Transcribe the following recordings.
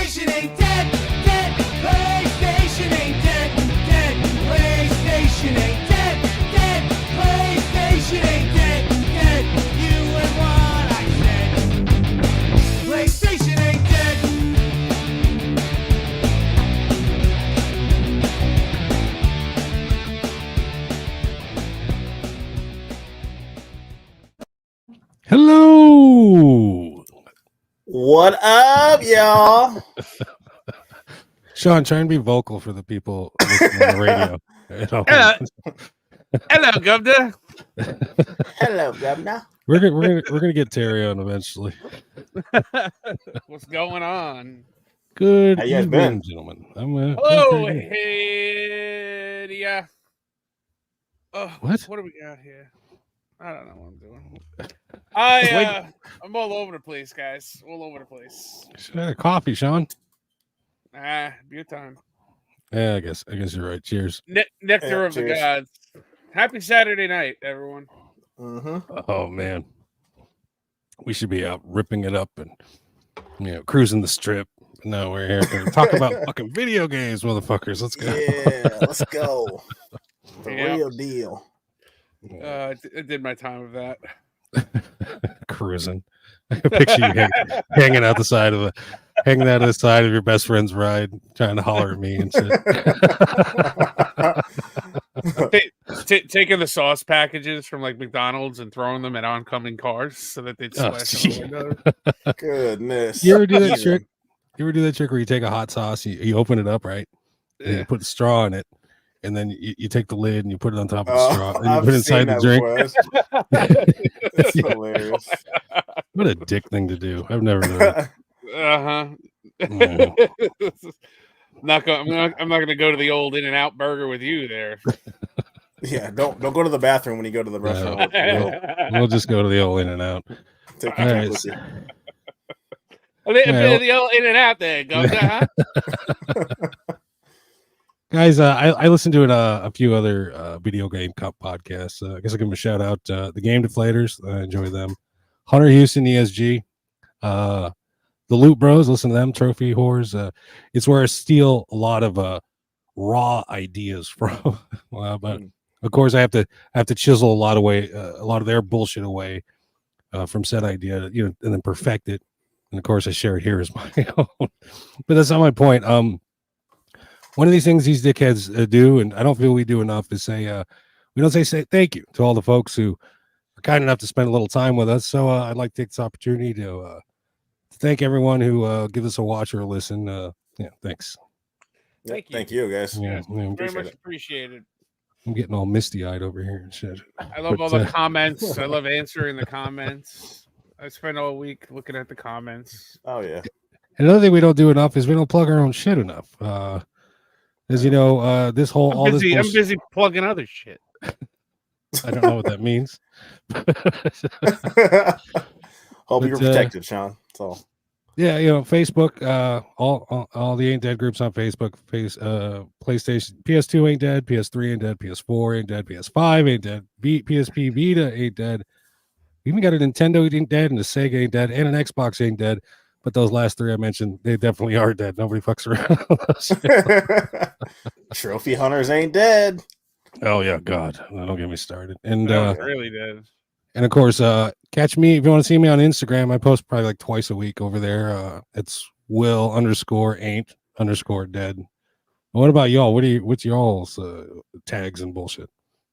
PlayStation ain't dead, dead. PlayStation ain't dead, dead. PlayStation ain't dead, dead. PlayStation ain't dead, dead. You and what I said. PlayStation ain't dead. Hello. What up, y'all? Sean, try and be vocal for the people listening on the radio. Hello, Governor. Hello, Governor. We're gonna get Terry on eventually. What's going on? Good How you guys evening, been? gentlemen. Oh, pretty good. hey, yeah. Oh, What? What do we got here? I don't know what I'm doing. Wait. I'm all over the place, guys. All over the place. Should have had a coffee, Sean. Beer time. Yeah, I guess you're right. Cheers. Nectar of cheers. the gods. Happy Saturday night, everyone. Mm-hmm. Oh man, we should be out ripping it up and cruising the strip. No, we're here to talk about fucking video games, motherfuckers. Let's go. Yeah, let's go. The Yeah. real deal. I did my time of that. Cruising. I picture you hanging out the side of your best friend's ride, trying to holler at me and shit. Taking the sauce packages from like McDonald's and throwing them at oncoming cars so that they'd splash in the window. Goodness. You ever do that trick? You ever do that trick where you take a hot sauce, you open it up, right? And you put a straw in it, and then you take the lid and you put it on top of the straw, and you put it inside the drink. It's hilarious. What a dick thing to do. I've never done it. I'm not going to go to the old In-N-Out burger with you there. Yeah, don't go to the bathroom when you go to the restaurant. We'll just go to the old In-N-Out. Take All your right. with you. The old In-N-Out there, Governor, huh? Guys, I listened to a few other video game cup podcasts. I guess I'll give them a shout out. The Game Deflators, I enjoy them. Hunter Houston, ESG. The Loot Bros, listen to them. Trophy Whores. It's where I steal a lot of raw ideas from. But of course, I have to chisel a lot of their bullshit away from said idea, and then perfect it. And of course, I share it here as my own. But that's not my point. One of these things these dickheads do, and I don't feel we do enough, is say we don't say thank you to all the folks who are kind enough to spend a little time with us. So I'd like to take this opportunity to thank everyone who gives us a watch or a listen. Thanks. Thank you, guys. Yeah, Very much appreciated. I'm getting all misty-eyed over here and shit. I love all the comments. I love answering the comments. I spend all week looking at the comments. Oh yeah. Another thing we don't do enough is we don't plug our own shit enough. As you know, this whole I'm busy plugging other shit. I don't know what that means. Hope you're protected, Sean. That's all. Yeah, Facebook, all the Ain't Dead groups on Facebook, PlayStation, PS2 ain't dead, PS3 ain't dead, PS4 ain't dead, PS5 ain't dead, PSP Vita ain't dead. We even got a Nintendo ain't dead, and a Sega ain't dead, and an Xbox ain't dead. But those last three I mentioned, they definitely are dead. Nobody fucks around. Trophy hunters ain't dead. Oh yeah, God, don't get me started. And really dead. And of course, catch me if you want to see me on Instagram. I post probably like twice a week over there. It's Will_ain't_dead. What about y'all? What's y'all's tags and bullshit?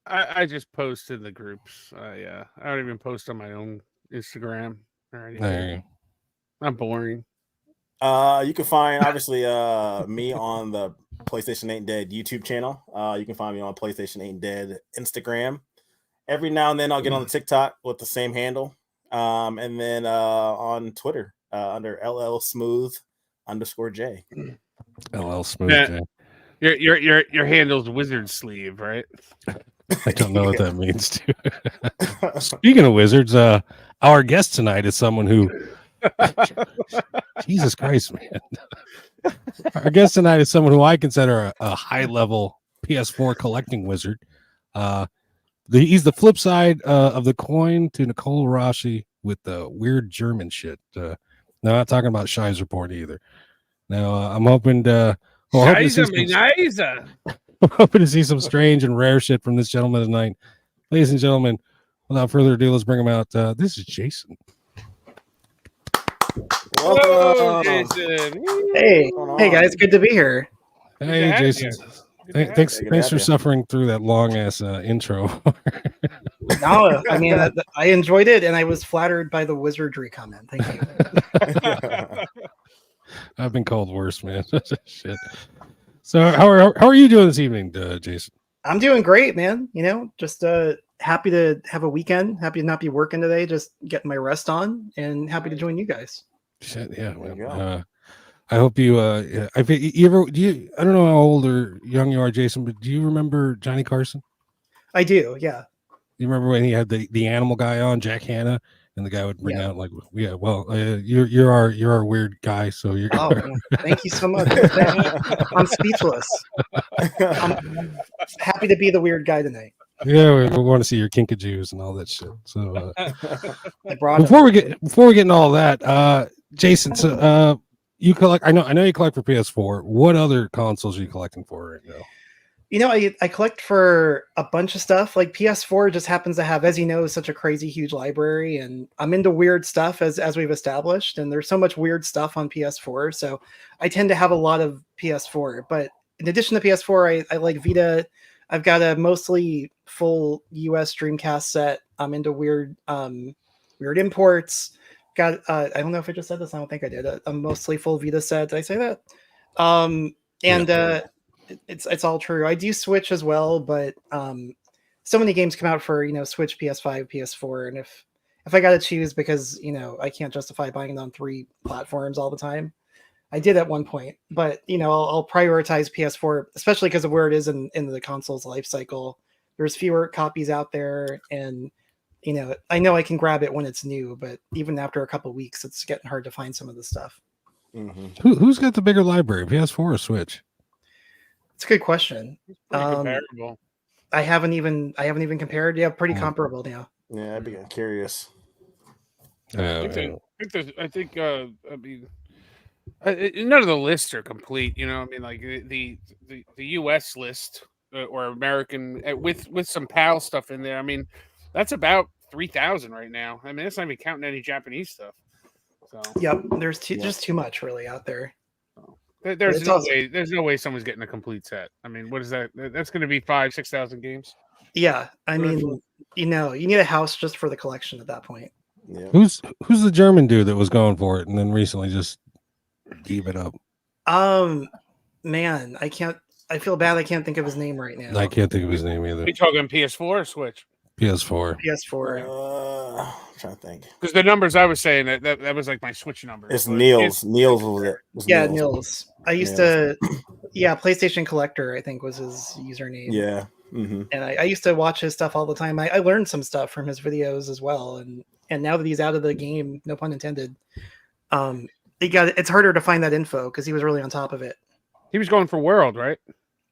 I just post in the groups. I don't even post on my own Instagram or anything. There you go. I'm boring. You can find obviously me on the PlayStation Ain't Dead YouTube channel. You can find me on PlayStation Ain't Dead Instagram. Every now and then I'll get on the TikTok with the same handle. And then on Twitter under LL_Smooth_J. LL Smooth. Yeah. Your handle's Wizard Sleeve, right? I don't know what that means too. Speaking of wizards, our guest tonight is someone who Jesus Christ, man. Our guest tonight is someone who I consider a high-level PS4 collecting wizard. He's the flip side of the coin to Nicole Rashi with the weird German shit. No, I'm not talking about Shi's report either. Now I'm hoping to. Well, hoping to see I'm hoping to see some strange and rare shit from this gentleman tonight, ladies and gentlemen. Without further ado, let's bring him out. This is Jason. Hello, Welcome. Jason. Hey, What's going hey on? guys, good to be here. Good Hey, to have Jason. you. Good to have Thanks, you. Good to thanks have for you. suffering through that long ass intro. No, I mean, I enjoyed it, and I was flattered by the wizardry comment. Thank you. I've been called worse, man. Shit. So, how are you doing this evening, Jason? I'm doing great, man. You know, just happy to have a weekend. Happy to not be working today. Just getting my rest on, and happy to join you guys. Shit, yeah, There you man. go. I hope you. Yeah, you ever? Do you? I don't know how old or young you are, Jason, but do you remember Johnny Carson? I do, yeah. You remember when he had the animal guy on, Jack Hanna, and the guy would bring Yeah. out like, yeah, well, you're our weird guy, so you're. Oh, man. Thank you so much. I'm speechless. I'm happy to be the weird guy tonight. Yeah, we want to see your kinkajous and all that shit. So I brought before we him. get into all that, Jason, so you collect. I know you collect for PS4. What other consoles are you collecting for right now? You know, I collect for a bunch of stuff. Like PS4 just happens to have, as you know, such a crazy huge library, and I'm into weird stuff as we've established. And there's so much weird stuff on PS4, so I tend to have a lot of PS4. But in addition to PS4, I like Vita. I've got a mostly full US Dreamcast set. I'm into weird imports. Got I don't know if I just said this. I don't think I did. A mostly full Vita set. Did I say that? And it's all true. I do Switch as well, but so many games come out for Switch, PS5, PS4, and if I got to choose, because I can't justify buying it on 3 platforms all the time. I did at one point, but I'll prioritize PS4, especially because of where it is in the console's life cycle. There's fewer copies out there, and I know I can grab it when it's new, but even after a couple weeks, it's getting hard to find some of the stuff. Mm-hmm. Who's got the bigger library, PS4 or Switch? It's a good question. Pretty comparable. I haven't even compared. Yeah, pretty comparable now. Yeah, I'd be curious. I think I mean, none of the lists are complete. I mean, like the U.S. list or American with some PAL stuff in there. I mean, that's about 3,000 right now. I mean, that's not even counting any Japanese stuff. So Yep, there's just too much really out there. There's no way someone's getting a complete set. I mean, what is that? That's going to be 5,000-6,000 games. Yeah, I mean, you need a house just for the collection at that point. Yeah. Who's the German dude that was going for it and then recently just gave it up? Man, I feel bad. I can't think of his name right now. I can't think of his name either. Are you talking PS4 or Switch? PS4. PS4. I'm trying to think. Because the numbers I was saying that was like my Switch number. It's Niels. Niels was it? Yeah, Niels. I used to. Yeah, PlayStation Collector, I think, was his username. Yeah. Mm-hmm. And I used to watch his stuff all the time. I learned some stuff from his videos as well. And now that he's out of the game, no pun intended, it's harder to find that info because he was really on top of it. He was going for World, right?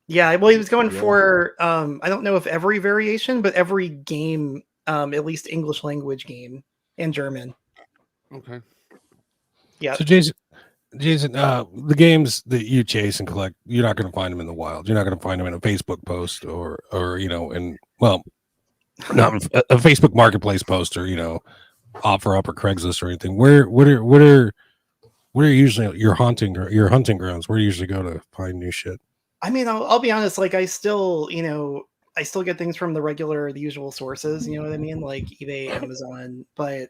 Yeah, well, he was going for I don't know if every variation, but every game, at least English language game and German. Okay. Yeah. So Jason, the games that you chase and collect, you're not going to find them in the wild. You're not going to find them in a Facebook post or not a Facebook Marketplace post or offer up or Craigslist or anything. What are usually your hunting grounds? Where do you usually go to find new shit? I mean, I'll be honest. Like, I still get things from the usual sources. You know what I mean? Like eBay, Amazon. But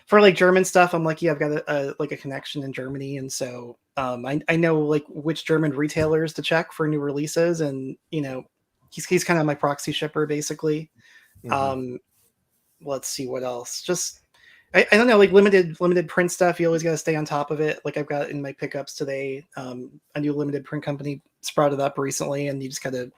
for like German stuff, I'm lucky. I've got a connection in Germany, and so I know like which German retailers to check for new releases, and he's kind of my proxy shipper basically. Mm-hmm. Let's see what else. Just I don't know, like limited print stuff. You always got to stay on top of it. Like I've got in my pickups today, a new limited print company sprouted up recently, and you just got to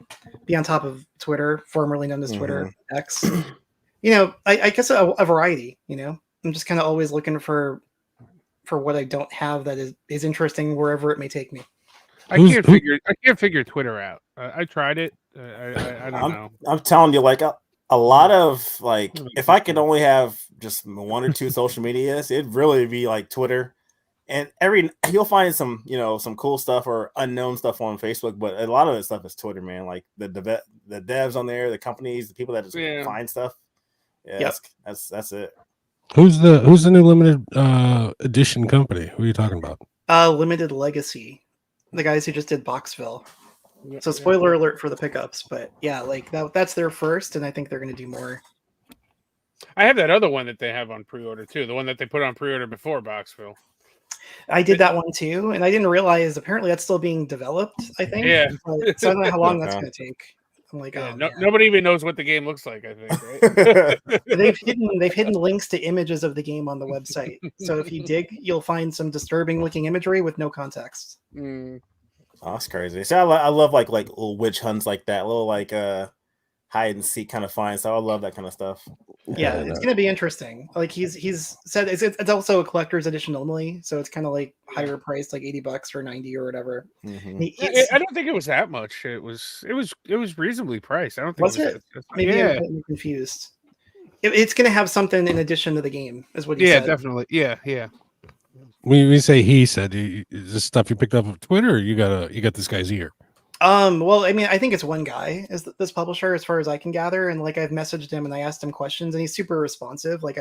be on top of Twitter, formerly known as Twitter, X. I guess a variety. I'm just kind of always looking for what I don't have that is interesting wherever it may take me. I can't figure Twitter out. I tried it. I don't know. I'm telling you, like a lot of like, if I could only have just 1 or 2 social medias, it'd really be like Twitter And you'll find some, some cool stuff or unknown stuff on Facebook, but a lot of the stuff is Twitter, man. Like the devs on there, the companies, the people that just find stuff. Yeah, that's it. Who's the new limited edition company? Who are you talking about? Limited Legacy, the guys who just did Boxville. So spoiler alert for the pickups, but yeah, like that's their first, and I think they're going to do more. I have that other one that they have on pre-order too, the one that they put on pre-order before Boxville. I did that one too, and I didn't realize apparently that's still being developed. I think. Yeah. So I don't know how long that's going to take. I'm like, nobody even knows what the game looks like. I think, right? they've hidden links to images of the game on the website. So if you dig, you'll find some disturbing looking imagery with no context. Oh, that's crazy. So I love like little witch hunts like that, little like hide and seek kind of finds. So I love that kind of stuff. Yeah, it's going to be interesting. Like he's said it's also a collector's edition only, so it's kind of like higher priced, like $80 or 90 or whatever. Mm-hmm. I don't think it was that much. It was reasonably priced. I don't think was it. Maybe I'm confused. It's going to have something in addition to the game, is what he said. Yeah, definitely. Yeah. When we say he said, is this stuff you picked up on Twitter, or you got this guy's ear? Well, I mean, I think it's one guy is this publisher, as far as I can gather, and like I've messaged him and I asked him questions, and he's super responsive. Like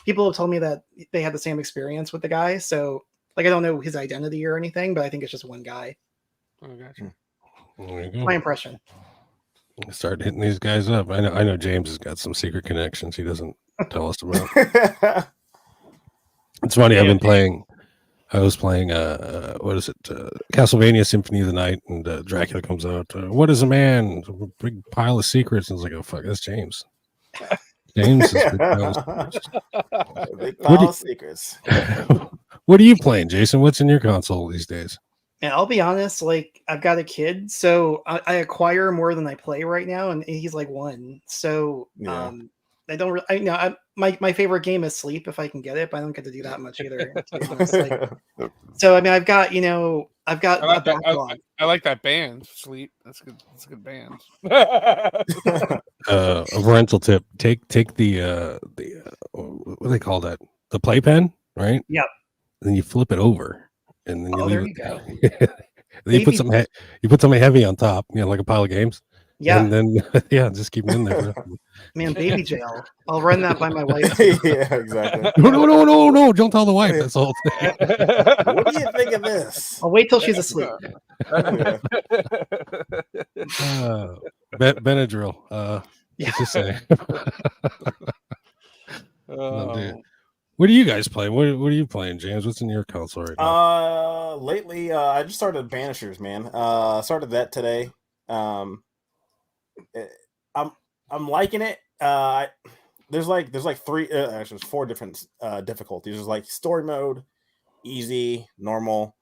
people have told me that they had the same experience with the guy, so like I don't know his identity or anything, but I think it's just one guy. Oh, gotcha. There you go. My impression. Start hitting these guys up. I know James has got some secret connections he doesn't tell us about. It's funny. I was playing what is it? Castlevania Symphony of the Night, and Dracula comes out. What is a man? A big pile of secrets. And I was like, oh fuck, that's James. James is big pile of secrets. Big pile of secrets. What are you playing, Jason? What's in your console these days? And I'll be honest, like I've got a kid, so I acquire more than I play right now, and he's like 1. So I don't really. My favorite game is Sleep if I can get it, but I don't get to do that much either. So I mean, I've got a backlog. I like that band, Sleep. That's good. That's a good band. A rental tip: take the what do they call that? The playpen, right? Yep. Then you flip it over, and then you leave there it. you go. Then you put something heavy on top, like a pile of games. Yeah. And then just keep them in there. Man, baby jail. I'll run that by my wife. Yeah, exactly. No! Don't tell the wife. That's all. What do you think of this? I'll wait till she's asleep. Benadryl. Let's just say. What are you guys playing? What are you playing, James? What's in your console right now? Lately, I just started Banishers, man. Started that today. I'm liking it. There's like 3, actually, there's 4 different difficulties. There's like story mode, easy, normal,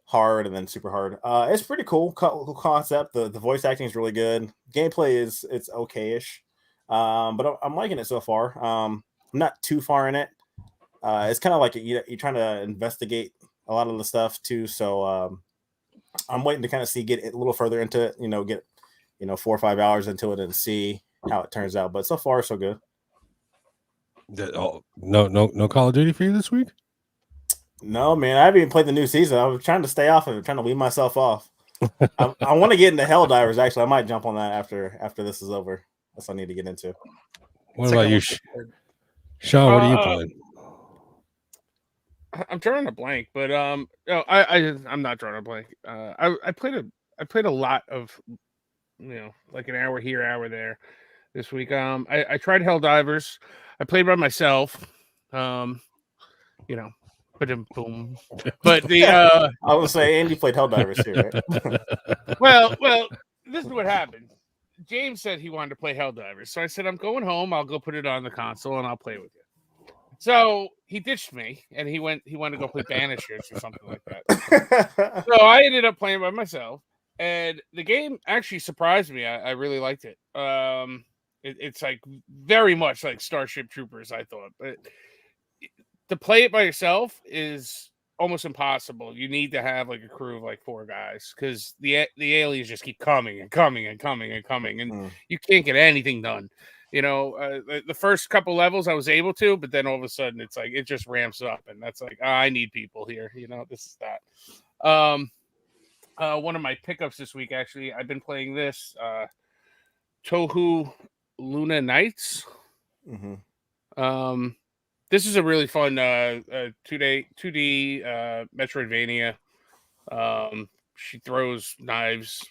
hard, and then super hard. It's pretty cool concept. The voice acting is really good. Gameplay it's okay-ish, but I'm liking it so far. I'm not too far in it. It's kind of like you're trying to investigate a lot of the stuff too. So I'm waiting to kind of get a little further into it. Get 4 or 5 hours into it and see how it turns out. But so far, so good. No Call of Duty for you this week? No, man. I haven't even played the new season. I was trying to stay off of it, trying to wean myself off. I want to get into Helldivers. Actually, I might jump on that after this is over. That's what I need to get into. What about you, Sean? What are you playing? I'm drawing a blank, but I'm not drawing a blank. I played a lot of, like an hour here, hour there this week. I tried Helldivers. I played by myself. Boom. But the I would say Andy played Helldivers too, right? well, this is what happened. James said he wanted to play Helldivers, so I said I'm going home. I'll go put it on the console and I'll play with you. So he ditched me and he wanted to go play Banishers or something like that. So I ended up playing by myself, and the game actually surprised me. I really liked it. It's like very much like Starship Troopers, I thought, but to play it by yourself is almost impossible. You need to have like a crew of like 4 guys because the aliens just keep coming and coming and coming and coming, and you can't get anything done. the first couple levels I was able to, but then all of a sudden it's like it just ramps up, and that's like I need people here. This is that. One of my pickups this week, actually, I've been playing this Tohu Luna Nights. Mm-hmm. This is a really fun 2D Metroidvania. She throws knives.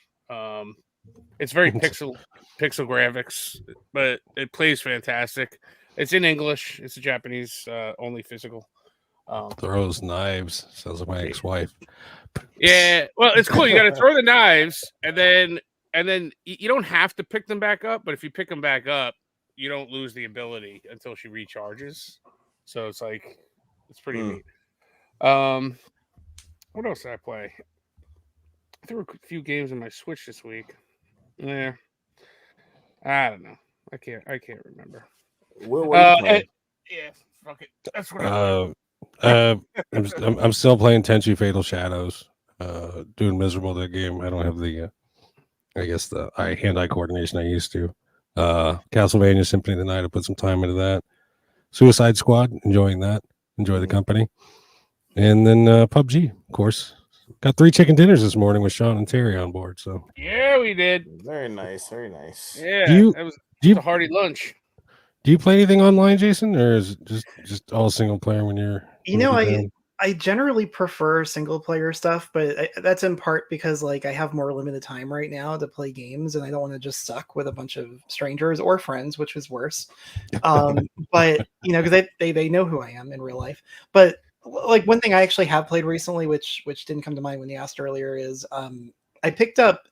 It's very pixel graphics, but it plays fantastic. It's in English. It's a Japanese only physical. Throws knives. Sounds like my ex-wife. Yeah, well, it's cool. You got to throw the knives, and then you don't have to pick them back up. But if you pick them back up, you don't lose the ability until she recharges. So it's like it's pretty neat. What else did I play? I threw a few games on my Switch this week. Yeah, I don't know. I can't remember. What were you playing? Yeah, fuck it. That's what I'm still playing Tenchu Fatal Shadows. Doing miserable at that game. I don't have the hand-eye coordination I used to. Castlevania Symphony of the Night. I put some time into that. Suicide Squad. Enjoying that. Enjoy the company. And then PUBG, of course. Got 3 chicken dinners this morning with Sean and Terry on board. So yeah, we did. Very nice, very nice. Yeah, that was a hearty lunch. Do you play anything online, Jason, or is it just all single player when you're? I generally prefer single player stuff, but that's in part because like I have more limited time right now to play games, and I don't want to just suck with a bunch of strangers or friends, which is worse. But because they know who I am in real life. But like one thing I actually have played recently, which didn't come to mind when you asked earlier, is I picked up.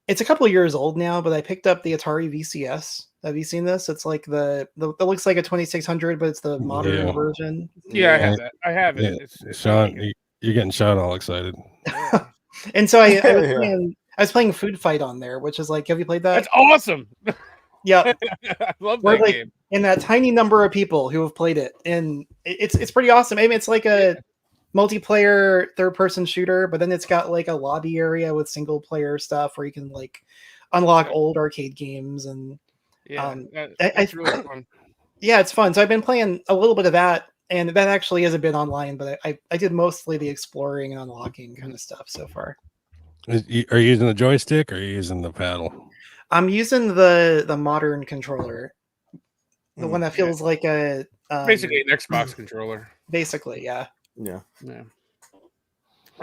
It's a couple of years old now, but I picked up the Atari VCS. Have you seen this? It's like the looks like a 2600, but it's the modern version. Yeah, I have that. I have it. Yeah. It's Sean, you're getting Sean all excited. And so I was playing Food Fight on there, which is like, have you played that? That's awesome. Yeah, I love that game. And that tiny number of people who have played it, and it's pretty awesome. I mean, it's like a multiplayer third-person shooter, but then it's got like a lobby area with single-player stuff where you can like unlock old arcade games and. Yeah, it's really fun. Yeah, it's fun. So I've been playing a little bit of that, and that actually is a bit online, but I did mostly the exploring and unlocking kind of stuff so far. Are you using the joystick or are you using the paddle? I'm using the modern controller, the one that feels like a basically an Xbox controller. Basically, yeah.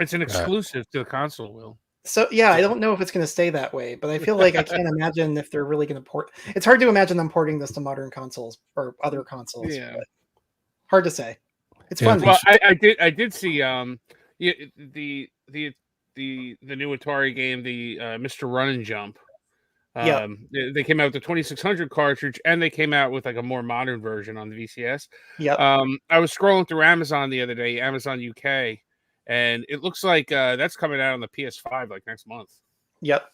It's an exclusive to the console, Will. So yeah, I don't know if it's going to stay that way, but I feel like I can't imagine if they're really going to port. It's hard to imagine them porting this to modern consoles or other consoles. Yeah, but hard to say. It's fun. Well, I did see the new Atari game, the Mr. Run and Jump. They came out with the 2600 cartridge, and they came out with like a more modern version on the VCS. I was scrolling through Amazon the other day, Amazon UK. And it looks like that's coming out on the PS5 like next month. Yep.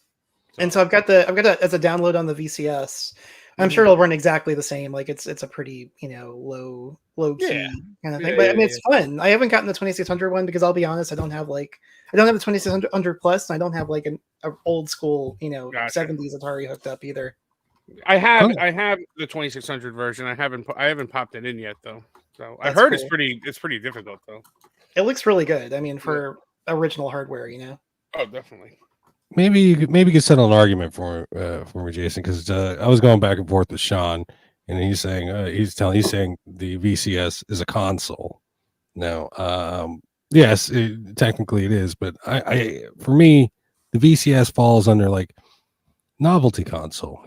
And so I've got it as a download on the VCS. I'm sure it'll run exactly the same. Like it's a pretty low key kind of thing. But I mean it's fun. I haven't gotten the 2600 one because I'll be honest, I don't have the 2600 plus, and I don't have like an old school 70s Atari hooked up either. I have the 2600 version. I haven't popped it in yet though. So I heard cool. It's pretty difficult though. It looks really good. I mean, for original hardware, Oh, definitely. Maybe you could settle an argument for me, Jason, because I was going back and forth with Sean, and he's saying the VCS is a console. Now, yes, technically it is, but for me, the VCS falls under like novelty console.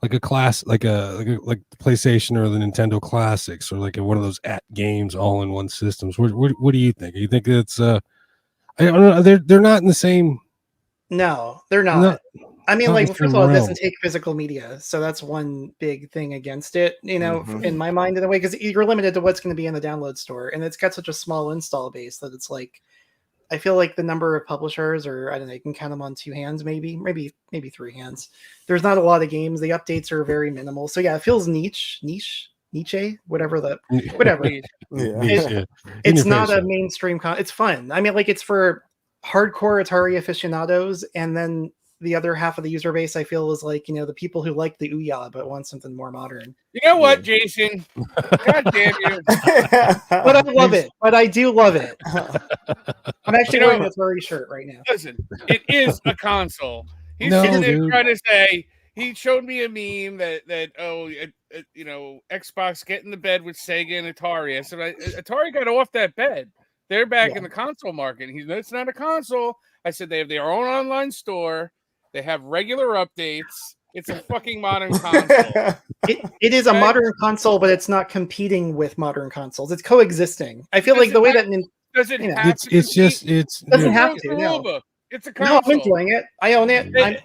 Like a class, like the PlayStation or the Nintendo Classics, or like one of those games all in one systems. What do you think? You think it's I don't know. They're not in the same. No, they're not. I mean, like first of all, it doesn't take physical media, so that's one big thing against it. In my mind, in a way, because you're limited to what's going to be in the download store, and it's got such a small install base that it's like. I feel like the number of publishers, or I don't know, you can count them on 2 hands, maybe 3 hands. There's not a lot of games. The updates are very minimal. So yeah, it feels niche, whatever. It's not a mainstream it's fun. I mean, like it's for hardcore Atari aficionados, and then the other half of the user base I feel is like, the people who like the Ouya but want something more modern. You know what, Jason? God damn you! But I love it. But I do love it. I'm actually wearing an Atari shirt right now. Listen, it is a console. He's No, sitting there dude. trying to say. He showed me a meme that Xbox get in the bed with Sega and Atari. I said Atari got off that bed. They're back in the console market. It's not a console. I said they have their own online store. They have regular updates. It's a fucking modern console. It is a modern console, but it's not competing with modern consoles. It's coexisting. I feel like the way that does it have to doesn't have to. No. It's a console. No, I'm enjoying it. I own it.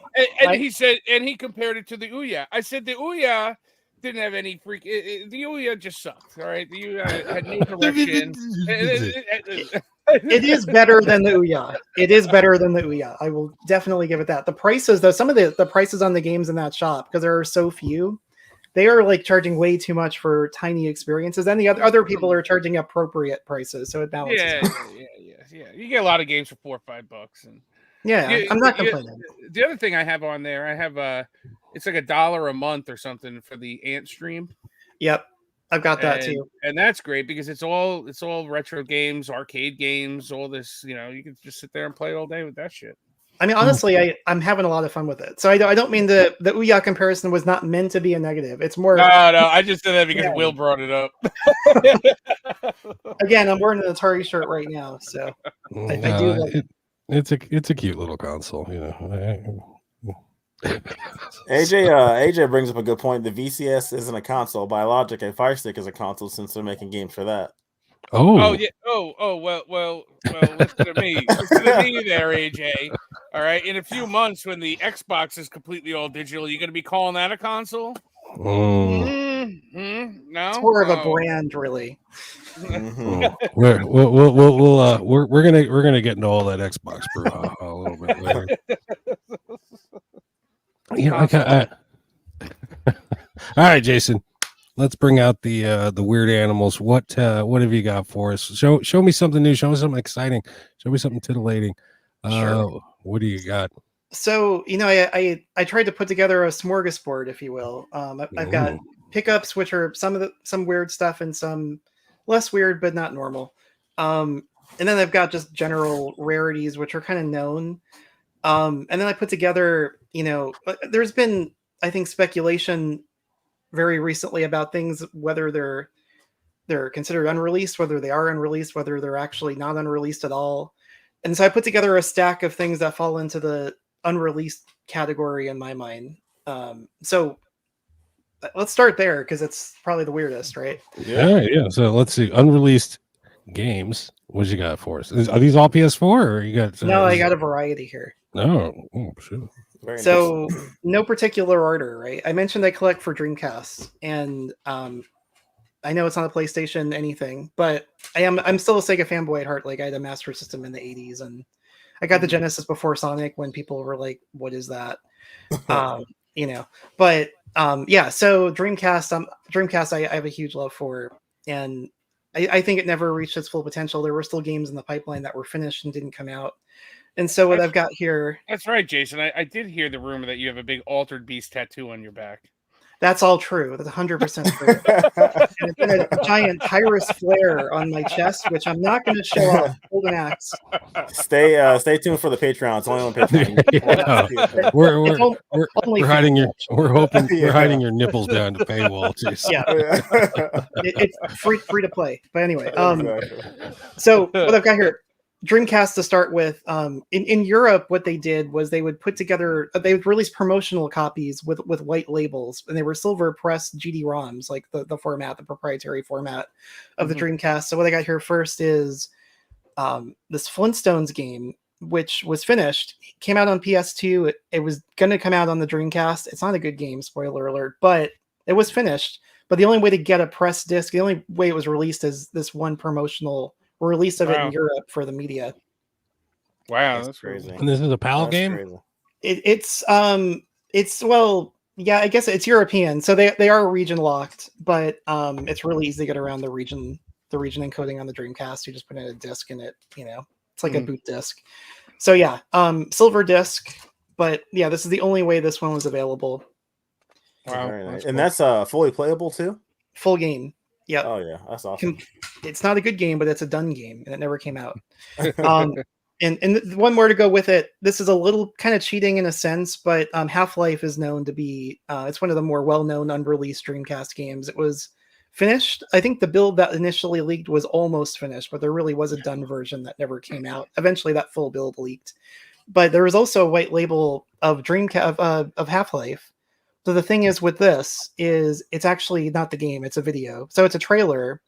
He said, and he compared it to the Ouya. I said the Ouya didn't have any freak. The Ouya just sucked. All right, the Ouya had no direction. It is better than the Ouya. It is better than the Ouya. I will definitely give it that. The prices, though, some of the prices on the games in that shop, because there are so few, they are like charging way too much for tiny experiences. And the other people are charging appropriate prices, so it balances. Yeah. You get a lot of games for $4 or $5, and I'm not complaining. The other thing I have on there, I have it's like $1 a month or something for the Ant stream. Yep. I've got that too. And that's great because it's all retro games, arcade games, all this, you can just sit there and play all day with that shit. I mean, honestly, I'm having a lot of fun with it. So I don't mean the Ouya comparison was not meant to be a negative. It's more. No, I just did that because Will brought it up. Again, I'm wearing an Atari shirt right now, so I do like it. It's a cute little console, AJ brings up a good point. The VCS isn't a console. By logic, a Fire Stick is a console since they're making games for that. Oh yeah. Well. Listen to me. Listen to me there, AJ. All right. In a few months, when the Xbox is completely all digital, you're going to be calling that a console? No. It's more of a brand, really. We're gonna get into all that Xbox brouhaha a little bit later. All right, Jason. Let's bring out the weird animals. What have you got for us? Show me something new. Show me something exciting. Show me something titillating. Sure. What do you got? So I tried to put together a smorgasbord, if you will. I've got pickups, which are some weird stuff and some less weird, but not normal. And then I've got just general rarities, which are kind of known. And then I put together, there's been, I think, speculation very recently about things, whether they're considered unreleased, whether they are unreleased, whether they're actually not unreleased at all. And so I put together a stack of things that fall into the unreleased category in my mind. So let's start there because it's probably the weirdest, right? Yeah. So let's see. Unreleased games. What you got for us? Are these all PS4 or you got? No, I got a variety here. Oh, sure. So no particular order, right? I mentioned I collect for Dreamcast, and I know it's not a PlayStation anything, but I'm still a Sega fanboy at heart. Like I had a Master System in the 80s, and I got the Genesis before Sonic when people were like, "What is that?" But So Dreamcast, I have a huge love for, and I think it never reached its full potential. There were still games in the pipeline that were finished and didn't come out. And so what I've got here... That's right, Jason. I did hear the rumor that you have a big Altered Beast tattoo on your back. That's all true. That's 100% true. And it's been a giant Tyrus flare on my chest, which I'm not going to show off. Hold an axe. Stay tuned for the Patreon. It's only on Patreon. We're hiding your. We're hoping we're hiding your nipples down to paywall too. So. Yeah, it's free to play. But anyway, so what I've got here. Dreamcast to start with. In Europe, what they did was they would put together, they would release promotional copies with white labels, and they were silver pressed GD-ROMs, like the format, the proprietary format of the Dreamcast. So what I got here first is this Flintstones game, which was finished, came out on PS2. It was going to come out on the Dreamcast. It's not a good game, spoiler alert, but it was finished. But the only way to get a press disc, the only way it was released is this one promotional release of it in Europe for the media. Wow, that's crazy. And this is a PAL game? It's well, yeah, I guess it's European, so they are region locked, but it's really easy to get around the region encoding on the Dreamcast. You just put in a disc in it, it's like a boot disc. So yeah, silver disc, But yeah, this is the only way this one was available. Wow, Very nice. that's And cool. that's fully playable too. Full game. Yep. Oh yeah, that's awesome. It's not a good game, but it's a done game, and it never came out. And one more to go with it. This is a little kind of cheating in a sense, but Half-Life is known to be. It's one of the more well-known unreleased Dreamcast games. It was finished. I think the build that initially leaked was almost finished, but there really was a done version that never came out. Eventually, that full build leaked. But there was also a white label of Dreamcast of Half-Life. So the thing is with this is it's actually not the game; it's a video. So it's a trailer,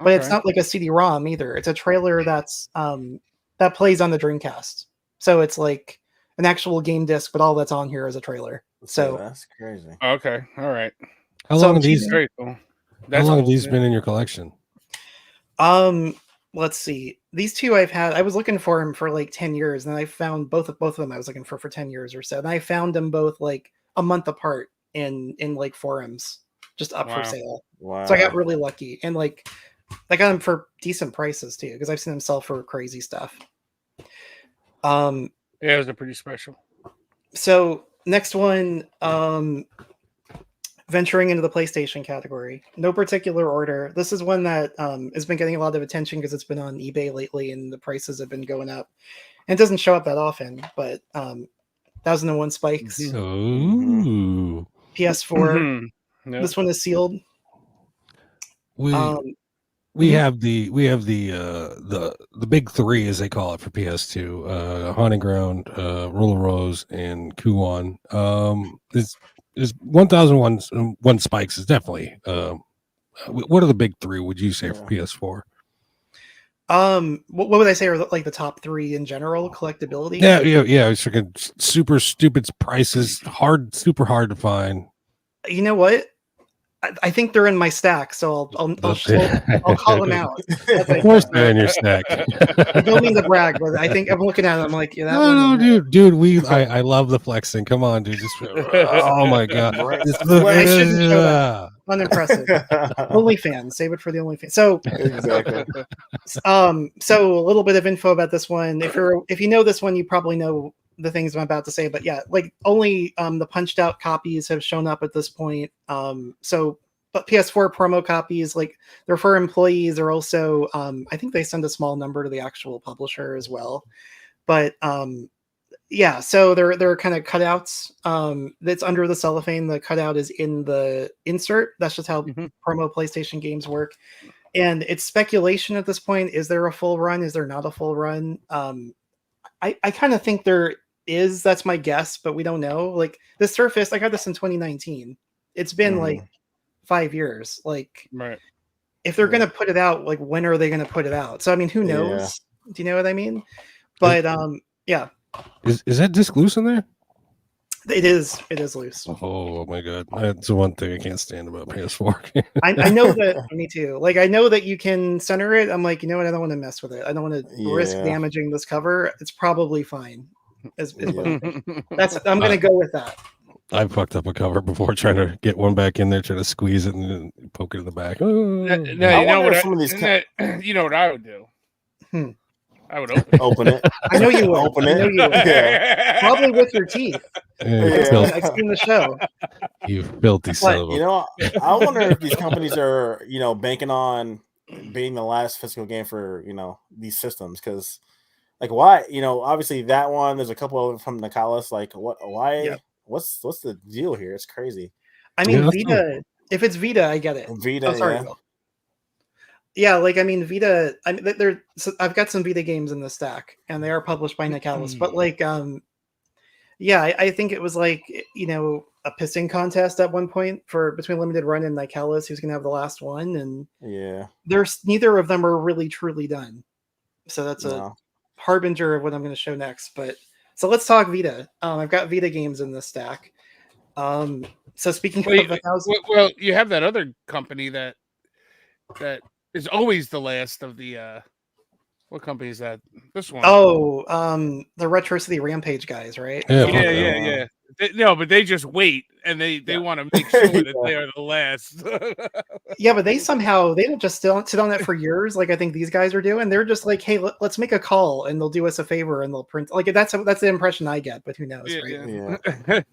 but it's Okay. not like a CD-ROM either. It's a trailer that's that plays on the Dreamcast. So it's like an actual game disc, but all that's on here is a trailer. So that's crazy. Okay, all right. How So long I'm have these? cheating. Very cool. How That's long have cool, these yeah. been in your collection? Let's see. These two I've had. I was looking for them for like 10 years, and I found both of them. I was looking for 10 years or so, and I found them both like a month apart in like forums, just up for Wow. sale. Wow. So I got really lucky, and like I got them for decent prices too, because I've seen them sell for crazy stuff. Yeah, those are pretty special. So next one, venturing into the PlayStation category. No particular order. This is one that has been getting a lot of attention because it's been on eBay lately and the prices have been going up. And it doesn't show up that often, but 1001 Spikes, Ooh. PS4. Mhm. Yep. This one is sealed. We mhm. have the big three, as they call it, for PS2: Haunting Ground, Rule of Rose, and Kuon. Is 1001 Spikes is definitely. What are the big three? Would you say for PS4? What would I say are like the top three in general collectability? Yeah. It's like super stupid prices, super hard to find. You know what? I think they're in my stack, so I'll call them out. Of course, they're in your stack. I don't mean to brag, but I think I'm looking at it. I'm like, yeah, that No, one. dude. I love the flexing. Come on, dude. Oh my god. Right. I shouldn't show that. Unimpressive. Exactly. OnlyFans. Save it for the OnlyFans. So, so a little bit of info about this one. If you know this one, you probably know the things I'm about to say. But yeah, like only the punched out copies have shown up at this point. But PS4 promo copies, like they're for employees, are also I think they send a small number to the actual publisher as well. But yeah, so they're kind of cutouts. That's under the cellophane. The cutout is in the insert. That's just how promo PlayStation games work. And it's speculation at this point. Is there a full run? Is there not a full run? I kind of think there is. That's my guess, but we don't know. Like the Surface, I got this in 2019. It's been like 5 years. Like, right. if they're gonna put it out, like when are they gonna put it out? So I mean, who knows? Do you know what I mean? But yeah. Is that disc loose in there? It is loose. Oh my god, that's the one thing I can't stand about PS4. I know that. Me too. Like I know that you can center it. I'm like, you know what? I don't want to mess with it. I don't want to risk damaging this cover. It's probably fine. I'm gonna go with that. I fucked up a cover before trying to get one back in there, trying to squeeze it and then poke it in the back. No, you know what? You know what I would do? I would open it. I know you would. Open it. I know you would. Yeah. Probably with your teeth. I've seen the show. You filthy son of a... You know, I wonder if these companies are, banking on being the last physical game for, these systems. Because, like, why? Obviously that one, there's a couple of from Nicalis. Like, why? Yeah. What's the deal here? It's crazy. I mean, Vita. If it's Vita, I get it. Vita, oh, sorry. Yeah, like I mean, Vita. I mean, I've got some Vita games in the stack, and they are published by Nicalis. But like, yeah, I think it was like a pissing contest at one point between Limited Run and Nicalis, who's gonna have the last one, and neither of them are really truly done. So that's a harbinger of what I'm going to show next. But so let's talk Vita. I've got Vita games in the stack. So speaking of the thousand, well, you have that other company that is always the last of the what company is that? This one. Oh, the Retro City Rampage guys, right? Yeah. but they just wait and they want to make sure that they are the last. Yeah, but they don't just sit on it for years like I think these guys are doing. They're just like, hey, let's make a call, and they'll do us a favor and they'll print. Like that's the impression I get, but who knows, right?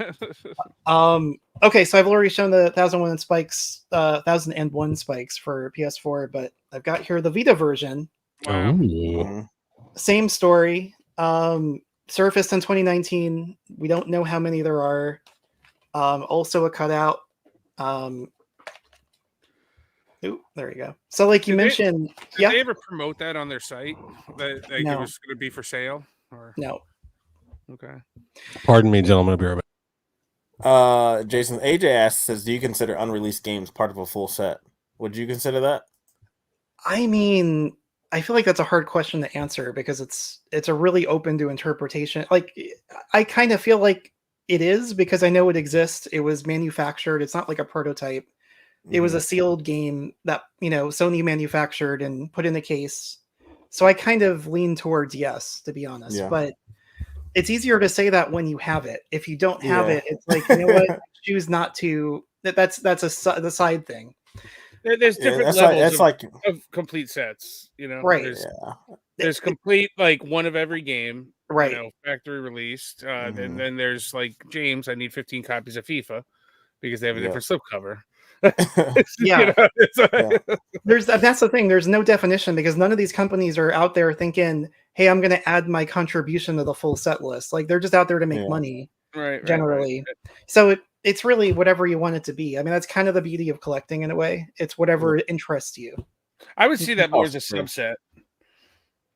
Okay, so I've already shown the 1001 spikes, 1001 spikes for PS4, but I've got here the Vita version. Wow. Ooh. Same story. Surfaced in 2019. We don't know how many there are. Also a cutout. Ooh, there you go. So, like you mentioned, did they ever promote that on their site that it was going to be for sale? Or no. Okay. Pardon me, gentlemen. I'll be right back. Jason, AJ says, do you consider unreleased games part of a full set? Would you consider that? I mean, I feel like that's a hard question to answer because it's a really open to interpretation. Like, I kind of feel like it is because I know it exists. It was manufactured. It's not like a prototype. It was a sealed game that, Sony manufactured and put in a case. So I kind of lean towards yes, to be honest. Yeah. But it's easier to say that when you have it. If you don't have it, it's like, you know what? Choose not to. That's the side thing. There's different levels of complete sets, Right. There's complete, like, one of every game, right? Factory released. And then there's like, James, I need 15 copies of FIFA because they have a different slipcover. Yeah. That's the thing. There's no definition because none of these companies are out there thinking, hey, I'm going to add my contribution to the full set list. Like, they're just out there to make money, generally. Right. So it's really whatever you want it to be. I mean, that's kind of the beauty of collecting in a way. It's whatever interests you. I would see that more as a subset.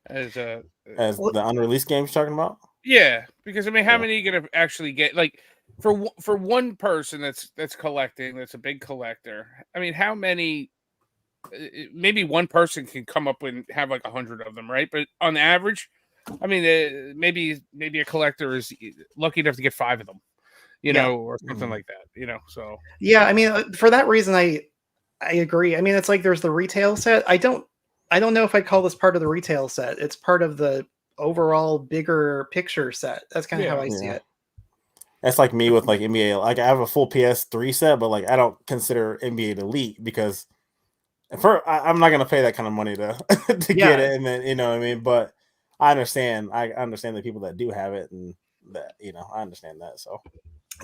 As the unreleased games you're talking about? Yeah, because I mean, how many are you gonna actually get? Like, for one person that's collecting, that's a big collector. I mean, how many? Maybe one person can come up and have like 100 of them, right? But on average, I mean, maybe a collector is lucky enough to get 5 of them, or something like that, So yeah, I mean, for that reason, I agree. I mean, it's like there's the retail set. I don't know if I'd call this part of the retail set. It's part of the overall bigger picture set. That's kind of how I see it. That's like me with like NBA. Like, I have a full PS3 set, but like I don't consider NBA Elite because I'm not gonna pay that kind of money to get it, and then you know what I mean. But I understand the people that do have it, and that I understand that. So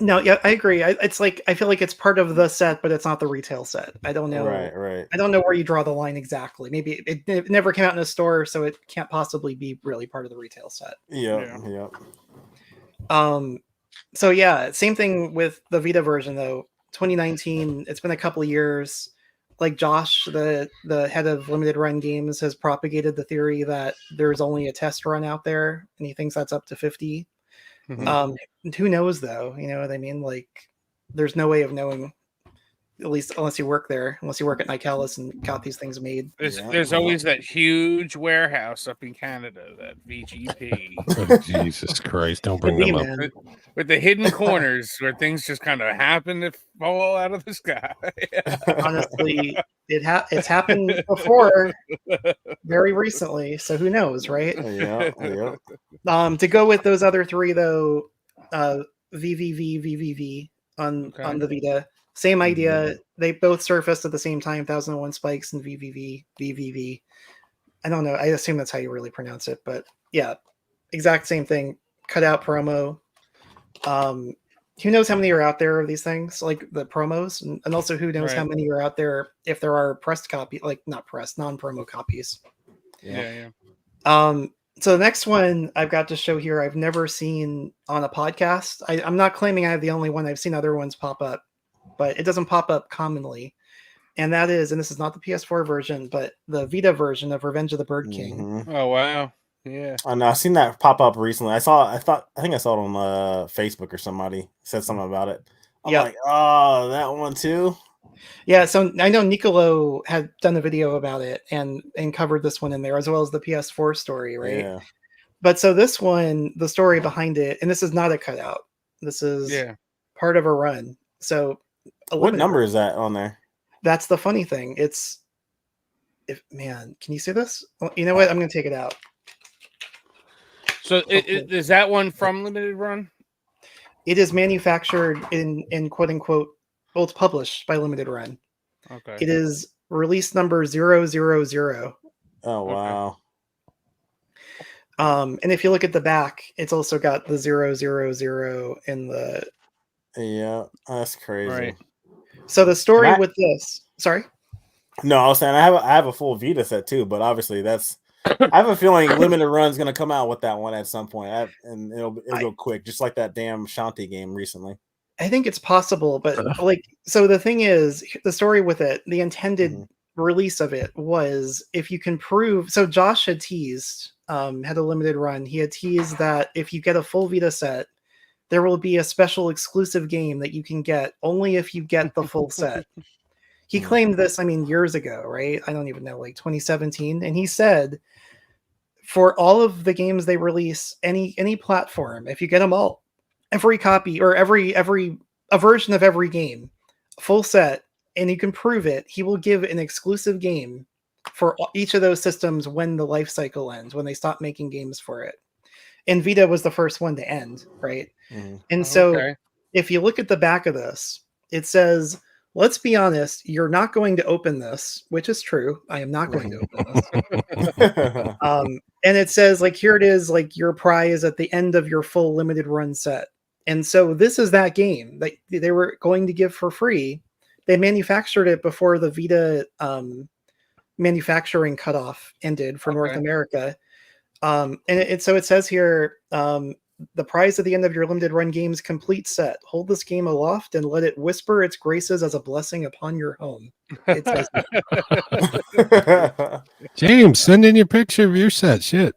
no, yeah, I agree. It's like I feel like it's part of the set, but it's not the retail set. I don't know. Right. I don't know where you draw the line exactly. Maybe it never came out in a store, so it can't possibly be really part of the retail set. Yeah. So yeah, same thing with the Vita version though. 2019. It's been a couple of years. Like Josh, the head of Limited Run Games, has propagated the theory that there's only a test run out there, and he thinks that's up to 50. Who knows though? You know what I mean? Like, there's no way of knowing, at least unless you work there, unless you work at Nicalis and got these things made. There's always that huge warehouse up in Canada, that VGP. Oh, Jesus Christ! Don't bring them up. With the hidden corners where things just kind of happen to fall out of the sky. Honestly, it's happened before, very recently. So who knows, right? Yeah. To go with those other 3 though, VVV on the Vita. Same idea. They both surfaced at the same time. 1001 Spikes and VVV. I don't know. I assume that's how you really pronounce it, but yeah, exact same thing. Cut out promo. Who knows how many are out there of these things, like the promos, and also who knows how many are out there if there are pressed copy, like not pressed, non-promo copies. Yeah. So the next one I've got to show here, I've never seen on a podcast. I'm not claiming I have the only one. I've seen other ones pop up, but it doesn't pop up commonly. And that is, and this is not the PS4 version, but the Vita version of Revenge of the Bird King. Oh, wow. Yeah. I know. I've seen that pop up recently. I think I saw it on Facebook, or somebody said something about it. I'm like, oh, that one too. Yeah. So I know Nicolo had done a video about it and covered this one in there, as well as the PS4 story, right? Yeah. But so this one, the story behind it, and this is not a cutout. This is part of a run. So what number is that on there? That's the funny thing. Can you see this? Well, you know what? I'm going to take it out. So is that one from Limited Run? It is manufactured in quote unquote. Well, it's published by Limited Run. Okay. It is release number 000. Oh wow. And if you look at the back, it's also got the 000 in the. Yeah, that's crazy. Right. So the story Can I- with this, sorry. No, I was saying I have a full Vita set too, but obviously that's. I have a feeling Limited Run's gonna come out with that one at some point, and it'll go quick, just like that damn Shantae game recently. I think it's possible, but like, so the thing is, the story with it, the intended Mhm. release of it was if you can prove. So Josh had teased, had a Limited Run. He had teased that if you get a full Vita set, there will be a special exclusive game that you can get only if you get the full set. He claimed this, I mean, years ago, right? I don't even know, like 2017. And he said, for all of the games they release, any platform, if you get them all, every copy or a version of every game, full set, and you can prove it, he will give an exclusive game for each of those systems when the life cycle ends, when they stop making games for it. And Vita was the first one to end, right? And so Okay. if you look at the back of this, it says, let's be honest, you're not going to open this, which is true. I am not going to open this. And it says, like, here it is, like, your prize at the end of your full Limited Run set. And so this is that game that they were going to give for free. They manufactured it before the Vita manufacturing cutoff ended for North America. And so it says here, the prize at the end of your Limited Run game's complete set. Hold this game aloft and let it whisper its graces as a blessing upon your home. It says James, send in your picture of your set. Shit.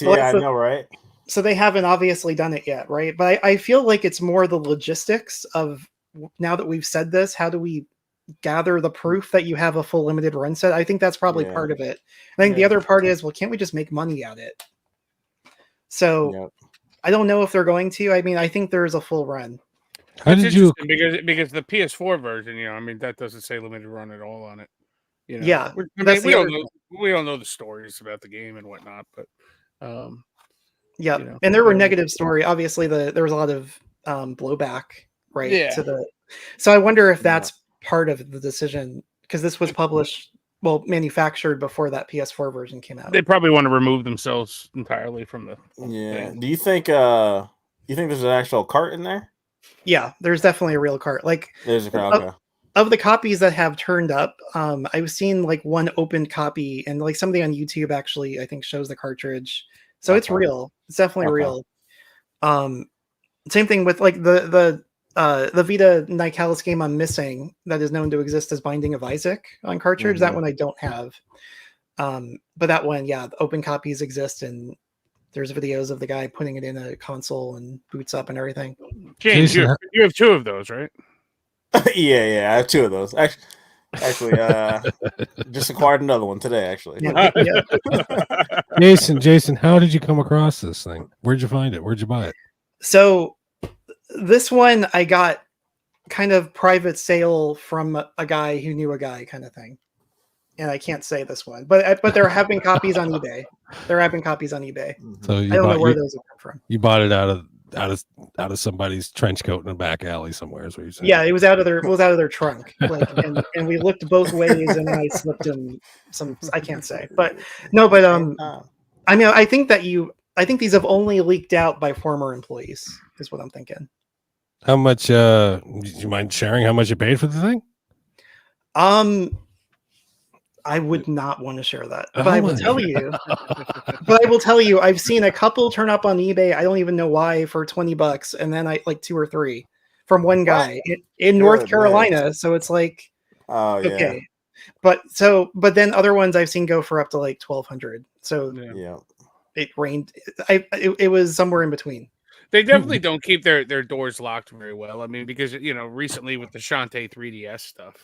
Yeah, I know, right? so they haven't obviously done it yet, right? But I feel like it's more the logistics of, now that we've said this, how do we gather the proof that you have a full Limited Run set? I think that's probably part of it. I think the other part is, well, can't we just make money at it? So I don't know if they're going to. I mean, I think there's a full run. How did you? Because the PS4 version, I mean, that doesn't say Limited Run at all on it. Yeah, we all know the stories about the game and whatnot, but yeah, and there were negative story. Obviously, there was a lot of blowback, right? Yeah. So I wonder if that's part of the decision, because this was published, manufactured before that PS4 version came out. They probably want to remove themselves entirely from the thing. Do you think there's an actual cart in there? Yeah, there's definitely a real cart. Like, There's a cart. Okay. Of the copies that have turned up, I've seen like one opened copy, and like somebody on YouTube actually, I think, shows the cartridge. So it's real. It's definitely real. Same thing with like the Vita Nicalis game I'm missing that is known to exist as Binding of Isaac on cartridge. That one I don't have. But that one, the open copies exist, and there's videos of the guy putting it in a console and boots up and everything. James, you have two of those, right? yeah, I have two of those. Actually, just acquired another one today, actually. Jason, how did you come across this thing? Where'd you find it? Where'd you buy it? So this one I got kind of private sale from a guy who knew a guy, kind of thing. And I can't say this one, but there have been copies on eBay. There have been copies on eBay. So I don't know where those have come from. You bought it out of somebody's trench coat in a back alley somewhere, is what you're saying. Yeah, it was out of their trunk. Like, and we looked both ways, and then I slipped him some. I can't say, but no, but I mean, I think these have only leaked out by former employees, is what I'm thinking. How much? Do you mind sharing how much you paid for the thing? I would not want to share that, but I will tell you. But I will tell you, I've seen a couple turn up on eBay. I don't even know why, for $20, and then I like 2 or 3 from one guy in North Carolina. So it's like, okay, but then other ones I've seen go for up to like 1,200. So it rained. It was somewhere in between. They definitely don't keep their doors locked very well. I mean, because recently with the Shantae 3DS stuff,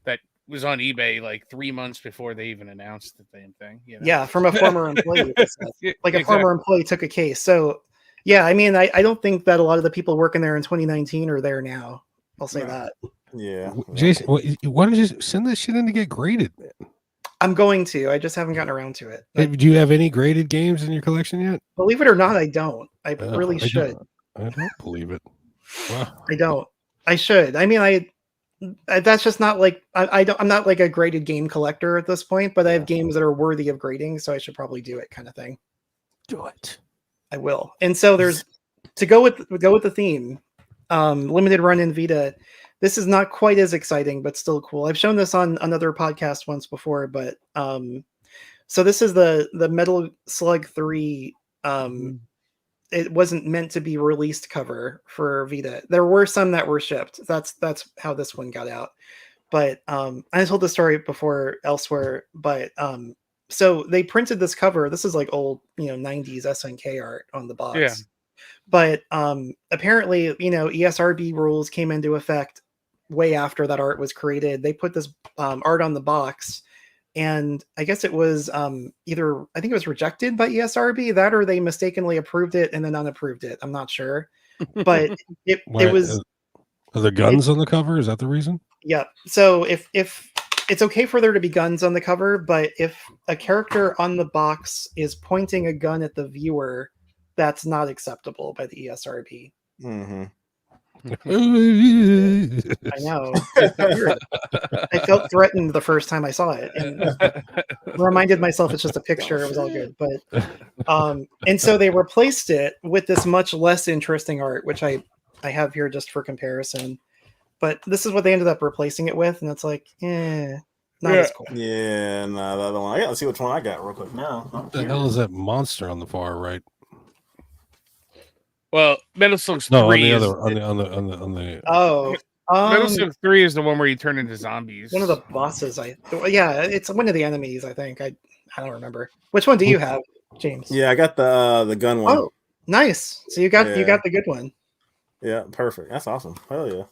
that was on eBay like 3 months before they even announced the damn thing. Yeah, from a former employee. Like a former employee took a case. So yeah, I mean, I don't think that a lot of the people working there in 2019 are there now. I'll say that. Yeah. Jason, why don't you send that shit in to get graded, man? I'm going to. I just haven't gotten around to it. Do you have any graded games in your collection yet? Believe it or not, I don't. I really should. I don't believe it. Wow. I don't. I should. I mean, I that's just not like I don't. I'm not like a graded game collector at this point, but I have games that are worthy of grading, so I should probably do it, kind of thing. Do it. I will. And so there's to go with the theme. Limited run in Vita. This is not quite as exciting, but still cool. I've shown this on another podcast once before, but so this is the Metal Slug 3. It wasn't meant to be released cover for Vita. There were some that were shipped. That's how this one got out. But I told the story before elsewhere, but so they printed this cover. This is like old, 90s SNK art on the box. Yeah. But apparently, ESRB rules came into effect way after that art was created. They put this art on the box, and I guess it was either, I think it was rejected by ESRB, that or they mistakenly approved it and then unapproved it. I'm not sure. But it was... Are there guns on the cover? Is that the reason? Yeah. So if it's okay for there to be guns on the cover, but if a character on the box is pointing a gun at the viewer, that's not acceptable by the ESRB. Mm-hmm. I know. I felt threatened the first time I saw it, and reminded myself it's just a picture. It was all good, but and so they replaced it with this much less interesting art, which I have here just for comparison. But this is what they ended up replacing it with, and it's like, not as cool. Yeah, no, the other one. I gotta see which one I got real quick now. What the hell is that monster on the far right? Well, Metal Slug 3 No, on the is other, on the. Oh, Metal Slug 3 is the one where you turn into zombies. one of the bosses. Yeah, it's one of the enemies. I think I don't remember. Which one do you have, James? Yeah, I got the gun one. Oh, nice. So you got the good one. Yeah, perfect. That's awesome. Hell yeah.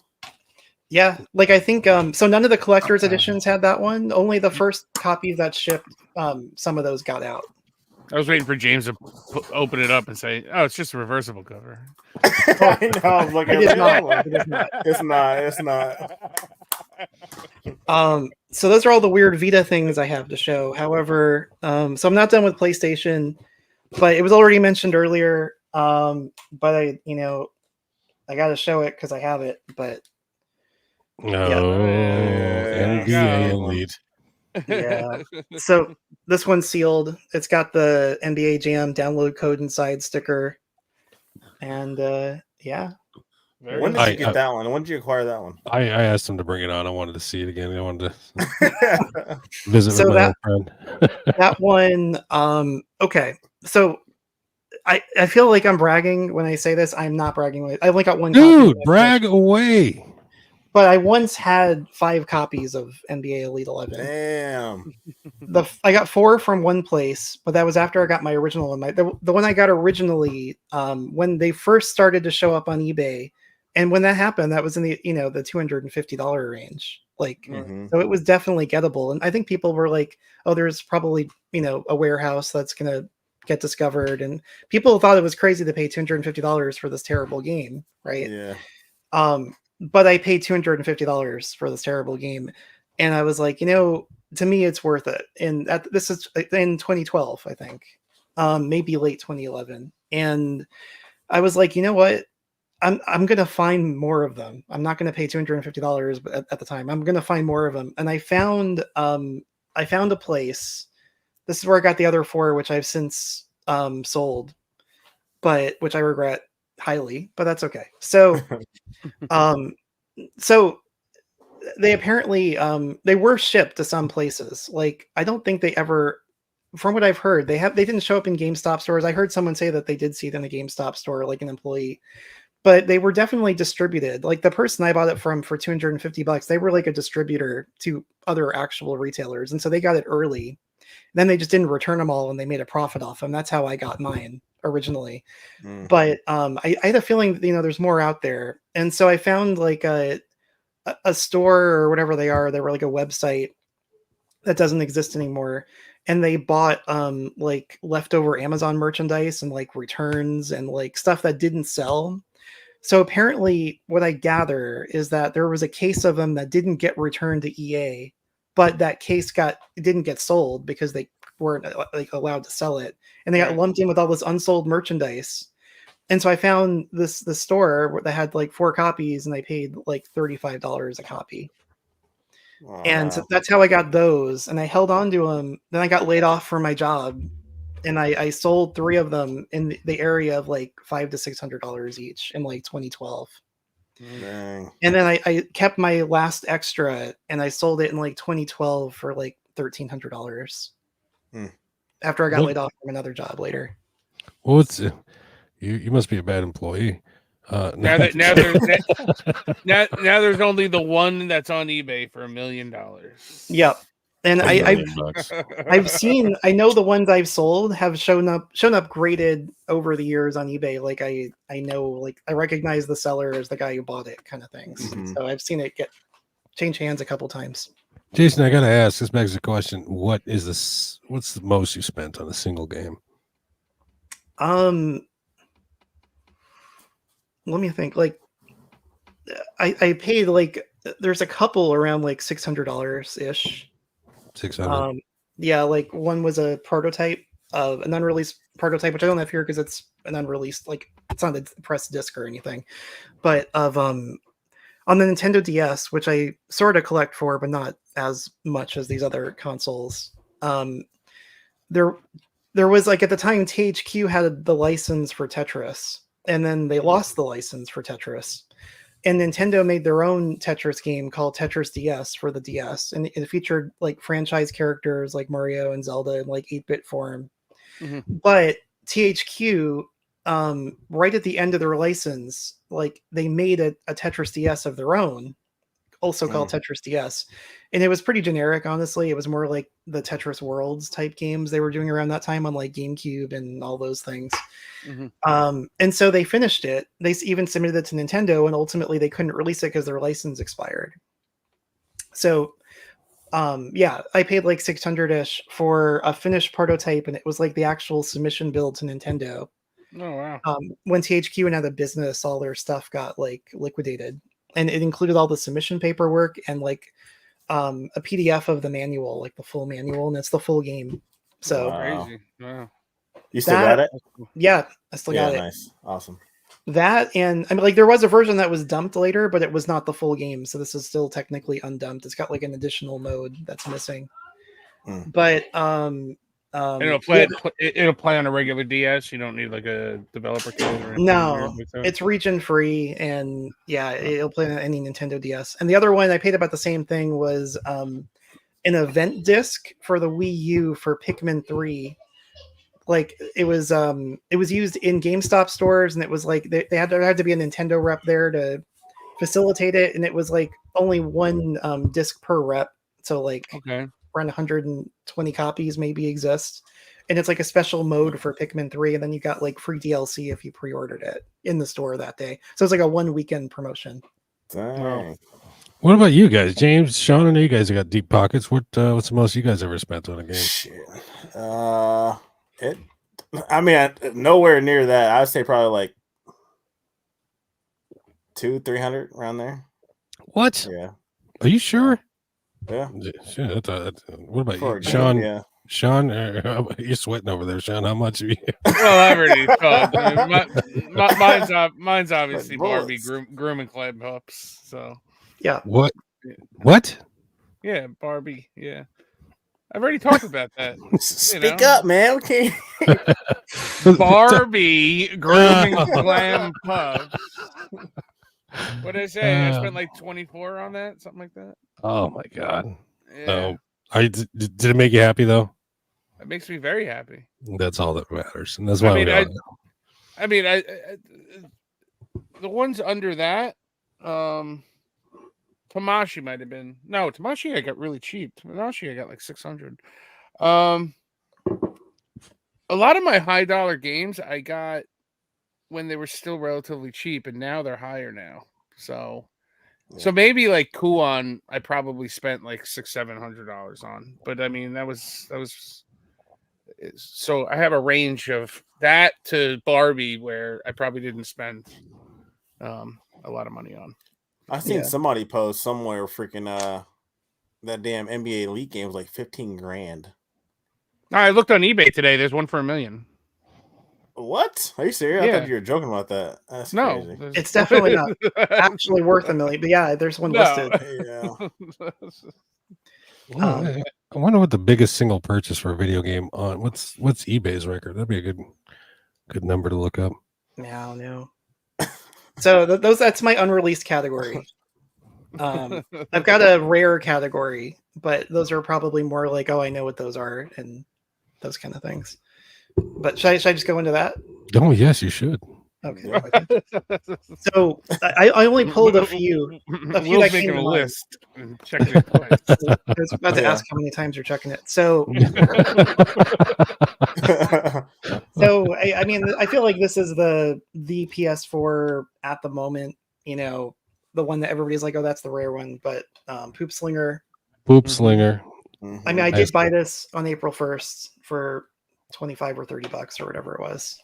Yeah, like I think so none of the collector's editions had that one. Only the first copies that shipped, some of those got out. I was waiting for James to open it up and say, "Oh, it's just a reversible cover." I know. I was looking It is at not. that. It is not. It's not. So those are all the weird Vita things I have to show. However, so I'm not done with PlayStation, but it was already mentioned earlier. But I got to show it because I have it. But NBA Elite. yeah, so this one's sealed. It's got the NBA Jam download code inside sticker, and yeah. When did you get that one? When did you acquire that one? I asked him to bring it on. I wanted to see it again. I wanted to visit So with my that- old friend. That one, okay. So I feel like I'm bragging when I say this. I'm not bragging. I only got one copy. Dude, brag away. But I once had 5 copies of NBA Elite 11. Damn. I got 4 from one place, but that was after I got my original one. The one I got originally, when they first started to show up on eBay, and when that happened, that was in the the $250 range. Like, so it was definitely gettable. And I think people were like, "Oh, there's probably a warehouse that's gonna get discovered," and people thought it was crazy to pay $250 for this terrible game, right? Yeah. But I paid $250 for this terrible game, and I was like, to me, it's worth it. And this is in 2012, I think, maybe late 2011. And I was like, you know what? I'm gonna find more of them. I'm not gonna pay $250 at the time. I'm gonna find more of them. And I found a place. This is where I got the other 4, which I've since sold, but which I regret highly, but that's okay. So so they apparently they were shipped to some places. Like, I don't think they ever, from what I've heard, they didn't show up in GameStop stores. I heard someone say that they did see it in a GameStop store, like an employee, but they were definitely distributed. Like, the person I bought it from for $250, they were like a distributor to other actual retailers, and so they got it early. Then they just didn't return them all, and they made a profit off them. That's how I got mine originally. But I had a feeling there's more out there, and so I found like a store or whatever they are. They were like a website that doesn't exist anymore, and they bought like leftover Amazon merchandise and like returns and like stuff that didn't sell. So apparently what I gather is that there was a case of them that didn't get returned to EA, but that case didn't get sold because they weren't like allowed to sell it, and they got lumped in with all this unsold merchandise. And so I found this store that had like 4 copies, and I paid like $35 a copy. Oh, And so wow. that's how I got those. And I held on to them. Then I got laid off from my job, and I sold 3 of them in the area of like $500 to $600 each in like 2012. Dang. And then I kept my last extra, and I sold it in like 2012 for like $1,300 after I got laid off from another job later. Well, it's you must be a bad employee. Now there's only the one that's on eBay for $1 million. Yep. And $1 I've million. I know the ones I've sold have shown up graded over the years on eBay. Like I know, like I recognize the seller as the guy who bought it, kind of things. So I've seen it change hands a couple times. Jason, I gotta ask. This begs the question: what's the most you spent on a single game? Let me think. Like I paid like there's a couple around like $600 ish. 600. Yeah, like one was a prototype of an unreleased prototype, which I don't have here because it's an unreleased, like it's not a press disc or anything, but of on the Nintendo DS, which I sort of collect for, but not as much as these other consoles. There was like at the time THQ had the license for Tetris, and then they lost the license for Tetris. And Nintendo made their own Tetris game called Tetris DS for the DS, and it featured like franchise characters like Mario and Zelda in like 8-bit form. But THQ, right at the end of their license, like they made a Tetris DS of their own, also called Tetris DS, and it was pretty generic. Honestly, it was more like the Tetris Worlds type games they were doing around that time on like GameCube and all those things. And so they finished it. They even submitted it to Nintendo, and ultimately they couldn't release it because their license expired. So yeah, I paid like 600-ish for a finished prototype, and it was like the actual submission build to Nintendo. Oh wow. When THQ went out of business, all their stuff got like liquidated, and it included all the submission paperwork and like a PDF of the manual, like the full manual, and it's the full game. So crazy. Wow. You still got it? Yeah, I still got it. Nice. Awesome. That, and I mean, like there was a version that was dumped later, but it was not the full game, so this is still technically undumped. It's got like an additional mode that's missing. But it'll play on a regular DS. You don't need like a developer kit or anything. No, it's region free, and yeah, it'll play on any Nintendo DS. And the other one I paid about the same thing was an event disc for the Wii U for Pikmin 3. Like it was used in GameStop stores, and it was like there had to be a Nintendo rep there to facilitate it, and it was like only one disc per rep, so like around 120 copies maybe exist, and it's like a special mode for Pikmin 3, and then you got like free DLC if you pre-ordered it in the store that day. So it's like a 1 weekend promotion. Dang. What about you guys, James, Sean? I know you guys have got deep pockets. What's the most you guys ever spent on a game? Shit. Nowhere near that. I would say probably like 200-300 around there. What? Yeah. Are you sure? Yeah. Shit, what about you, Game, Sean? yeah. Sean, you're sweating over there, Sean. How much are you? Well, I already thought. Mine's obviously Barbie groom and Clyde pups. So yeah. What? Yeah, Barbie. Yeah. I've already talked about that. Speak up, man. Okay. Barbie grooming glam pups. What did I say? I spent like 24 on that, something like that. Oh my god. Yeah. Did it make you happy though? It makes me very happy. That's all that matters, and that's why I the ones under that, Tamashi might have been. No, Tamashi I got really cheap. Tamashi I got like 600. A lot of my high dollar games I got when they were still relatively cheap, and now they're higher now. So maybe like Kuon I probably spent like $600-700 on. But I mean that was so I have a range of that to Barbie where I probably didn't spend a lot of money on. I seen somebody post somewhere freaking that damn NBA Elite game was like $15,000. I looked on eBay today. There's one for $1 million. What? Are you serious? I Yeah. thought you were joking about that. That's No, crazy. It's definitely not actually worth $1 million. But yeah, there's one listed. Yeah. I wonder what the biggest single purchase for a video game on what's eBay's record. That'd be a good number to look up. Yeah, I don't know. So that's my unreleased category. I've got a rare category, but those are probably more like, oh, I know what those are and those kind of things. But should I just go into that? Oh yes, you should. Okay. So I only pulled a few. Will's that came making to a mind. list and checking it twice. I was about to Yeah. ask how many times you're checking it. So I mean, I feel like this is the PS4 at the moment. You know, the one that everybody's like, oh, that's the rare one. But Poop Slinger. Poop Slinger. I mean, I did buy this on April 1st for $25 or $30 or whatever it was,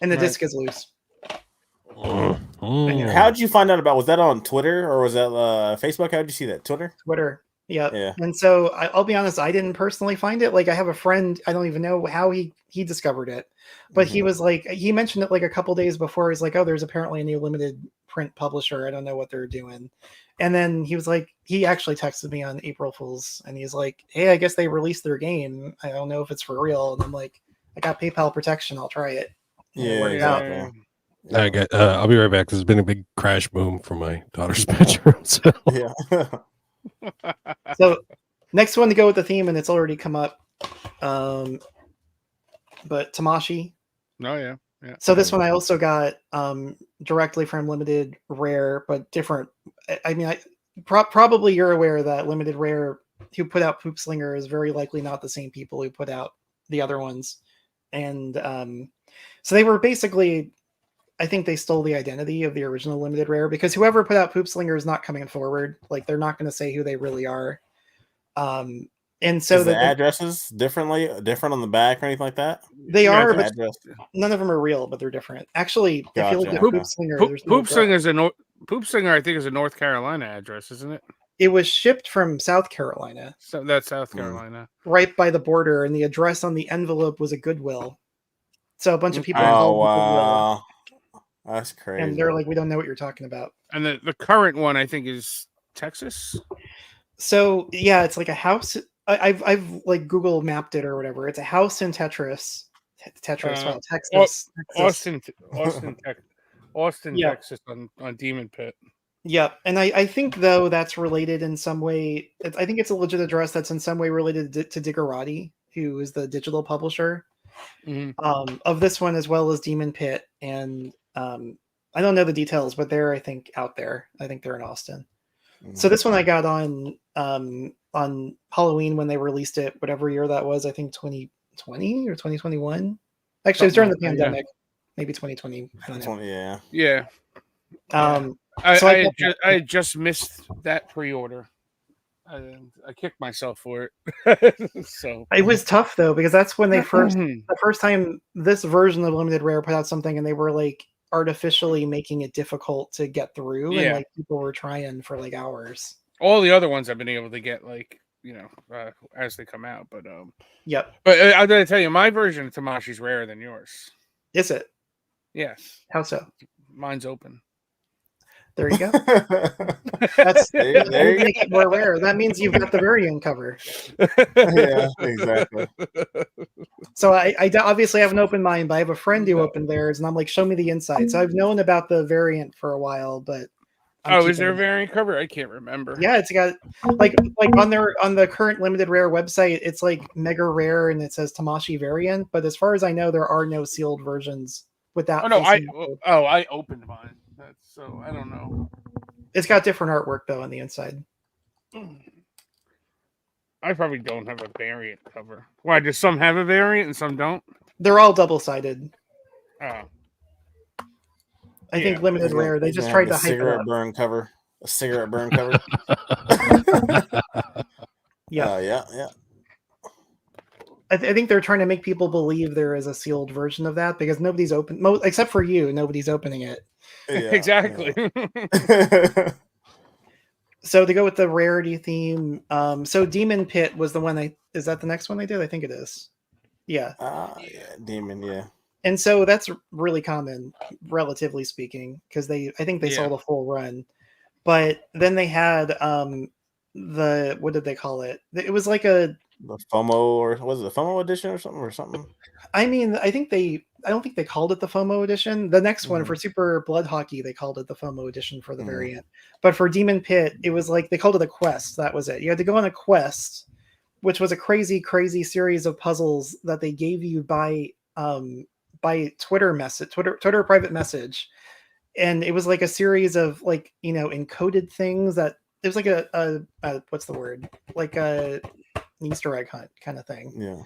and the disc is loose. How'd you find out about? Was that on Twitter or was that Facebook? How'd you see that? Twitter. Yeah. Yeah. And so I'll be honest, I didn't personally find it. Like I have a friend, I don't even know how he discovered it, but he was like, he mentioned it like a couple days before. He's like, oh, there's apparently a new limited print publisher. I don't know what they're doing. And then he was like, he actually texted me on April Fool's and he's like, hey, I guess they released their game. I don't know if it's for real. And I'm like, I got PayPal protection. I'll try it. And it Yeah, worked out. exactly. I'll be right back. There's been a big crash boom for my daughter's bedroom. So. Yeah. So next one to go with the theme, and it's already come up. But Tamashi. Oh yeah. So this one I also got directly from Limited Rare, but different. I mean, probably you're aware that Limited Rare, who put out Poop Slinger, is very likely not the same people who put out the other ones. And so they were basically, I think they stole the identity of the original Limited Rare, because whoever put out Poop Slinger is not coming forward. Like they're not going to say who they really are. And so is the addresses different on the back or anything like that? They are, but but none of them are real, but they're different. Actually, Gotcha. if you look at Poop Slinger, Poop Slinger, I think, is a North Carolina address, isn't it? It was shipped from South Carolina. So that's South Carolina, right by the border, and the address on the envelope was a Goodwill. So a bunch of people. Oh wow, that's crazy. And they're like, we don't know what you're talking about. And the current one, I think, is Texas. So yeah, it's like a house. I've like Google mapped it or whatever. It's a house in Texas. Texas. Austin, Texas on Demon Pit. Yeah, and I think though that's related in some way. I think it's a legit address that's in some way related to Diggerati, who is the digital publisher of this one, as well as Demon Pit. And I don't know the details, but they're, I think, out there. I think they're in Austin. So this one I got on Halloween when they released it, whatever year that was. I think 2020 or 2021. Actually, it was during the pandemic. Maybe 2020. I don't know. Yeah. I just missed that pre-order. I kicked myself for it. So it was tough though, because that's when they the first time this version of Limited Rare put out something, and they were like artificially making it difficult to get through, and like people were trying for like hours. All the other ones I've been able to get, like, as they come out, but yep. But I'm gonna tell you, my version of Tamashi's rarer than yours. Is it? Yes. How so? Mine's open. There you go. That's make it more rare. That means you've got the variant cover. Yeah, exactly. So I obviously have an open mind, but I have a friend who opened theirs, and I'm like, show me the inside. So I've known about the variant for a while, but is there a variant cover? I can't remember. Yeah, it's got like on the current Limited Rare website, it's like mega rare and it says Tamashi variant, but as far as I know, there are no sealed versions without. I opened mine. So I don't know. It's got different artwork though on the inside. I probably don't have a variant cover. Why? Does some have a variant and some don't? They're all double-sided. Oh. I think Limited Rare. They just tried to hype it up. A cigarette burn cover. Yeah. I think they're trying to make people believe there is a sealed version of that, because nobody's open, except for you. Nobody's opening it. Yeah, exactly. Yeah. So to go with the rarity theme, so Demon Pit was the one is that the next one they did? I think it is. Yeah. Demon, yeah. And so that's really common, relatively speaking, because I think they Yeah. sold a full run. But then they had what did they call it? It was like the FOMO, or was it the FOMO edition or something? I mean, I don't think they called it the FOMO edition. The next one for Super Blood Hockey, they called it the FOMO edition for the variant. But for Demon Pit, it was like they called it a quest. That was it. You had to go on a quest, which was a crazy, crazy series of puzzles that they gave you by Twitter private message. And it was like a series of like, encoded things that it was like a what's the word? Like an Easter egg hunt kind of thing. Yeah.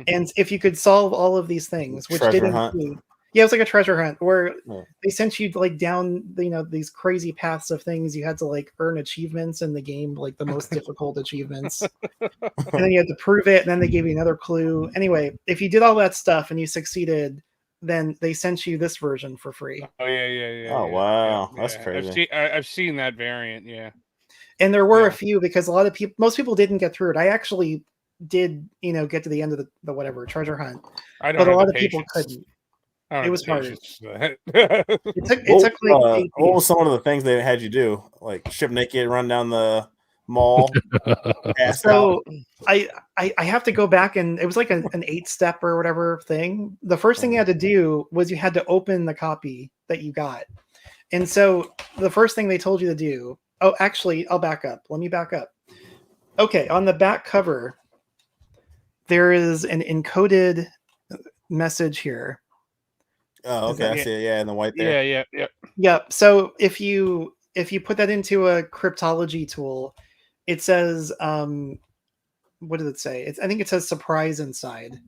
And if you could solve all of these things, which Treasure did hunt. include, yeah, it was like a treasure hunt where Yeah. they sent you like down, these crazy paths of things. You had to like earn achievements in the game, like the most difficult achievements, and then you had to prove it. And then they gave you another clue. Anyway, if you did all that stuff and you succeeded, then they sent you this version for free. Oh yeah. Oh, yeah, wow. yeah, That's yeah. crazy. I've seen that variant. Yeah. And there were Yeah. a few because most people didn't get through it. I actually did, get to the end of the whatever treasure hunt, I don't but a have lot the of people patience. couldn't. I don't It have was the hard. patience for that. It took like 8 What was days. some of the things they had you do? Like strip naked, run down the mall, pass out? So I have to go back, and it was like an 8-step or whatever thing. The first thing you had to do was you had to open the copy that you got. And so the first thing they told you to do, oh, actually, I'll back up. Let me back up. Okay, on the back cover, there is an encoded message here. Oh, okay. I see it. Yeah, in the white there. Yeah. Yep. So if you put that into a cryptology tool, it says, what did it say? I think it says surprise inside.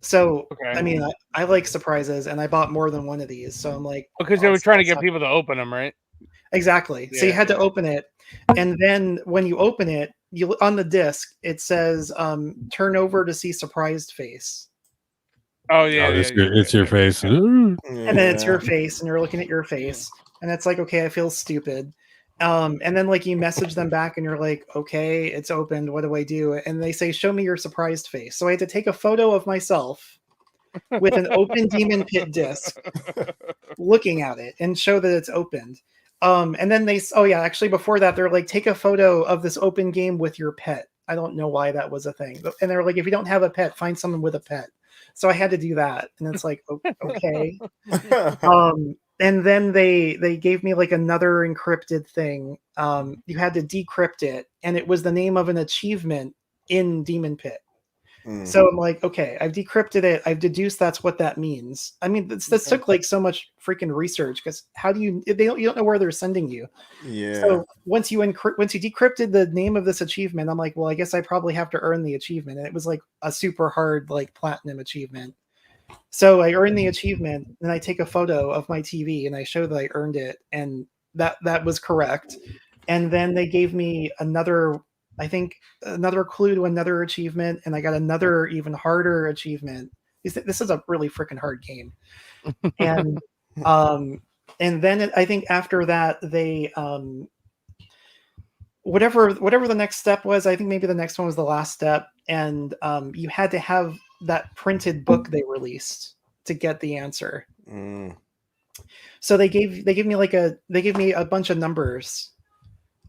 So, Okay. I mean, I like surprises, and I bought more than one of these. So I'm like, Because they were trying to get people to open them, right? Exactly. So you had to open it, and then when you open it, you on the disc it says, "Turn over to see surprised face," Oh yeah. It's your face. and then it's your face, and you're looking at your face, and it's like, okay, I feel stupid. And then like you message them back, and you're like, okay, it's opened. What do I do? And they say, show me your surprised face. So I had to take a photo of myself with an open Demon Pit disc, looking at it, and show that it's opened. And then actually before that, they're like, take a photo of this open game with your pet. I don't know why that was a thing. And they're like, if you don't have a pet, find someone with a pet. So I had to do that. And it's like, okay. And then they gave me like another encrypted thing. You had to decrypt it, and it was the name of an achievement in Demon Pit. So I'm like, okay, I've decrypted it. I've deduced that's what that means. I mean, this took like so much freaking research, because how do you don't know where they're sending you. Yeah. So once you decrypted the name of this achievement, I'm like, well, I guess I probably have to earn the achievement. And it was like a super hard, like platinum achievement. So I earned the achievement, and I take a photo of my TV, and I show that I earned it, and that was correct. And then they gave me another clue to another achievement, and I got another even harder achievement. This is a really freaking hard game. And then I think after that they whatever the next step was, I think maybe the next one was the last step, and you had to have that printed book they released to get the answer. So they gave me a bunch of numbers.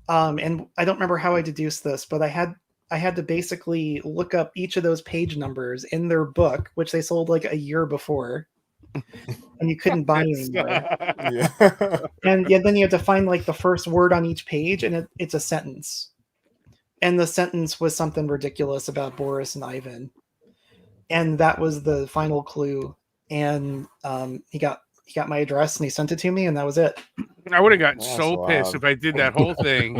And I don't remember how I deduced this, but I had to basically look up each of those page numbers in their book, which they sold like a year before, and you couldn't buy anymore. And then you had to find like the first word on each page, and it's a sentence. And the sentence was something ridiculous about Boris and Ivan. And that was the final clue. And he got my address, and he sent it to me, and that was it. I would have gotten That's so pissed wild. if I did that whole thing,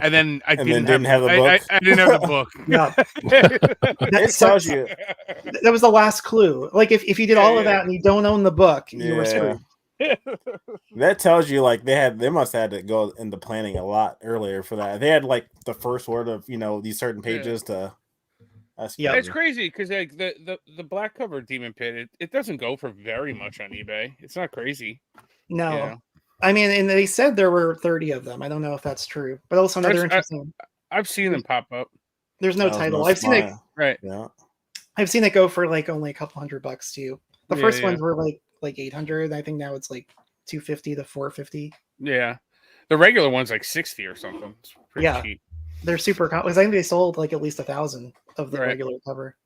and then I And didn't have the book. I didn't have the book. Yeah. It tells you. That was the last clue. Like if you did all of that and you don't own the book, you were screwed. That tells you like they must have had to go into planning a lot earlier for that. They had like the first word of these certain pages to. That's Yeah, It's crazy because like the black cover Demon Pit, it doesn't go for very much on eBay. It's not crazy. No. Yeah. I mean, and they said there were 30 of them. I don't know if that's true, but also another interesting. I've seen them pop up. There's no title. I've seen it. Right. Yeah. I've seen it go for like only a couple $100 too. The Yeah, first yeah. ones were like 800. I think now it's like 250 to 450. Yeah. The regular one's like 60 or something. It's pretty Yeah. cheap. They're super because I think they sold like at least 1,000 of the Right. regular cover.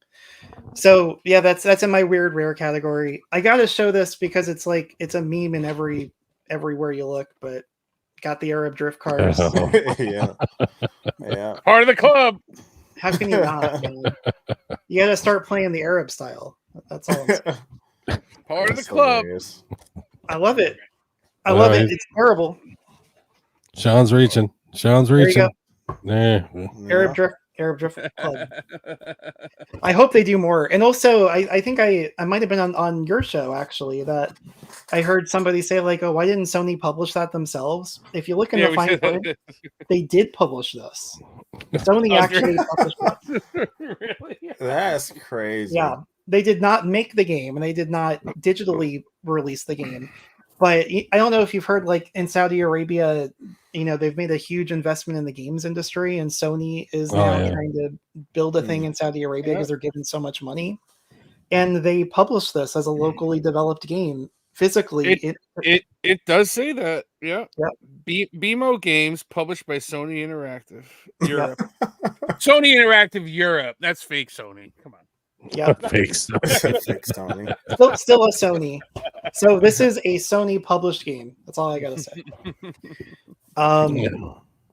So yeah, that's in my weird rare category. I gotta show this because it's like it's a meme in everywhere you look, but got the Arab drift cars. Yeah. Yeah. Part of the club. How can you not, man? You gotta start playing the Arab style. That's all I'm saying. Part of the That's club. hilarious. I love it. I love it. It's terrible. Sean's reaching. Sean's There you reaching. go. Yeah. Arab drift club. I hope they do more. And also, I think I might have been on your show actually that I heard somebody say like, "Oh, why didn't Sony publish that themselves?" If you look in the fine print, they did publish this. Sony actually published it. Really? That's crazy. Yeah, they did not make the game and they did not digitally release the game. But I don't know if you've heard, like in Saudi Arabia, they've made a huge investment in the games industry, and Sony is now trying to build a thing in Saudi Arabia because they're given so much money. And they published this as a locally developed game physically. It does say that. Yeah. Yep. BMO Games published by Sony Interactive Europe. Sony Interactive Europe. That's fake Sony. Come on. Yeah. Fake Sony. Still a Sony. So this is a Sony published game. That's all I gotta say.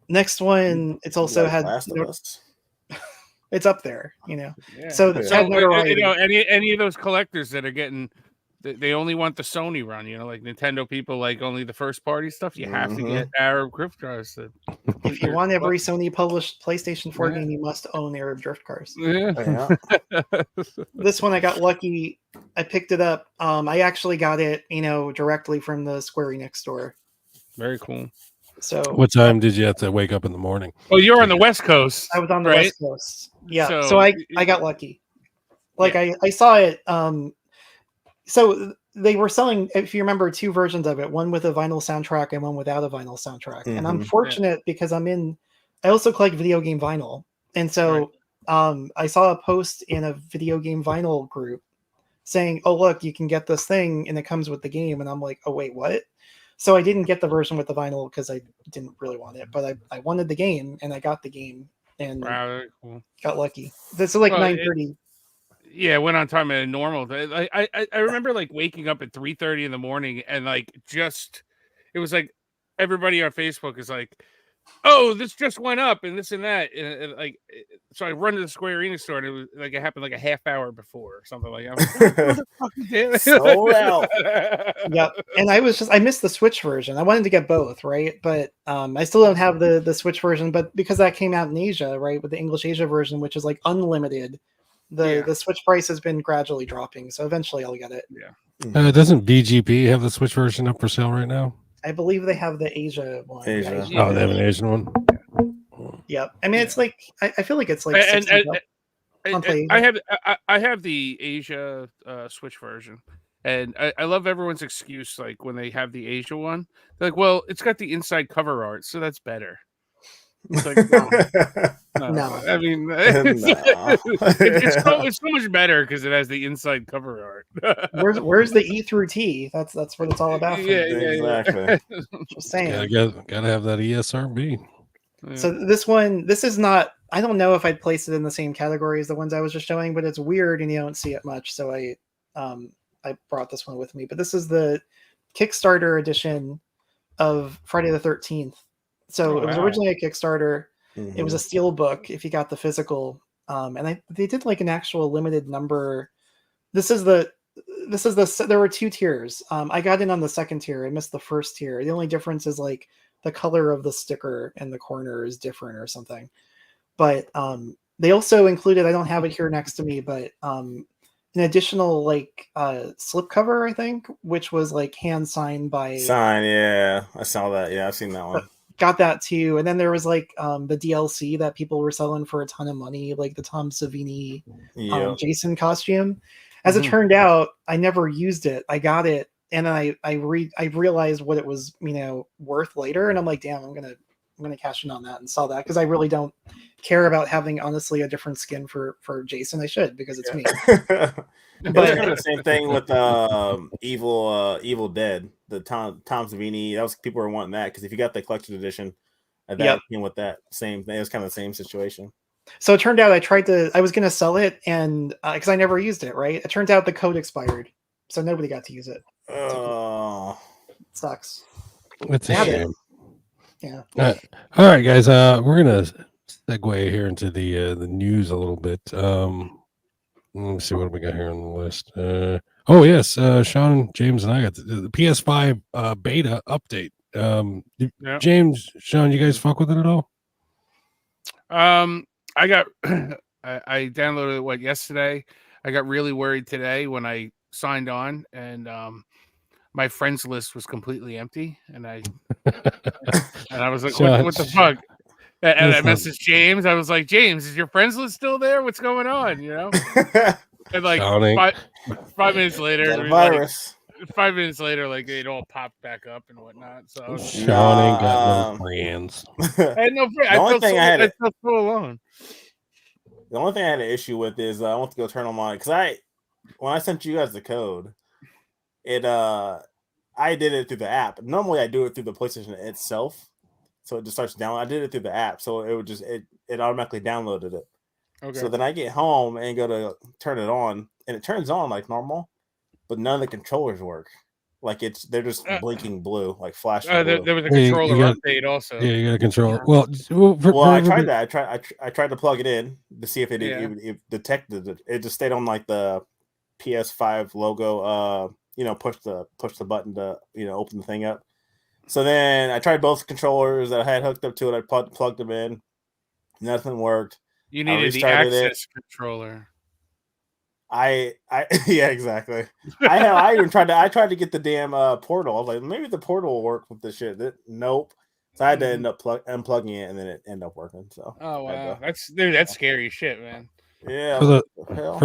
Next one, it's also had it's up there, Yeah. So any of those collectors that are getting, they only want the Sony run, like Nintendo people like only the first party stuff. You have to get Arab drift cars. If you want every Sony published PlayStation 4 game, you must own Arab drift cars. Yeah. This one I got lucky. I picked it up. I actually got it, directly from the Square Enix store. Very cool. So what time did you have to wake up in the morning? Oh, you're on the West Coast. I was on the right? West Coast. Yeah. So I got lucky. Like I saw it. So they were selling, if you remember, two versions of it, one with a vinyl soundtrack and one without a vinyl soundtrack. And I'm fortunate because I also collect video game vinyl. And so I saw a post in a video game vinyl group saying, "Oh, look, you can get this thing and it comes with the game." And I'm like, "Oh, wait, what?" So I didn't get the version with the vinyl because I didn't really want it, but I wanted the game and I got the game and very cool. Got lucky. This is like 9:30. Yeah, went on time at a normal. I remember like waking up at 3:30 in the morning and like it was like everybody on Facebook is like, "Oh, this just went up and this and that," and like so I run to the Square Enix store and it was like it happened like a half hour before or something like that. Like, sold out. Yep. And I missed the Switch version. I wanted to get both, right? But I still don't have the Switch version, but because that came out in Asia, right, with the English Asia version, which is like unlimited. The Switch price has been gradually dropping, so eventually I'll get it. Yeah. Doesn't BGP have the Switch version up for sale right now? I believe they have the Asia one. Asia. Oh, they have an Asian one. Yep. I mean, it's like I feel like it's like I have the Asia Switch version, and I love everyone's excuse like when they have the Asia one. They're like, "Well, it's got the inside cover art, so that's better." It's like, no. I mean, it's so much better because it has the inside cover art. Where's the E through T? That's what it's all about. Exactly. Just saying. Gotta have that ESRB. Yeah. So this is not. I don't know if I'd place it in the same category as the ones I was just showing, but it's weird and you don't see it much. So I brought this one with me. But this is the Kickstarter edition of Friday the 13th. So it was originally a Kickstarter. It was a steel book if you got the physical. And they did like an actual limited number. There were two tiers. I got in on the second tier. I missed the first tier. The only difference is like the color of the sticker and the corner is different or something. But they also included, I don't have it here next to me, but an additional like slipcover, I think, which was like hand signed by yeah. I saw that. Yeah, I've seen that one. Got that too. And then there was like the DLC that people were selling for a ton of money, like the Tom Savini Jason costume. As it turned out, I never used it. I got it, and then I realized what it was, worth later, and I'm like, damn, I'm gonna cash in on that and sell that because I really don't care about having honestly a different skin for Jason. I should because it's me. It was kind of the same thing with Evil Dead, the Tom Savini. That was people were wanting that because if you got the collector's edition, that came with that same thing. It was kind of the same situation. So it turned out I was going to sell it, and because I never used it, right? It turns out the code expired, so nobody got to use it. Oh, it sucks. It's a shame. Yeah. All right, guys. We're gonna segue here into the news a little bit. Let me see what we got here on the list. Oh yes, Sean, James, and I got the PS5 beta update. James, Sean, you guys fuck with it at all? I got I downloaded it yesterday. I got really worried today when I signed on and my friends list was completely empty, and I was like, what the fuck? And I messaged James. I was like, James, is your friends list still there? What's going on? You know? And like 5 minutes later, virus. 5 minutes later, like it all popped back up and whatnot. So Sean ain't got no friends. I had no friends. I felt so alone. The only thing I had an issue with is I want to go turn on my because when I sent you guys the code, I did it through the app. Normally I do it through the PlayStation itself, so it just starts down. I did it through the app, so it would just it automatically downloaded it. Okay. So then I get home and go to turn it on, and it turns on like normal, but none of the controllers work. Like they're just blinking blue, like flashing. Blue. There was a controller update also. Yeah, you got a controller. Well, I tried that. I tried to plug it in to see if it detected it. It just stayed on like the PS5 logo. Push the button to open the thing up. So then I tried both controllers that I had hooked up to it. I plugged them in. Nothing worked. You needed the access controller. Yeah, exactly. I even tried to get the damn portal. I was like, maybe the portal will work with this shit. Nope. So I had to end up unplugging it, and then it ended up working. So wow, that's scary shit, man. Yeah. For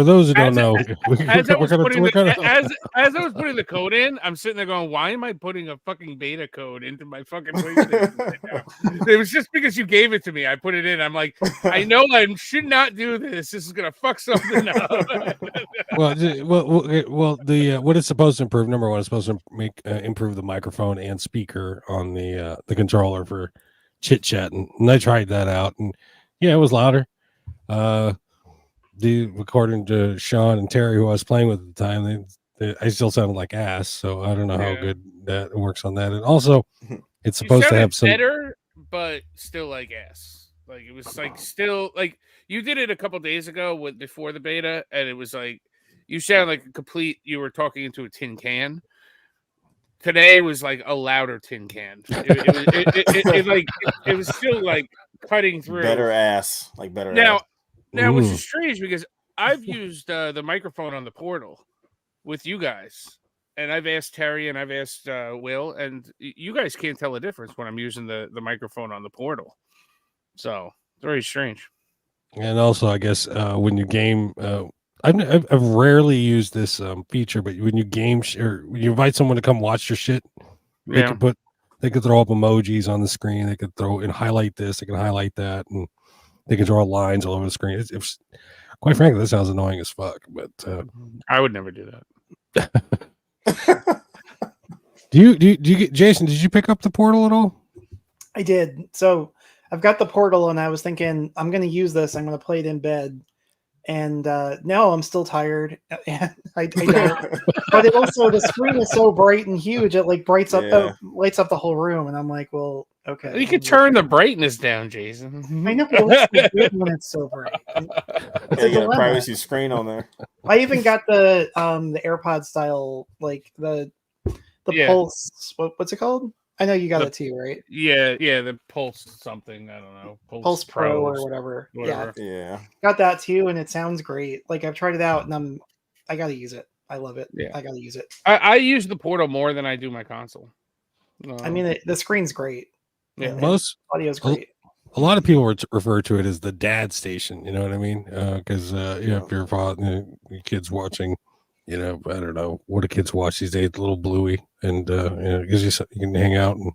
those who don't know, as I was putting the code in, I'm sitting there going, "Why am I putting a fucking beta code into my fucking PlayStation right now?" It was just because you gave it to me. I put it in. I'm like, I know I should not do this. This is gonna fuck something up. well, the what it's supposed to improve. Number one, it's supposed to improve the microphone and speaker on the controller for chit chat, and I tried that out, and yeah, it was louder. According to Sean and Terry, who I was playing with at the time, I still sounded like ass. So I don't know how good that works on that. And also, it's supposed to have some better, but still like ass. Like it was like still like you did it a couple days ago before the beta, and it was like you sound like a complete. You were talking into a tin can. Today was like a louder tin can. It was still like cutting through. Better ass. Now, which is strange because I've used the microphone on the portal with you guys, and I've asked Terry and I've asked Will, and you guys can't tell the difference when I'm using the microphone on the portal. So very strange. And also, I guess when you game, I've rarely used this feature, but when you game or when you invite someone to come watch your shit, they could throw up emojis on the screen. They could throw and highlight this. They can highlight that, and they can draw lines all over the screen. It's quite frankly, that sounds annoying as fuck. But I would never do that. do you get Jason? Did you pick up the portal at all? I did. So I've got the portal, and I was thinking I'm going to use this. I'm going to play it in bed. And no, I'm still tired. I don't. But it also the screen is so bright and huge, it like lights up the whole room, and I'm like, well, okay. You could turn the brightness down, Jason. I know, but it's good when it's so bright. You got a privacy screen on there. I even got the AirPod style, like the Pulse. What's it called? I know you got it too, right? Yeah, the Pulse something. I don't know. Pulse Pro or whatever. Yeah. Got that too, and it sounds great. Like I've tried it out, and I gotta use it. I love it. Yeah. I gotta use it. I use the portal more than I do my console. I mean, the screen's great. Yeah, most audio's great. A lot of people refer to it as the dad station. You know what I mean? Because if your father, your kids watching. I don't know what do kids watch these days. A little Bluey, and gives you can hang out and.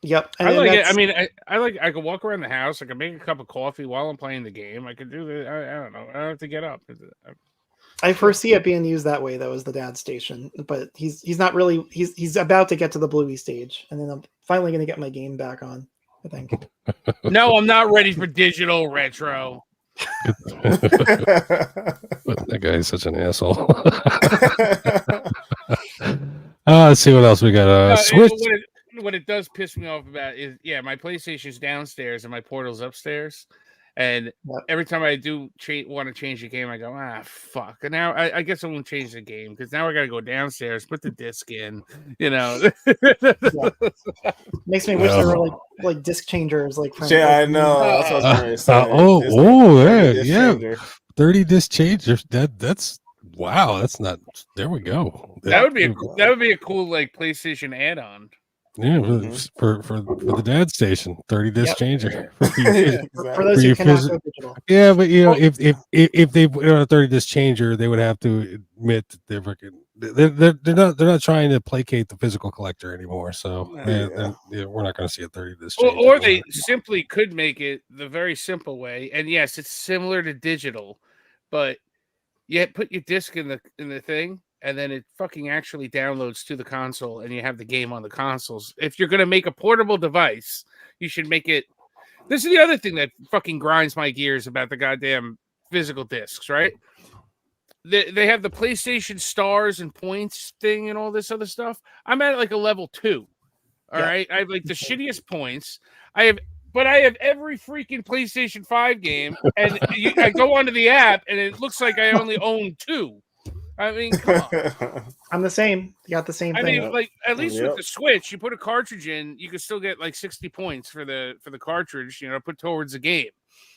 Yep. I like it. I mean, I could walk around the house. I could make a cup of coffee while I'm playing the game. I could do the. I don't know. I don't have to get up. I foresee it being used that way though, as the dad station. But he's not really. He's about to get to the Bluey stage, and then I'm finally going to get my game back on. I think. No, I'm not ready for digital retro. That guy is such an asshole. Let's see what else we got. Switch. What it does piss me off about is, my PlayStation's downstairs and my portal's upstairs. And every time I do want to change the game, I go, fuck. And now I guess I won't change the game because now I got to go downstairs, put the disc in, Makes me wish there were like disc changers. Like from, I know. That's what I was say. 30 disc changers. That's wow. That's not. There we go. That would be a cool like PlayStation add-on. Yeah, for the dad station, 30 disc changer. For those who cannot go digital. Yeah, but if they put on a 30 disc changer, they would have to admit that they're not trying to placate the physical collector anymore. So we're not going to see a 30 disc changer. Or they simply could make it the very simple way, and yes, it's similar to digital, but put your disc in the thing. And then it fucking actually downloads to the console, and you have the game on the consoles. If you're going to make a portable device, you should make it. This is the other thing that fucking grinds my gears about the goddamn physical discs, right? They have the PlayStation stars and points thing and all this other stuff. I'm at like a level 2. All right, I have like the shittiest points. I have every freaking PlayStation 5 game, and I go onto the app, and it looks like I only own 2. I mean, come on. I'm the same. You got the same thing. I mean, like at least with the Switch, you put a cartridge in, you can still get like 60 points for the cartridge, put towards the game.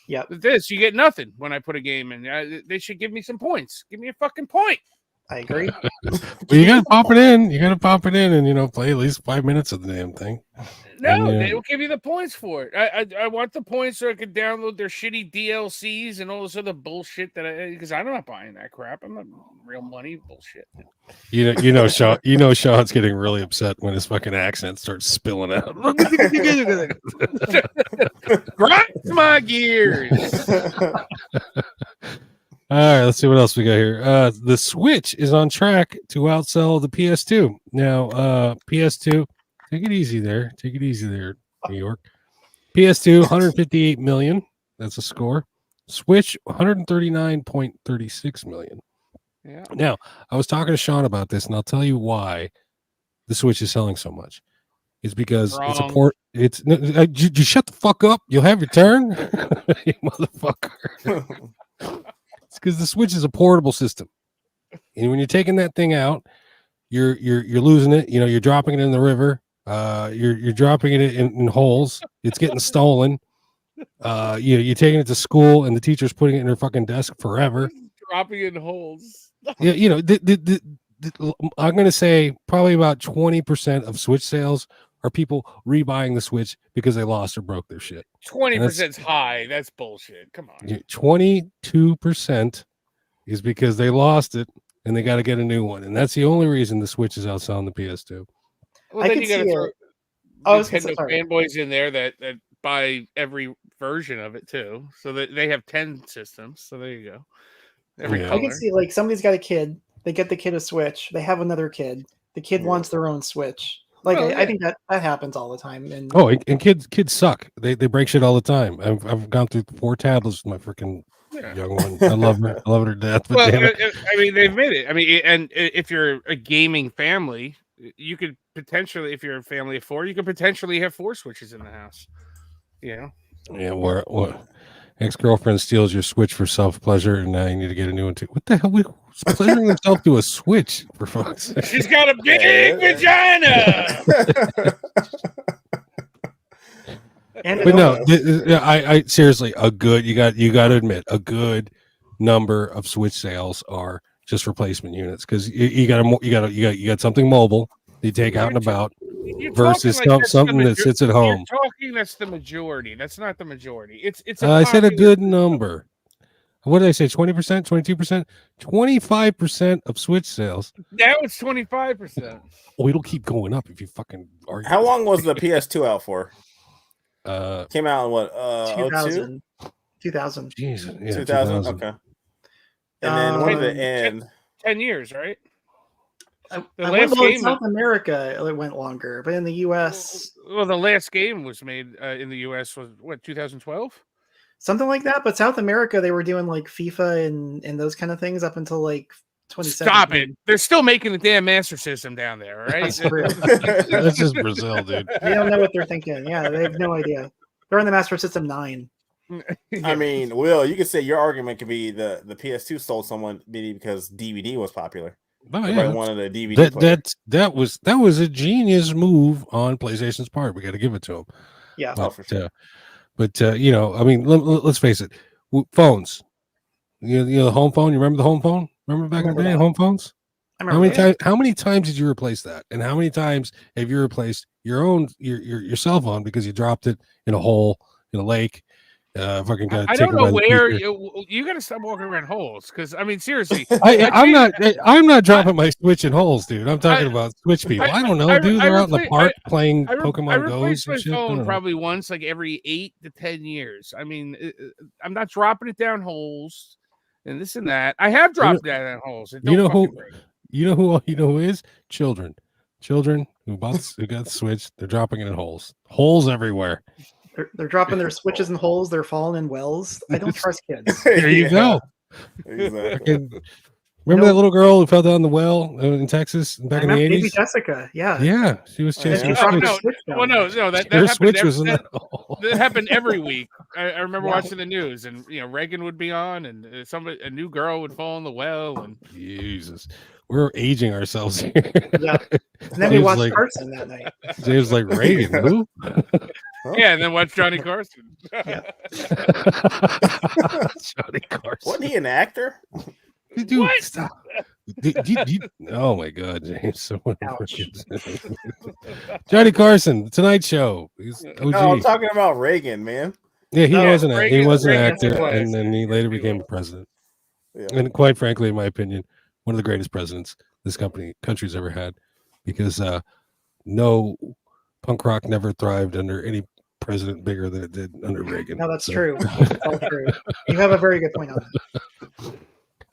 Yeah. With this, you get nothing when I put a game in. They should give me some points. Give me a fucking point. I agree. But you gotta pop it in. You gotta pop it in and play at least 5 minutes of the damn thing. No, they will give you the points for it. I want the points so I could download their shitty DLCs and all this other bullshit because I'm not buying that crap. I'm not real money bullshit. Sean's getting really upset when his fucking accent starts spilling out. Grind my gears. All right, let's see what else we got here. The Switch is on track to outsell the PS2. Now, PS2, take it easy there. Take it easy there, New York. PS2, 158 million. That's a score. Switch, 139.36 million. Yeah. Now, I was talking to Sean about this, and I'll tell you why the Switch is selling so much. It's because it's a port. You shut the fuck up. You'll have your turn, you motherfucker. It's because the Switch is a portable system, and when you're taking that thing out, you're losing it. You're dropping it in the river. You're dropping it in holes. It's getting stolen. You're taking it to school, and the teacher's putting it in her fucking desk forever. Dropping in holes. Yeah, I'm going to say probably about 20% of Switch sales are people rebuying the Switch because they lost or broke their shit. 20% is high. That's bullshit. Come on. 22% is because they lost it and they got to get a new one, and that's the only reason the Switch is outselling the PS2. Well, then you got to throw Nintendo fanboys in there that buy every version of it too, so that they have 10 systems. So there you go. I can see like somebody's got a kid. They get the kid a Switch. They have another kid. The kid wants their own Switch. Like I think that happens all the time. And kids suck. They break shit all the time. I've gone through 4 tablets with my freaking young one. I love her. I love her to death. But well, I mean, they've made it. I mean, and if you're a gaming family, you could potentially, if you're a family of 4, you could potentially have 4 Switches in the house. Yeah. What? Ex-girlfriend steals your Switch for self-pleasure, and now you need to get a new one too. What the hell? Who's pleasuring himself to a Switch, for fuck's sake? She's got a big vagina! But no, I seriously, you got to admit, a good number of Switch sales are just replacement units, because you got something mobile you take out and about versus something that sits at home. You're talking that's the majority. That's not the majority. It's. I said a good number. What did I say? 20%, 22%, 25% of Switch sales. Now it's 25%. Oh, it'll keep going up if you fucking argue. How long was the PS2 out for? Came out in what? 2000. 2000. Jesus, yeah, 2000. Okay. And then one of the Um, end. 10 years, right? I The went, last well, in game South America, it went longer, but in the U.S., Well, the last game was made in the U.S. was what 2012. something like that. But South America, they were doing like FIFA and those kind of things up until like 2017. Stop it! They're still making the damn Master System down there, all right? That's true. That's just Brazil, dude. They don't know what they're thinking. Yeah, they have no idea. They're in the Master System 9. I mean, Will, you could say your argument could be the PS2 sold someone maybe because DVD was popular. Oh, Everybody yeah. wanted a DVD player. That was a genius move on PlayStation's part. We got to give it to them. Yeah. Oh, for sure. But you know, I mean, let's face it. Phones. You know the home phone. You remember the home phone? Remember back in the day, home phones? I How remember many times? How many times did you replace that? And how many times have you replaced your cell phone because you dropped it in a hole in a lake? Fucking got. I don't know where you got to stop walking around holes because I mean seriously, I'm not dropping my Switch in holes, dude. I'm talking about Switch people. I don't know, dude. They're out in the park playing Pokemon I Go's replace my and shit. phone probably once like every 8 to 10 years. I mean, I'm not dropping it down holes and this and that. I have dropped it down holes. You know who is children who got the Switch. They're dropping it in holes everywhere. They're dropping their switches in holes. They're falling in wells. I don't trust kids. There you go. Exactly. Remember that little girl who fell down the well in Texas back in the 80s? Baby Jessica, yeah. Yeah, she was chasing her Switch. That Switch was in that hole. That happened every week. I remember watching the news, and Reagan would be on, and a new girl would fall in the well, and Jesus, we're aging ourselves here. Yeah, and then we watched Carson that night. James like Reagan, who? Yeah, and then watch Johnny Carson. Yeah. Johnny Carson. Wasn't he an actor? Dude, What? stop. Oh my God, James. Johnny Carson, Tonight Show. He's OG. No, I'm talking about Reagan, man. Yeah, he was an Reagan actor, was. and then he later became a president. Yeah. And quite frankly, in my opinion, one of the greatest presidents this country's ever had, because no punk rock never thrived under any president bigger than it did under Reagan. No, that's true. That's all true. You have a very good point on that.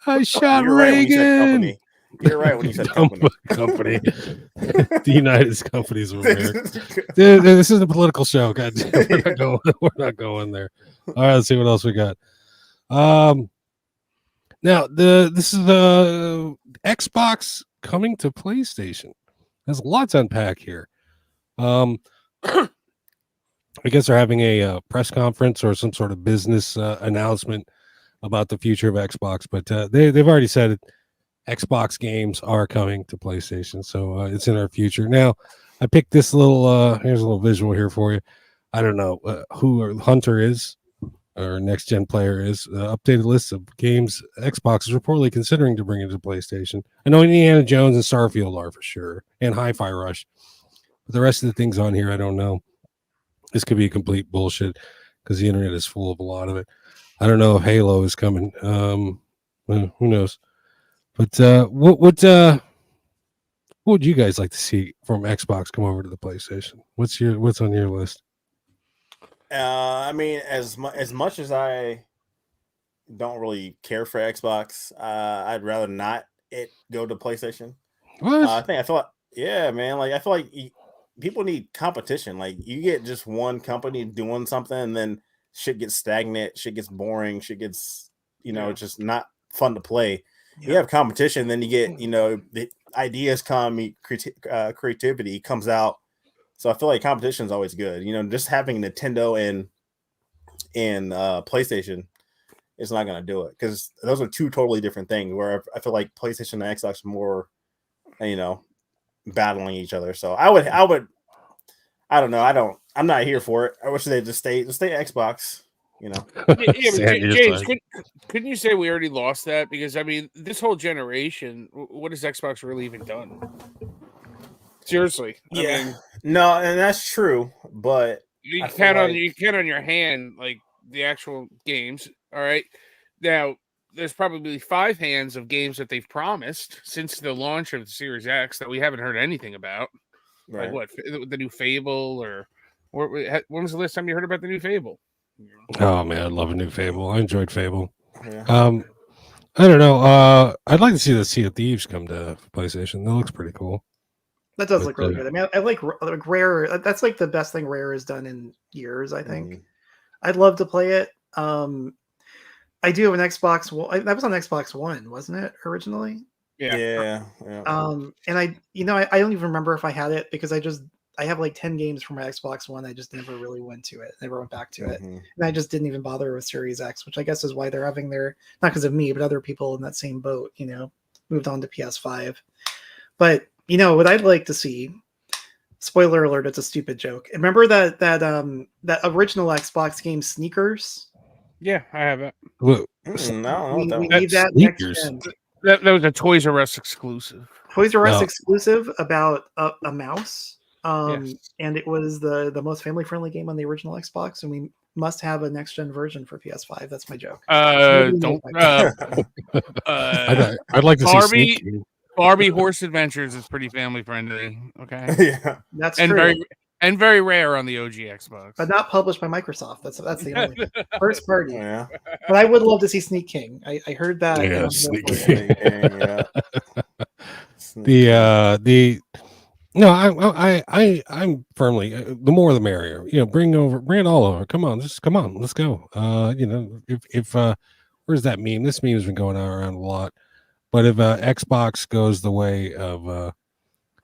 I shot You're right when you said Reagan. company. You're right when you said company. Company. The United Companies of America. Dude, this is a political show. God damn, we're not going there. All right, let's see what else we got. Now this is the Xbox coming to PlayStation. There's a lot to unpack here. I guess they're having a press conference or some sort of business announcement about the future of Xbox, but they've already said it. Xbox games are coming to PlayStation, so it's in our future. Now, I picked this little. Here's a little visual here for you. I don't know who Hunter is, or next gen player is. Updated list of games Xbox is reportedly considering to bring into PlayStation. I know Indiana Jones and Starfield are for sure, and Hi-Fi Rush. But the rest of the things on here, I don't know. This could be complete bullshit because the internet is full of a lot of it. I don't know if Halo is coming. Well, who knows? But what would you guys like to see from Xbox come over to the PlayStation? What's on your list? I mean, as much as I don't really care for Xbox, I'd rather not it go to PlayStation. What? I feel like, yeah, man. Like I feel like people need competition. Like you get just one company doing something, and then shit gets stagnant, shit gets boring, shit gets just not fun to play. Yeah. You have competition, then you get the ideas come, creativity comes out. So I feel like competition is always good. Just having Nintendo and PlayStation is not going to do it because those are two totally different things. Where I feel like PlayStation and Xbox are more, battling each other. So I would. I don't know. I'm not here for it. I wish they just stay Xbox. James, couldn't you say we already lost that? Because I mean, this whole generation, what has Xbox really even done? Seriously, yeah. I mean, no, and that's true. But you count on your hand like the actual games. All right, now there's probably 5 hands of games that they've promised since the launch of the Series X that we haven't heard anything about. Right. Like what, the new Fable, or when was the last time you heard about the new Fable? Oh man, I love a new Fable. I enjoyed Fable. Yeah. I don't know. I'd like to see the Sea of Thieves come to PlayStation. That looks pretty cool. That does But, look really good. I mean, I like Rare. That's like the best thing Rare has done in years. I think. Mhm. I'd love to play it. I do have an Xbox. That was on Xbox One, wasn't it originally? Yeah. And I don't even remember if I had it because I have like 10 games for my Xbox One. I just never really went to it. Never went back to it. Mhm. And I just didn't even bother with Series X, which I guess is why they're having their, not because of me, but other people in that same boat, moved on to PS5. But what I'd like to see, spoiler alert, it's a stupid joke. Remember that original Xbox game Sneakers? Yeah, I have it. Look, I don't know We what that need was. that next Sneakers. gen. That was a Toys R Us exclusive. Toys R Us No. exclusive about a mouse. Yes. And it was the most family friendly game on the original Xbox, and we must have a next gen version for PS5. That's my joke. Don't. I'd like to see Barbie- Sneak King. Barbie Horse Adventures is pretty family friendly. Okay, Yeah. That's and true, very rare on the OG Xbox. but not published by Microsoft. That's the only first party. Yeah. But I would love to see Sneak King. I heard that. and Yeah, I'm here Sneak for King. it. Yeah. I'm firmly the more the merrier. Bring it all over. Come on, let's go. If where's that meme? This meme has been going around a lot. But if Xbox goes the way of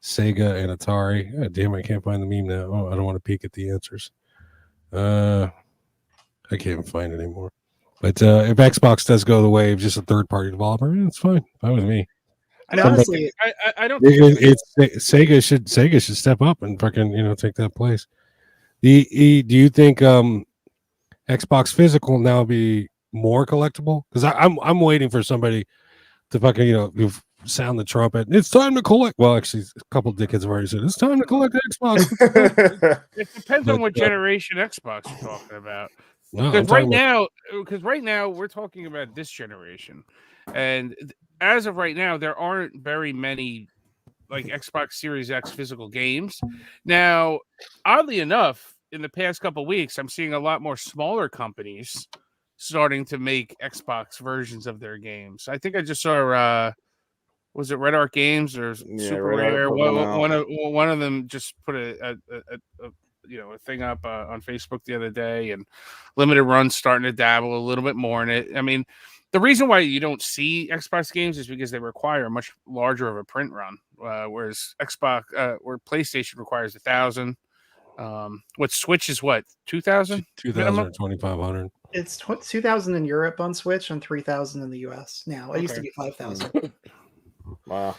Sega and Atari, damn, I can't find the meme now. Oh, I don't want to peek at the answers. I can't even find it anymore. But if Xbox does go the way of just a third-party developer, it's fine. Fine with me. And honestly, I don't. Think It's Sega should step up and fucking take that place. Do you think Xbox physical will now be more collectible? Because I'm waiting for somebody to fucking sound the trumpet. It's time to collect. Well, actually, a couple of dickheads have already said it's time to collect Xbox. it depends But, on what generation Xbox you're talking about. No, I'm Because talking about- right now we're talking about this generation, and as of right now, there aren't very many like Xbox Series X physical games. Now, oddly enough, in the past couple of weeks, I'm seeing a lot more smaller companies starting to make Xbox versions of their games. I think I just saw was it Red Arc Games or Super Red Arc Rare? put one out. One of them just put a thing up on Facebook the other day, and limited runs starting to dabble a little bit more in it. I mean, the reason why you don't see Xbox games is because they require a much larger of a print run, whereas where PlayStation requires 1,000. What Switch is what 2,000? 2,000 or 2,500. it's 2,000 in Europe on Switch and 3,000 in the US now. It used to Okay. be 5,000. Wow.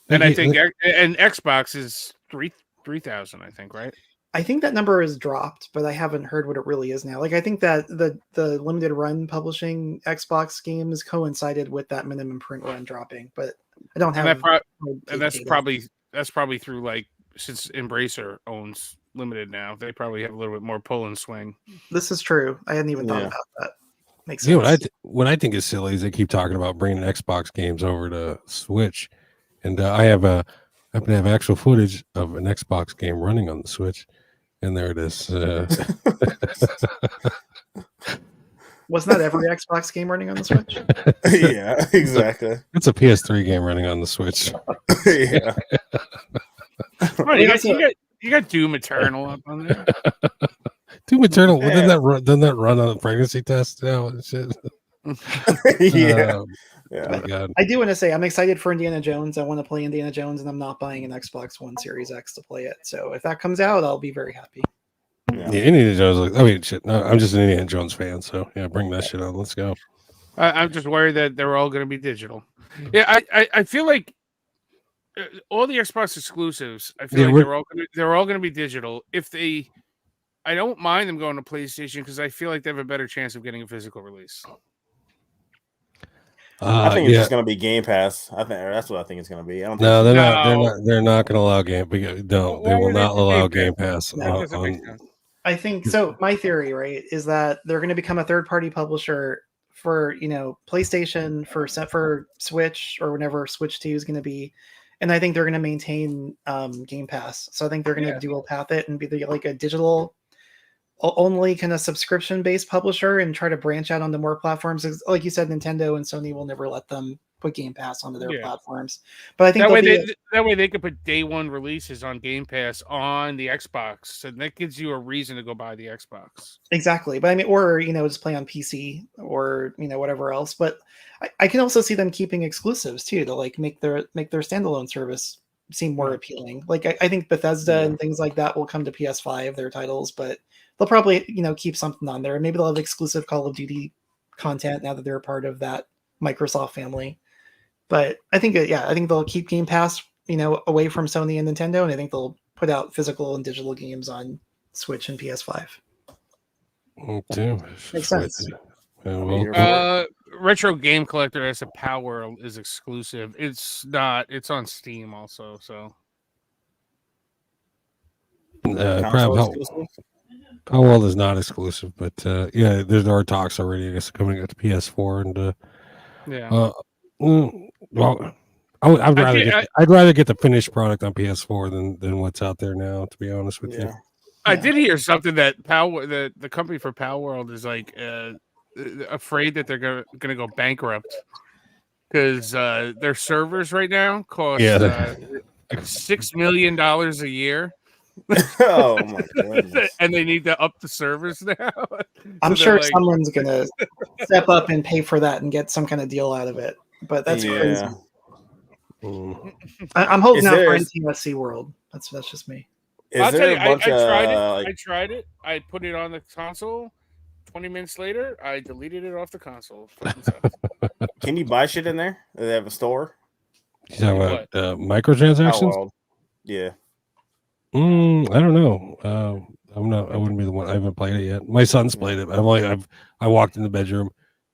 And I think and Xbox is 3,000. I think, right? I think that number has dropped, but I haven't heard what it really is now. Like I think that the limited run publishing Xbox games coincided with that minimum print run dropping, but I don't have. And that's probably through like since Embracer owns Limited now, they probably have a little bit more pull and swing. This is true. I hadn't even thought Yeah. about that. Makes sense. What I think is silly is they keep talking about bringing Xbox games over to Switch, and I happen to have actual footage of an Xbox game running on the Switch, and there it is. Wasn't that every Xbox game running on the Switch? Yeah, exactly. It's a PS3 game running on the Switch. Yeah. Come on, you got Doom Eternal up on there. Doom Eternal. Well, Yeah. doesn't that run on a pregnancy test now and shit? Yeah. Oh my God. I do want to say I'm excited for Indiana Jones. I want to play Indiana Jones, and I'm not buying an Xbox One Series X to play it. So if that comes out, I'll be very happy. Yeah, Indiana Jones. Shit. No, I'm just an Indiana Jones fan, so yeah, bring that shit on. Let's go. I'm just worried that they're all going to be digital. Yeah, I feel like all the Xbox exclusives. I feel like they're all going to be digital. I don't mind them going to PlayStation because I feel like they have a better chance of getting a physical release. I think it's just going to be Game Pass. I think that's what I think it's going to be. I don't think No, it's- they're not going to allow Game. No, they will not allow Game Pass. That doesn't make sense. I think so. My theory, right, is that they're going to become a third-party publisher for PlayStation, for Switch, or whenever Switch 2 is going to be, and I think they're going to maintain Game Pass. So I think they're going to dual path it and be like a digital only kind of subscription-based publisher and try to branch out onto more platforms. Like you said, Nintendo and Sony will never let them put Game Pass onto their platforms. But I think that way they could put day one releases on Game Pass on the Xbox, and that gives you a reason to go buy the Xbox. Exactly. But I mean, or just play on PC or whatever else. But I can also see them keeping exclusives too, to like make their standalone service seem more appealing. Like I think Bethesda and things like that will come to PS5, their titles, but they'll probably keep something on there. Maybe they'll have exclusive Call of Duty content now that they're a part of that Microsoft family. But I think I think they'll keep Game Pass away from Sony and Nintendo, and I think they'll put out physical and digital games on Switch and PS5. Too. Makes sense. Retro Game Collector as a Power is exclusive. It's not. It's on Steam also. So. Power World is not exclusive, but yeah, there are talks already. I guess coming at the PS4 and well, I'd rather get the finished product on PS4 than what's out there now. To be honest with you, I did hear something that the company for Power World is like afraid that they're gonna go bankrupt because their servers right now cost $6 million a year. Oh my goodness. And they need to up the servers now. I'm sure someone's gonna step up and pay for that and get some kind of deal out of it. But that's crazy. I'm holding out for NTSC World. That's just me. I'll tell you, I tried it. I put it on the console. 20 minutes later, I deleted it off the console. Can you buy shit in there? Do they have a store? You talking about microtransactions? Yeah. I don't know. I wouldn't be the one. I haven't played it yet. My son's played it. I walked in the bedroom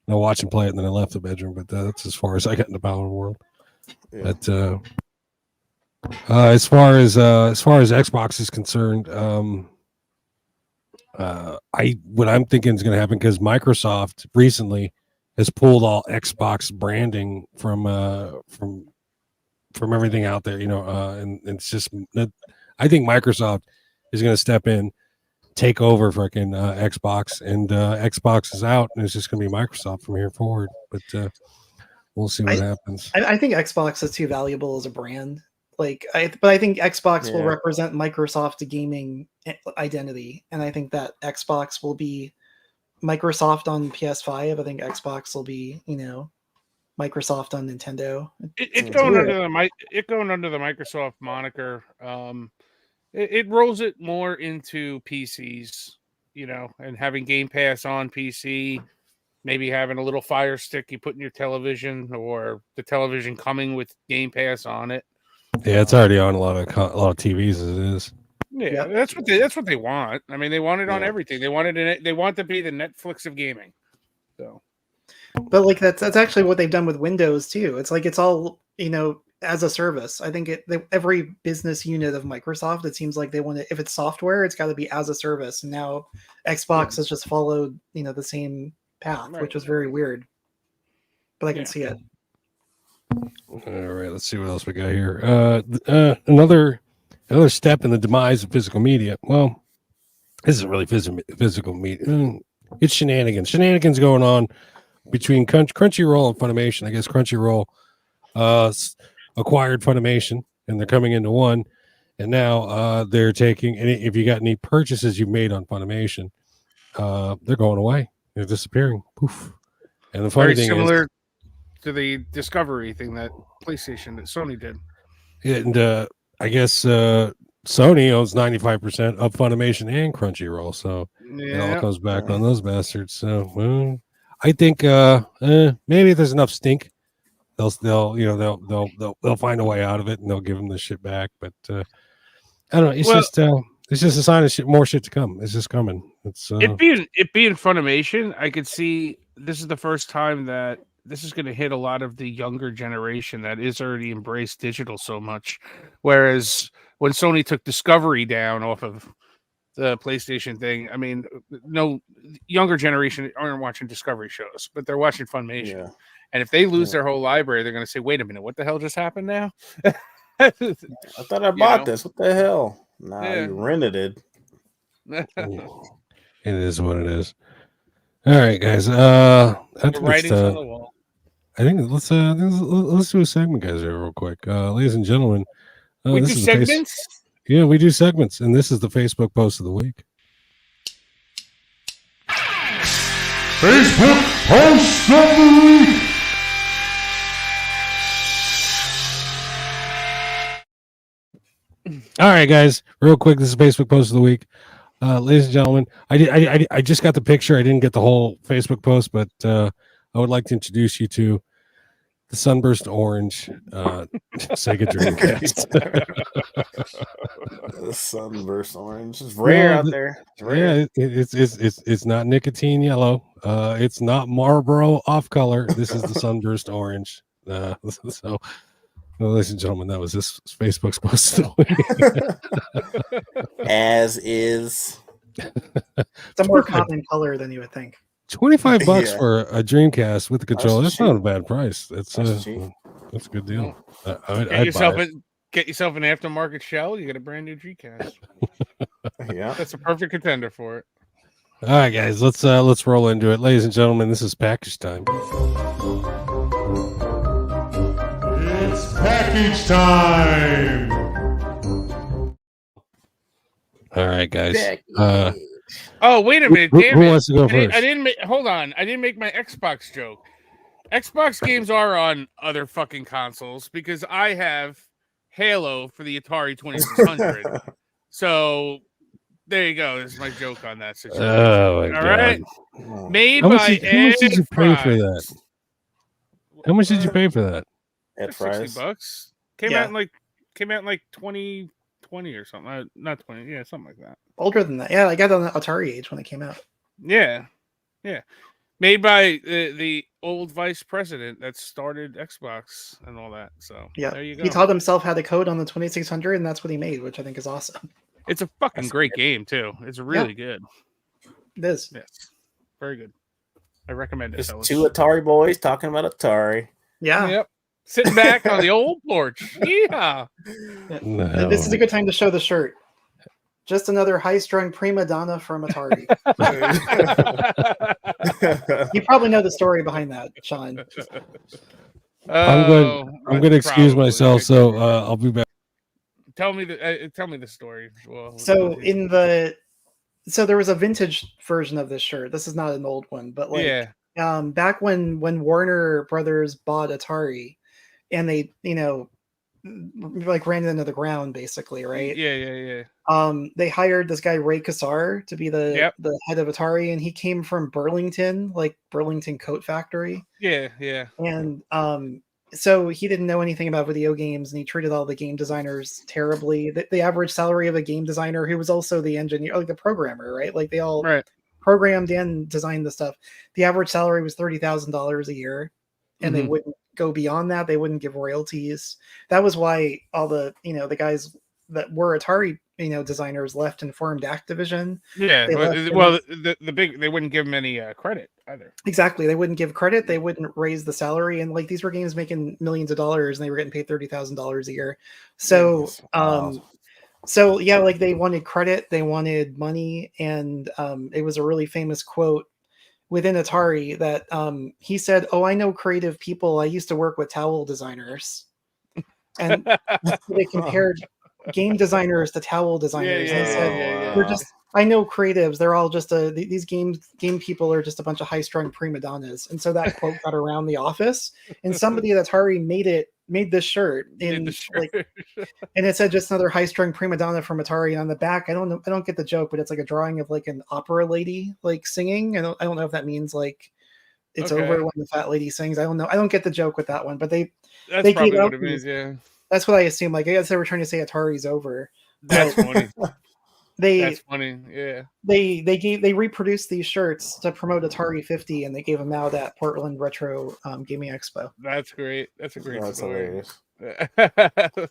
and I watched him play it, and then I left the bedroom. But that's as far as I got in the Power World. Yeah. But as far as Xbox is concerned, what I'm thinking is going to happen, because Microsoft recently has pulled all Xbox branding from everything out there, and it's just. I think Microsoft is going to step in, take over fucking Xbox, and Xbox is out, and it's just going to be Microsoft from here forward. But we'll see what happens. I think Xbox is too valuable as a brand. But I think Xbox will represent Microsoft gaming identity, and I think that Xbox will be Microsoft on PS5. I think Xbox will be, Microsoft on Nintendo. It going under the Microsoft moniker. It rolls it more into PCs, and having Game Pass on PC, maybe having a little Fire Stick you put in your television, or the television coming with Game Pass on it. Yeah, it's already on a lot of TVs as it is. Yeah, that's what they want. I mean, they want it on everything. They want to be the Netflix of gaming. So, but that's actually what they've done with Windows too. It's like it's all as a service. I think every business unit of Microsoft, it seems like they want to. If it's software, it's got to be as a service. And now Xbox has just followed the same path, which was very weird. But I can see it. All right, let's see what else we got here. Another step in the demise of physical media. Well, this isn't really physical media. It's shenanigans going on between Crunchyroll and Funimation. I guess Crunchyroll acquired Funimation, and they're coming into one, and now they're taking if you got any purchases you've made on Funimation, they're going away. They're disappearing. Poof. And the funny thing is, to the Discovery thing that PlayStation that Sony did. And I guess Sony owns 95% of Funimation and Crunchyroll, so it all comes back on those bastards. So I think maybe if there's enough stink, they'll find a way out of it, and they'll give them the shit back. But I don't know. It's just a sign of more shit to come. It's just coming. It being Funimation, I could see this is the first time that this is going to hit a lot of the younger generation that is already embraced digital so much. Whereas when Sony took Discovery down off of the PlayStation thing, I mean, no younger generation aren't watching Discovery shows, but they're watching Funimation. Yeah. And if they lose their whole library, they're going to say, wait a minute, what the hell just happened now? I thought I bought this. What the hell? Nah, you rented it. It is what it is. All right, guys. The writings on the wall. I think let's do a segment, guys, here real quick. Ladies and gentlemen, We this do is segments. Yeah, we do segments, and this is the Facebook post of the week. Facebook Post of the Week! All right, guys, real quick, this is Facebook post of the week. Ladies and gentlemen, I just got the picture. I didn't get the whole Facebook post, but I would like to introduce you to the Sunburst Orange Sega Dreamcast. The Sunburst Orange. It's rare out there. It's rare. Yeah, it's not nicotine yellow. It's not Marlboro off color. This is the Sunburst Orange. So, well, ladies and gentlemen, that was this Facebook's post of the week. As is. It's a more common color than you would think. $25 Yeah. for a Dreamcast with the controller. That's cheap. not a bad price. That's cheap. That's a good deal. I'd Get yourself an aftermarket shell. You get a brand new Dreamcast. Yeah. That's a perfect contender for it. All right, guys, let's roll into it, ladies and gentlemen. This is package time. It's package time! All right, guys. Oh, wait a minute. Who Damn it. wants to go first? I didn't make. Hold on. I didn't make my Xbox joke. Xbox games are on other fucking consoles because I have Halo for the Atari 2600. So there you go. This is my joke on that situation. Oh my God. All right. Made How by much did you pay for Ed that? How much did you pay for that? At Fries. fries. $60. Came out in like 2020 or something. Not 20. Yeah, something like that. Older than that. Yeah, I got it on the Atari age when it came out. Yeah. Made by the old vice president that started Xbox and all that. So Yeah, there you go. he taught himself how to code on the 2600, and that's what he made, which I think is awesome. It's a fucking great game too. It's really good. It is. Yes, very good. I recommend it. Just fellas. two Atari boys talking about Atari. Yeah. Yep. Sitting back on the old porch. Yeah. No. This is a good time to show the shirt. Just another high-strung prima donna from Atari. You probably know the story behind that, Sean. I'm going to excuse myself, so I'll be back. Tell me the story. Well, So there was a vintage version of this shirt. This is not an old one, but back when Warner Brothers bought Atari, and they ran it into the ground basically, right? Yeah. They hired this guy Ray Kassar to be the head of Atari, and he came from Burlington, like Burlington Coat Factory. Yeah. And so he didn't know anything about video games, and he treated all the game designers terribly. The average salary of a game designer, who was also the engineer, like the programmer, right? Like they all programmed and designed the stuff. The average salary was $30,000 a year, and they wouldn't go beyond that. They wouldn't give royalties. That was why all the the guys that were Atari designers left and formed Activision. Yeah, they wouldn't give them any credit either. Exactly, they wouldn't give credit. They wouldn't raise the salary, and like these were games making millions of dollars, and they were getting paid $30,000 a year. So, so yeah, like they wanted credit, they wanted money, and it was a really famous quote within Atari that he said, "Oh, I know creative people. I used to work with towel designers," and they compared game designers to towel designers. They said, "We're just, I know creatives. They're all just these game people are just a bunch of high-strung prima donnas." And so that quote got around the office, and somebody at Atari made this shirt and it said just another high-strung prima donna from Atari. And on the back, I don't get the joke, but it's like a drawing of like an opera lady like singing. I don't know if that means like it's over when the fat lady sings. I don't know. I don't get the joke with that one, but they probably what it means. Yeah. That's what I assume. Like, I guess they were trying to say Atari's over. That's funny. That's funny. Yeah. They reproduced these shirts to promote Atari 50, and they gave them out at Portland Retro Gaming Expo. That's great. That's a great story. It's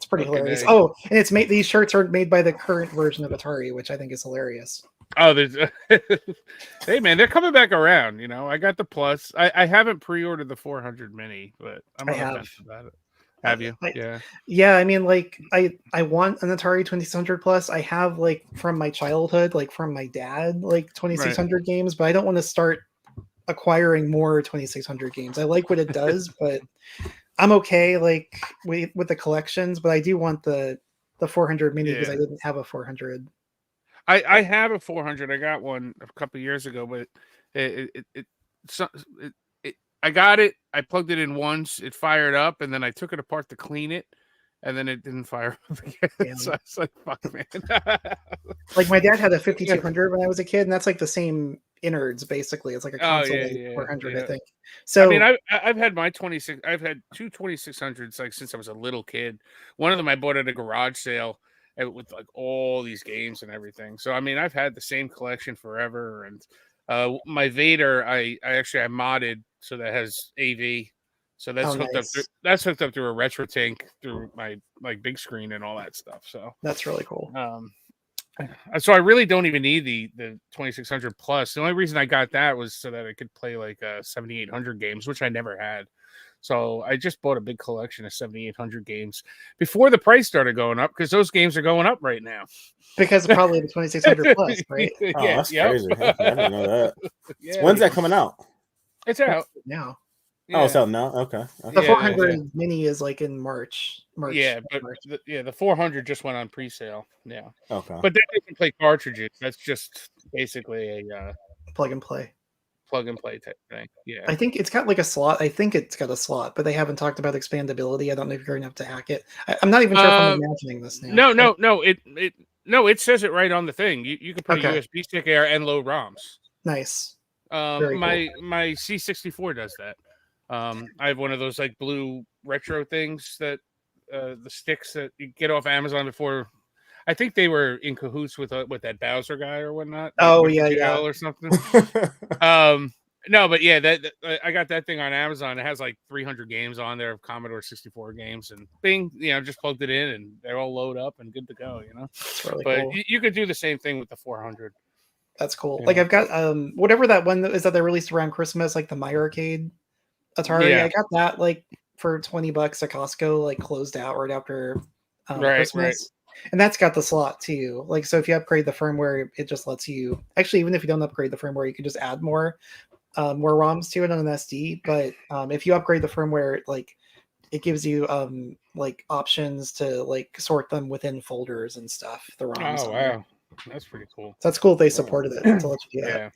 pretty hilarious. Oh, and it's made. These shirts are made by the current version of Atari, which I think is hilarious. Oh, there's hey man, they're coming back around. I got the Plus. I haven't pre-ordered the 400 mini, but I'm on the fence about it. Have you? I- Yeah. Yeah, I mean, like, I want an Atari 2600 Plus. I have, like, from my childhood, like, from my dad, like, 2600 games, but I don't want to start acquiring more 2600 games. I like what it does, but I'm okay, like, with the collections, but I do want the 400 mini because I Yeah. didn't have a 400. I have a 400. I got one a couple of years ago, but so- it I got it. I plugged it in once. It fired up, and then I took it apart to clean it, and then it didn't fire up again. Yeah. So I was like, "Fuck, man!" Like, my dad had a 5200 when I was a kid, and that's like the same innards, basically. It's like a Oh, console yeah, 400, I yeah. think. I So mean, I've had my 26. I've had two 2600s like since I was a little kid. One of them I bought at a garage sale with like all these games and everything. So I mean, I've had the same collection forever. And my Vader, I actually I modded so that has AV. So that's Oh, hooked up. nice. That's hooked up through a retro tank through my like big screen and all that stuff. So that's really cool. so I really don't even need the 2600 plus. The only reason I got that was so that I could play like 7800 games, which I never had. So I just bought a big collection of 7800 games before the price started going up because those games are going up right now. Because of probably the 2600 Plus, right? Oh, Yeah, that's yep. crazy. I didn't know that. Yeah, When's that coming out? it's out. Now. Oh, it's Yeah. out now. Okay. The Yeah, 400 mini is like in March. Yeah, but March. the 400 just went on pre-sale. Yeah, Okay. but that doesn't play cartridges. That's just basically a Plug and play. plug and play type thing. Yeah. I think it's got like a slot. I think it's got a slot, but they haven't talked about expandability. I don't know if you're going to have to hack it. I'm not even sure if I'm imagining this now. No. It says it right on the thing. You can put Okay. a USB stick there and load ROMs. Nice. Very My C64 does that. I have one of those like blue retro things that the sticks that you get off Amazon before. I think they were in cahoots with that Bowser guy or whatnot. Oh, with yeah, jail or something. No, but yeah, that I got that thing on Amazon. It has like 300 games on there of Commodore 64 games, and bing, just plugged it in, and they're all load up and good to go. It's really But cool. you could do the same thing with the 400. That's cool. Yeah. Like, I've got whatever that one is that they released around Christmas, like the My Arcade Atari. Yeah. I got that like for $20 at Costco, like closed out right after Right. Christmas. And that's got the slot too. Like, so if you upgrade the firmware, it just lets you actually, even if you don't upgrade the firmware, you can just add more ROMs to it on an SD. But if you upgrade the firmware, like, it gives you like options to like sort them within folders and stuff. The ROMs. Oh on there. wow, that's pretty cool. So that's cool. They supported it to let you do that.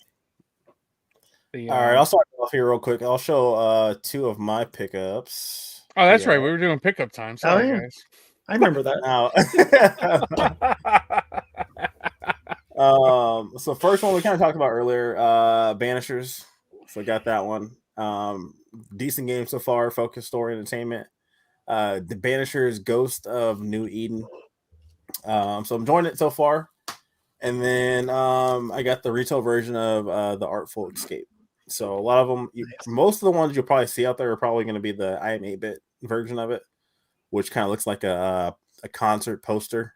Yeah. All right, I'll start off here real quick. I'll show two of my pickups. Oh, that's Yeah. right. We were doing pickup time. Sorry, yeah. guys. I remember that. Now, so first one we kind of talked about earlier, Banishers. So I got that one. Decent game so far. Focus story entertainment. The Banishers Ghost of New Eden. So I'm enjoying it so far. And then I got the retail version of the Artful Escape. So a lot of them, most of the ones you'll probably see out there are probably going to be the I Am 8-bit version of it, which kind of looks like a concert poster.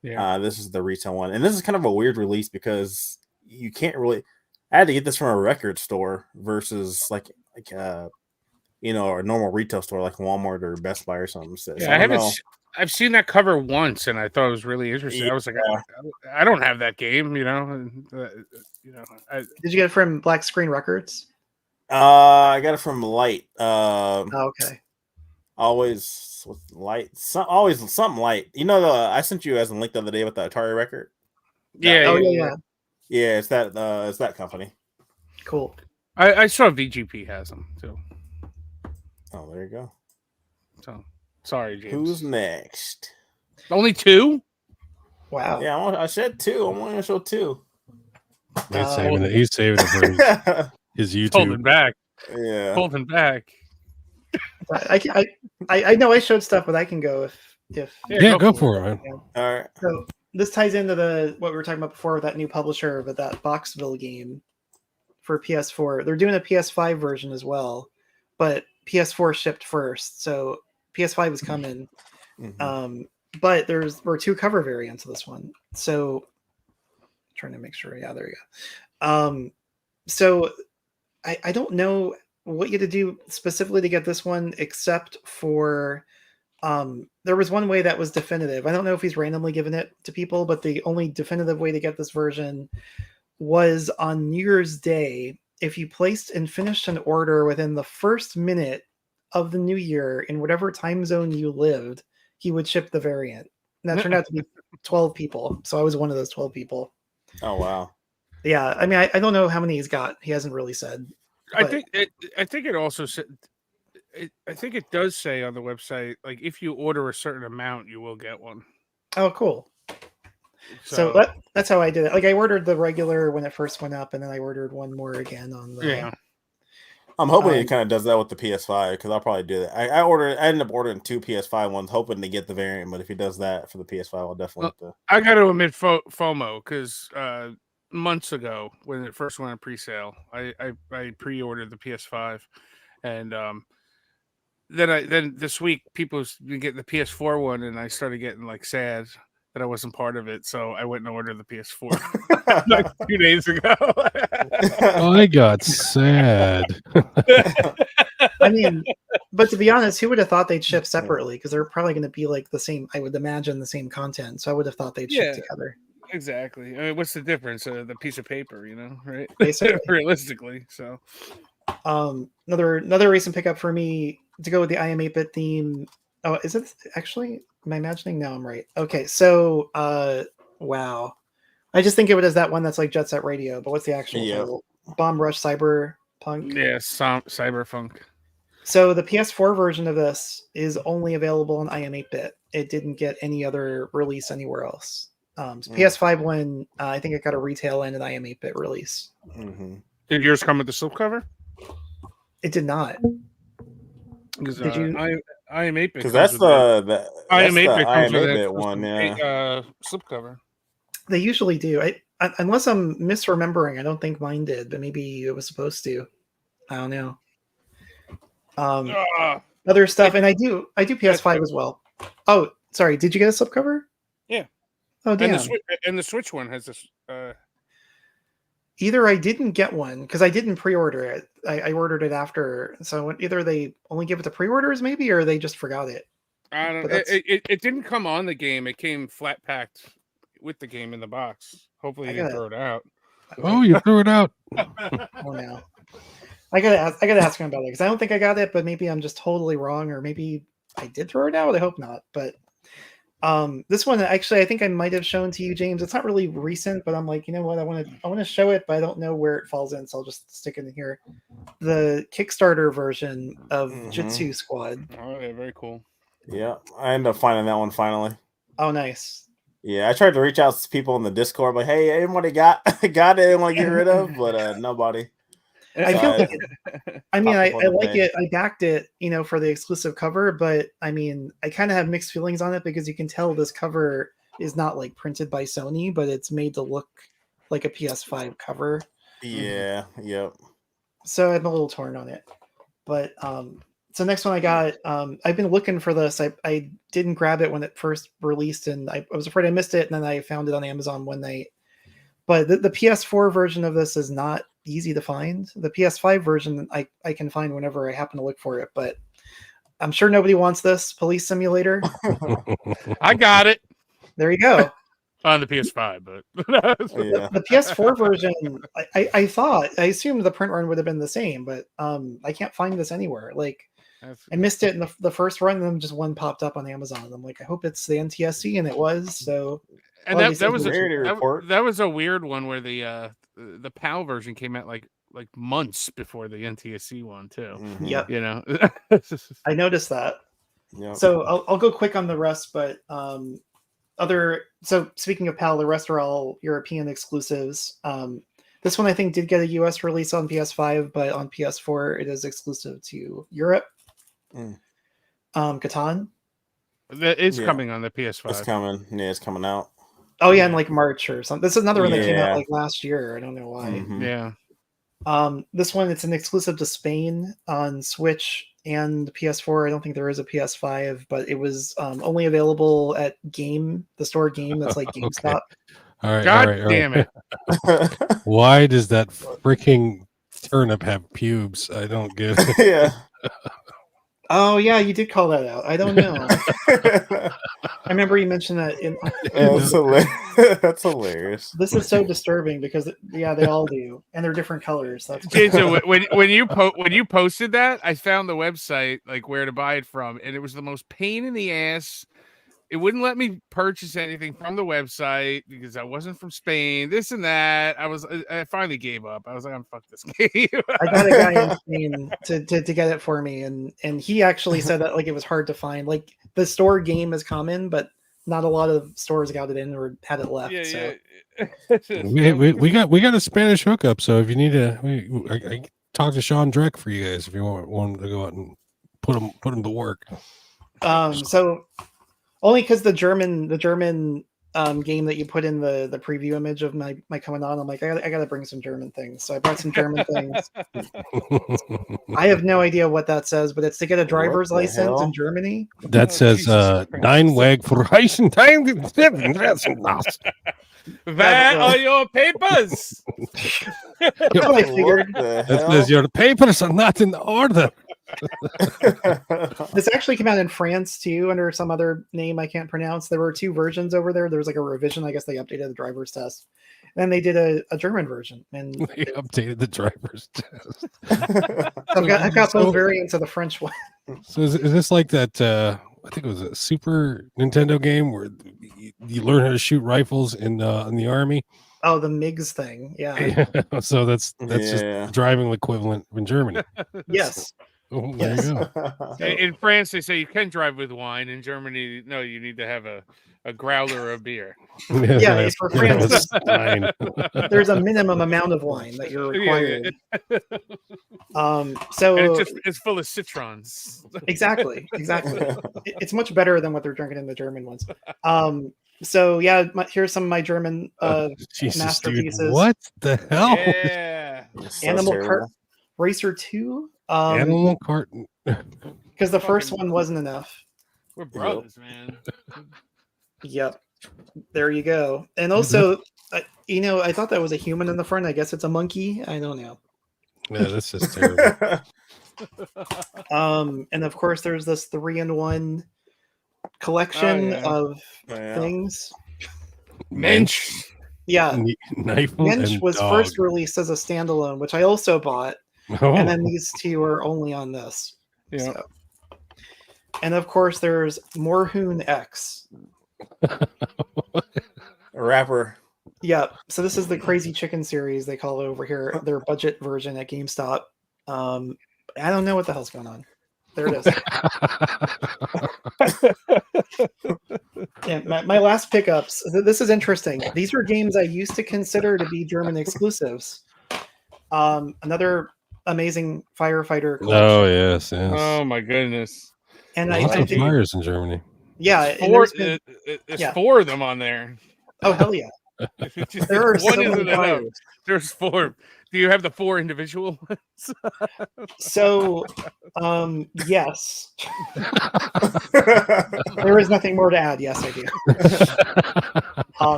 Yeah. This is the retail one, and this is kind of a weird release because you can't really. I had to get this from a record store versus like a normal retail store like Walmart or Best Buy or something. So Yeah, I haven't. I've seen that cover once, and I thought it was really interesting. I was like, I don't have that game, Did you get it from Black Screen Records? I got it from Light. Okay. Always with Light. Always something Light. I sent you as a link the other day with the Atari record. Yeah. Yeah, it's that company. Cool. I saw VGP has them too. Oh, there you go. So sorry, James. Who's next? Only two? Wow. Yeah, I said two. I'm only gonna show two. He's saving it. He's saving it for his YouTube. Holding back. Yeah. Holding back. I know I showed stuff, but I can go if Yeah, go for it, man. All right. So this ties into what we were talking about before with that new publisher with that Boxville game for PS4. They're doing a PS5 version as well, but PS4 shipped first, so PS5 is coming. Mm-hmm. But were two cover variants of this one. So trying to make sure. Yeah, there you go. So I don't know what you had to do specifically to get this one, except for there was one way that was definitive. I don't know if he's randomly given it to people, but the only definitive way to get this version was on New Year's Day. If you placed and finished an order within the first minute of the new year in whatever time zone you lived, he would ship the variant. And that turned out to be 12 people. So I was one of those 12 people. Oh wow. Yeah, I mean, I don't know how many he's got. He hasn't really said. I think it also said. I think it does say on the website, like if you order a certain amount, you will get one. Oh, cool. So that's how I did it. Like I ordered the regular when it first went up, and then I ordered one more again on the. Yeah. I'm hoping it kind of does that with the PS5 because I'll probably do that. I ended up ordering 2 PS5 ones, hoping to get the variant. But if he does that for the PS5, I'll definitely have to. I got to admit FOMO because months ago when it first went on pre-sale, I pre-ordered the PS5, and then this week people been getting the PS4 one, and I started getting like sad that I wasn't part of it, so I went and ordered the PS4 like 2 days ago. I got sad. I mean, but to be honest, who would have thought they'd ship separately? Because they're probably going to be like the same. I would imagine the same content. So I would have thought they'd ship together. Exactly. I mean, what's the difference? The piece of paper, right? Basically. Realistically, so. Another recent pickup for me to go with the I Am 8-bit theme. Oh, is it actually? Am I imagining? No, I'm right. Okay, so wow. I just think of it as that one that's like Jet Set Radio, but what's the actual title? Bomb Rush Cyberpunk? Yeah, Cyberpunk. So the PS4 version of this is only available on I Am 8-bit. It didn't get any other release anywhere else. PS5 one, I think it got a retail and an I Am 8-bit release. Mm-hmm. Did yours come with the slipcover? It did not. Did you? I Am 8-bit. Because that's the I Am 8-bit one, yeah. Slipcover. They usually do. I unless I'm misremembering, I don't think mine did, but maybe it was supposed to. I don't know. Other stuff, and I do PS5 as well. Oh, sorry. Did you get a slipcover? Yeah. Oh, damn. And the Switch one has this. Either I didn't get one because I didn't pre-order it. I ordered it after, so either they only give it to pre-orders, maybe, or they just forgot it. I don't know. It didn't come on the game. It came flat packed with the game in the box. Hopefully, you didn't throw it out. Oh, you threw it out. Oh no. I gotta ask him about it because I don't think I got it, but maybe I'm just totally wrong, or maybe I did throw it out. I hope not. But this one actually, I think I might have shown to you, James. It's not really recent, but I'm like, you know what? I want to show it, but I don't know where it falls in, so I'll just stick it in here. The Kickstarter version of Jitsu Squad. Oh, yeah, very cool. Yeah, I ended up finding that one finally. Oh, nice. Yeah, I tried to reach out to people in the Discord, like, hey, anybody got it and want to get rid of, but nobody. I feel like I like it. I backed it, for the exclusive cover, but I mean, I kind of have mixed feelings on it because you can tell this cover is not like printed by Sony, but it's made to look like a PS5 cover. Yeah, yep. So I'm a little torn on it. But so next one I got, I've been looking for this. I didn't grab it when it first released, and I was afraid I missed it, and then I found it on Amazon one night. But the PS4 version of this is not easy to find. The PS5 version I can find whenever I happen to look for it, but I'm sure nobody wants this Police Simulator. I got it. There you go. On the PS5, but the PS4 version, I assumed the print run would have been the same, but I can't find this anywhere. Like I missed it in the first run, and then just one popped up on Amazon. I'm like, I hope it's the NTSC, and it was. So, and that was a weird one where the PAL version came out like months before the NTSC one too. Mm-hmm. Yep. I noticed that. Yep. So I'll go quick on the rest, but so speaking of PAL, the rest are all European exclusives. This one I think did get a US release on PS5, but on PS4 it is exclusive to Europe. Catan. That is coming on the PS5. It's coming. Yeah, it's coming out. Oh yeah, in like March or something. This is another one that came out like last year. I don't know why. Mm-hmm. Yeah. This one, it's an exclusive to Spain on Switch and PS4. I don't think there is a PS5, but it was only available at the store Game that's like GameStop. All right. God all right. damn it. Why does that freaking turnip have pubes? I don't get it. Yeah. Oh yeah, you did call that out. I don't know. I remember you mentioned that in. That's hilarious. This is so disturbing because yeah, they all do, and they're different colors. That's Jason, when you posted that, I found the website like where to buy it from, and it was the most pain in the ass. It wouldn't let me purchase anything from the website because I wasn't from Spain. This and that. I finally gave up. I was like, I'm fuck this game. I got a guy in Spain to get it for me, and he actually said that like it was hard to find. Like the store game is common, but not a lot of stores got it in or had it left. Yeah, so we got a Spanish hookup. So if you need I talk to Sean Dreck for you guys if you want him to go out and put him to work. So only because the German game that you put in the preview image of my coming on, I'm like, I gotta bring some German things. So I brought some German things. I have no idea what that says, but it's to get a driver's license in Germany. That says Nine Weg for Reisen. Where are your papers? That's what I figured. That says your papers are not in order. This actually came out in France too, under some other name I can't pronounce. There were 2 versions over there. There was like a revision. I guess they updated the driver's test. Then they did a German version, and they updated the driver's test. I've got both variants of the French one. So is this like that? I think it was a Super Nintendo game where you learn how to shoot rifles in the army. Oh, the MiGs thing, yeah. So that's just the driving equivalent in Germany. Yes. Oh, there you go. In France, they say you can drive with wine. In Germany, no, you need to have a growler or a beer. Yeah, for France, there's a minimum amount of wine that you're required. So and it's full of citrons. Exactly. It's much better than what they're drinking in the German ones. So yeah, here's some of my German masterpieces. Dude, what the hell? Yeah. Animal Kart Racer 2. Animal Kart. Because the first one wasn't enough. We're brothers, man. Yep. There you go. And also, I thought that was a human in the front. I guess it's a monkey. I don't know. Yeah, that's just terrible. And of course, there's this 3-in-1 collection of things. Mensch. Yeah. Knife Mensch was dog. first released as a standalone, which I also bought. Oh. And then these 2 are only on this. Yeah. So. And of course, there's Morhoon X. A rapper. Yeah. So this is the Crazy Chicken series they call it over here. Their budget version at GameStop. I don't know what the hell's going on. There it is. Yeah, my last pickups. This is interesting. These are games I used to consider to be German exclusives. Another amazing firefighter collection. Oh yes. Oh my goodness. And lots I of think, fires in Germany. yeah, There's 4 of them on there. Oh hell yeah! There are so many enough. fires. There's 4. Do you have the 4 individual ones? So, yes. There is nothing more to add. Yes, I do.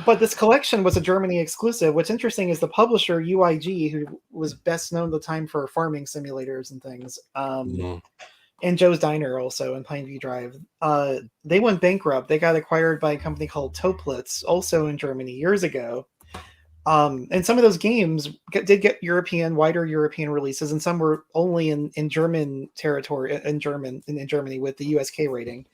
But this collection was a Germany exclusive. What's interesting is the publisher UIG, who was best known at the time for farming simulators and things, and Joe's Diner also in Pineview Drive. They went bankrupt. They got acquired by a company called Toplitz, also in Germany, years ago. And some of those games did get wider European releases, and some were only in German territory, in Germany with the USK rating.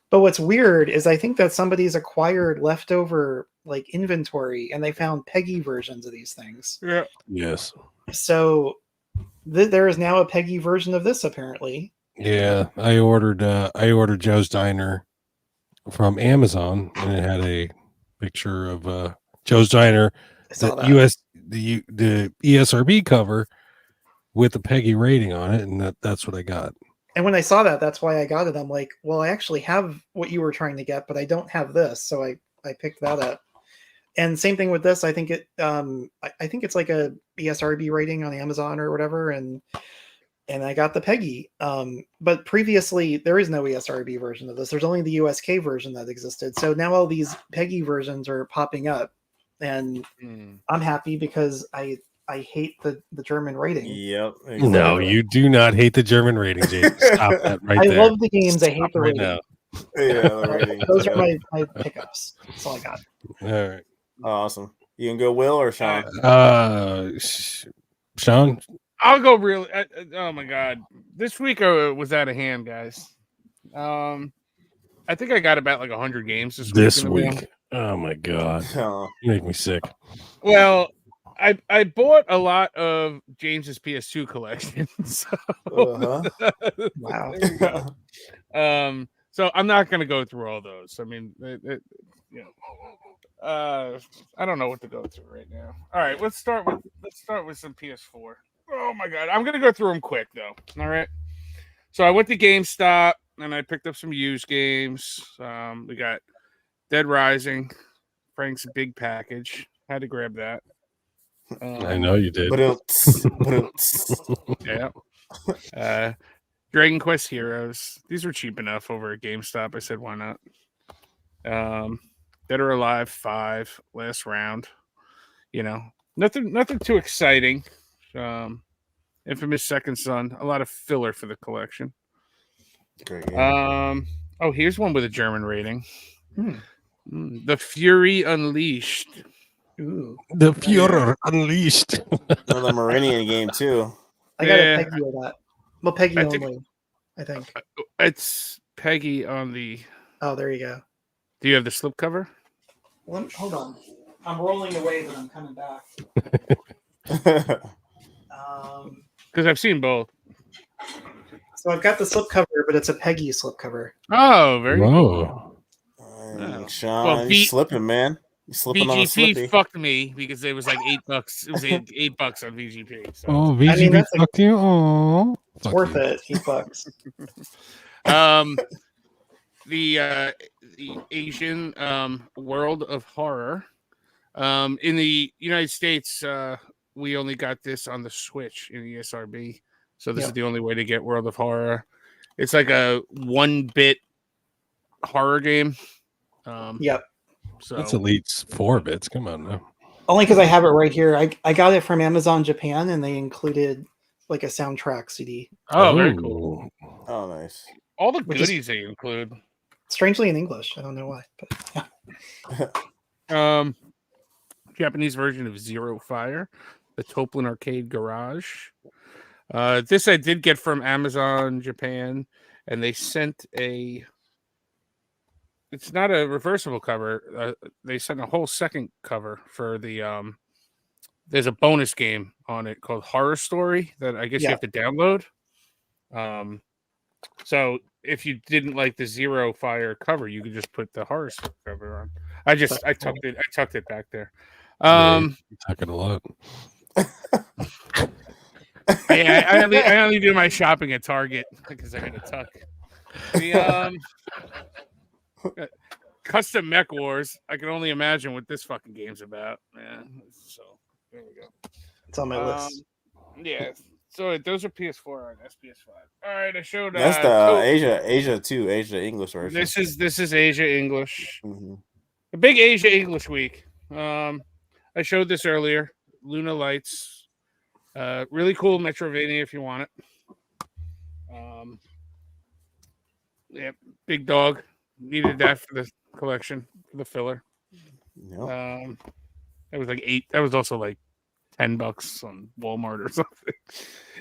But what's weird is I think that somebody's acquired leftover like inventory, and they found PEGI versions of these things. Yeah. Yes. So there is now a PEGI version of this, apparently. Yeah, I ordered Joe's Diner from Amazon, and it had a picture of Joe's Diner, the ESRB cover with the PEGI rating on it, and that's what I got. And when I saw that, that's why I got it. I'm like, well, I actually have what you were trying to get, but I don't have this, so I picked that up. And same thing with this. I think I think it's like a ESRB rating on Amazon or whatever, and I got the PEGI. But previously there is no ESRB version of this. There's only the USK version that existed. So now all these PEGI versions are popping up, and I'm happy because I I hate the German rating. Yep. No, exactly. you do not hate the German rating, Jason. Stop that right I there. love the games. I hate Stop the right rating. now. Yeah, the rating. Those are my pickups. That's all I got. All right. Awesome. You can go Will or Sean? Sean? I'll go real. Oh my god, this week was out of hand, guys. I think I got about like 100 games this week. In the mail. Oh my god. Oh. You make me sick. Well, I bought a lot of James's PS2 collection. So Wow. there you go. So I'm not gonna go through all those. I mean, I don't know what to go through right now. All right, let's start with some PS4. Oh my god, I'm gonna go through them quick though. All right. So I went to GameStop and I picked up some used games. We got Dead Rising, Frank's big package. Had to grab that. I know you did. Yeah. Dragon Quest Heroes. These were cheap enough over at GameStop. I said, why not? Dead or Alive 5, last round. Nothing too exciting. Infamous Second Son. A lot of filler for the collection. Great game. Here's one with a German rating. The Fury Unleashed. Ooh. The Führer Unleashed. Another Meridian game too. I got a Peggy with that. Well, Peggy only, I think. It's Peggy on the... Oh, there you go. Do you have the slipcover? Hold on. I'm rolling away, but I'm coming back. Because I've seen both. So I've got the slipcover, but it's a Peggy slipcover. Oh, very cool. Sean, you slipping, man. You slipping on a VGP slippy. fucked me because it was like $8. It was $8 on VGP. So. Oh, VGP fucked you? Oh, it's worth it. $8. The Asian World of Horror. In the United States, we only got this on the Switch in the ESRB. So this is the only way to get World of Horror. It's like a 1-bit horror game. Yep. So that's at least 4 bits. Come on now. Only because I have it right here. I got it from Amazon Japan, and they included like a soundtrack CD. Oh, very cool. Oh, nice. All the goodies they include. Strangely in English. I don't know why, but yeah. Japanese version of Zero Fire, the Toplin Arcade Garage. This I did get from Amazon Japan, and they sent a... It's not a reversible cover. They sent a whole second cover for the... There's a bonus game on it called Horror Story that I guess you have to download. So if you didn't like the Zero Fire cover, you could just put the Horror Story cover on. I tucked it back there. You tuck it a lot. I only do my shopping at Target because I got to tuck. The Custom Mech Wars. I can only imagine what this fucking game's about, man. So there we go. It's on my list. Yeah. So those are PS4 and PS5. All right, I showed. That's the Asia English version. This is Asia English. Mm-hmm. A big Asia English week. I showed this earlier. Luna Lights. Really cool Metrovania if you want it. Yeah, big dog. Needed that for the collection, for the filler. Yep. That was like $8. That was also like $10 on Walmart or something.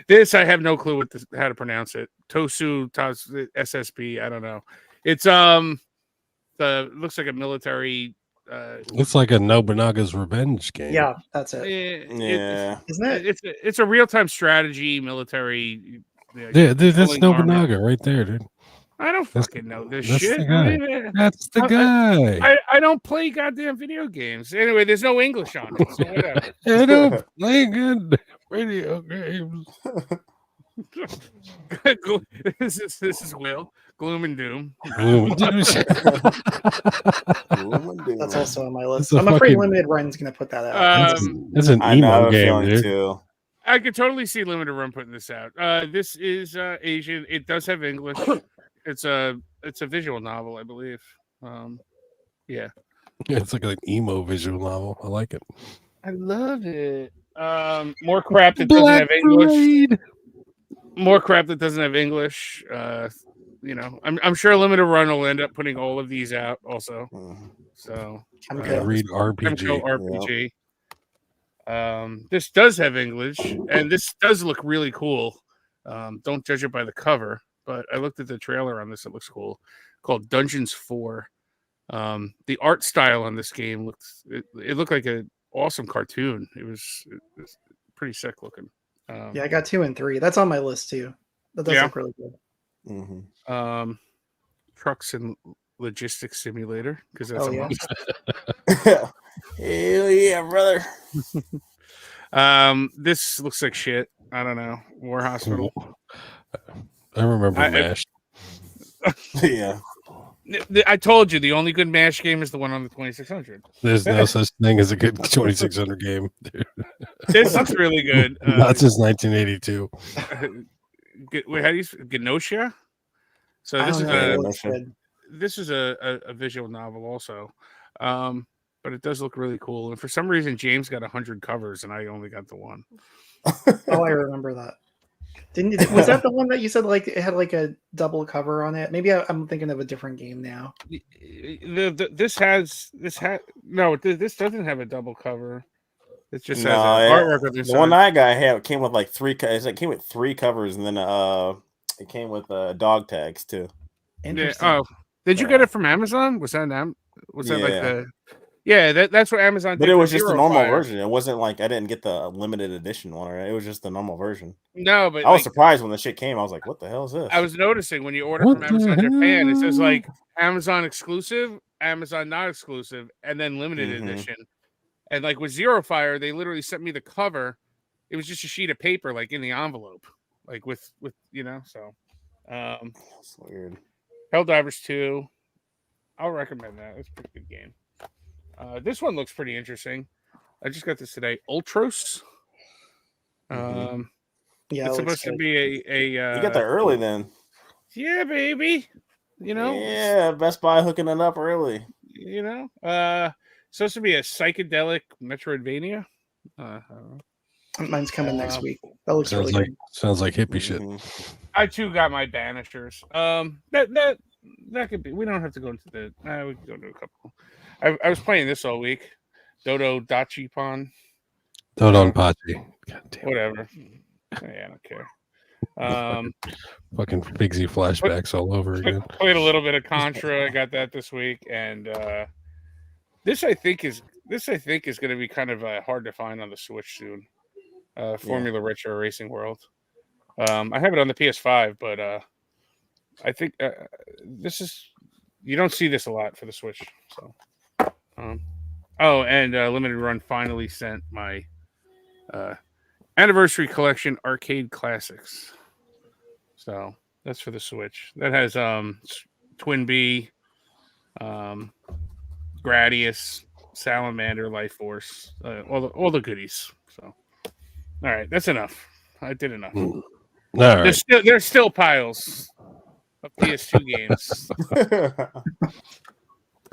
This I have no clue how to pronounce it. Tosu SSB. I don't know. It's looks like a military. Looks like a Nobunaga's Revenge game. Yeah, that's it. Isn't it? It's a real time strategy military. Yeah, dude, that's Nobunaga right there, dude. I don't fucking know this shit. The guy. That's the guy. I don't play goddamn video games. Anyway, there's no English on it, so whatever. I don't play good video games. This is Will. Gloom and Doom. That's also on my list. I'm afraid Limited Run's going to put that out. That's an emo game, dude. Too. I could totally see Limited Run putting this out. This is Asian. It does have English. It's a visual novel, I believe. Yeah. It's like an emo visual novel. I like it. I love it. More crap that doesn't have English. More crap that doesn't have English. I'm sure Limited Run will end up putting all of these out also. So Read RPG. RPG. This does have English, and this does look really cool. Don't judge it by the cover, but I looked at the trailer on this. It looks cool. Called Dungeons 4. The art style on this game looked like an awesome cartoon. It was pretty sick looking. I got 2 and 3. That's on my list too. That does look really good. Trucks and Logistics Simulator, because that's Hell yeah, brother. This looks like shit. I don't know. War Hospital. I remember MASH. Yeah. I told you the only good MASH game is the one on the 2600. There's no such thing as a good 2600 game. This looks really good. Not since 1982. Wait, how do you Genosha? So this is a visual novel also, but it does look really cool. And for some reason, James got 100 covers, and I only got the one. Oh, I remember that. Was that the one that you said like it had like a double cover on it? Maybe I'm thinking of a different game now. This doesn't have a double cover. It just has artwork on this. The one I got came with like 3. It came with 3 covers, and then it came with dog tags too. Interesting. Yeah. Oh, did you get it from Amazon? Was that like the? Yeah, that's what Amazon did. But it was just the normal version. It wasn't like I didn't get the limited edition one. Right? It was just the normal version. No, but I was surprised when the shit came. I was like, "What the hell is this?" I was noticing when you order from Amazon Japan, it says like Amazon exclusive, Amazon not exclusive, and then limited edition. And like with Zero Fire, they literally sent me the cover. It was just a sheet of paper, like in the envelope, like with So, that's weird. Helldivers 2. I'll recommend that. It's a pretty good game. This one looks pretty interesting. I just got this today. Ultros. It's supposed to be a you got there early then. Yeah, baby. Yeah, Best Buy hooking it up early. Supposed to be a psychedelic Metroidvania. Mine's coming next week. That looks really good. Sounds like hippie shit. I too got my banishers. That could be. We don't have to go into the. We can go into a couple. I was playing this all week. Dodo Dachipon. Dodon Pachi. Whatever. Yeah, I don't care. Fucking Big Z flashbacks all over again. Played a little bit of Contra. I got that this week, and this I think is going to be kind of hard to find on the Switch soon. Formula Retro Racing World. I have it on the PS5, but I think this is you don't see this a lot for the Switch. So, and Limited Run finally sent my Anniversary Collection Arcade Classics. So that's for the Switch. That has Twin Bee, Gradius, Salamander, Life Force, all the goodies. So, all right, that's enough. I did enough. All right. There's still piles of PS2 games.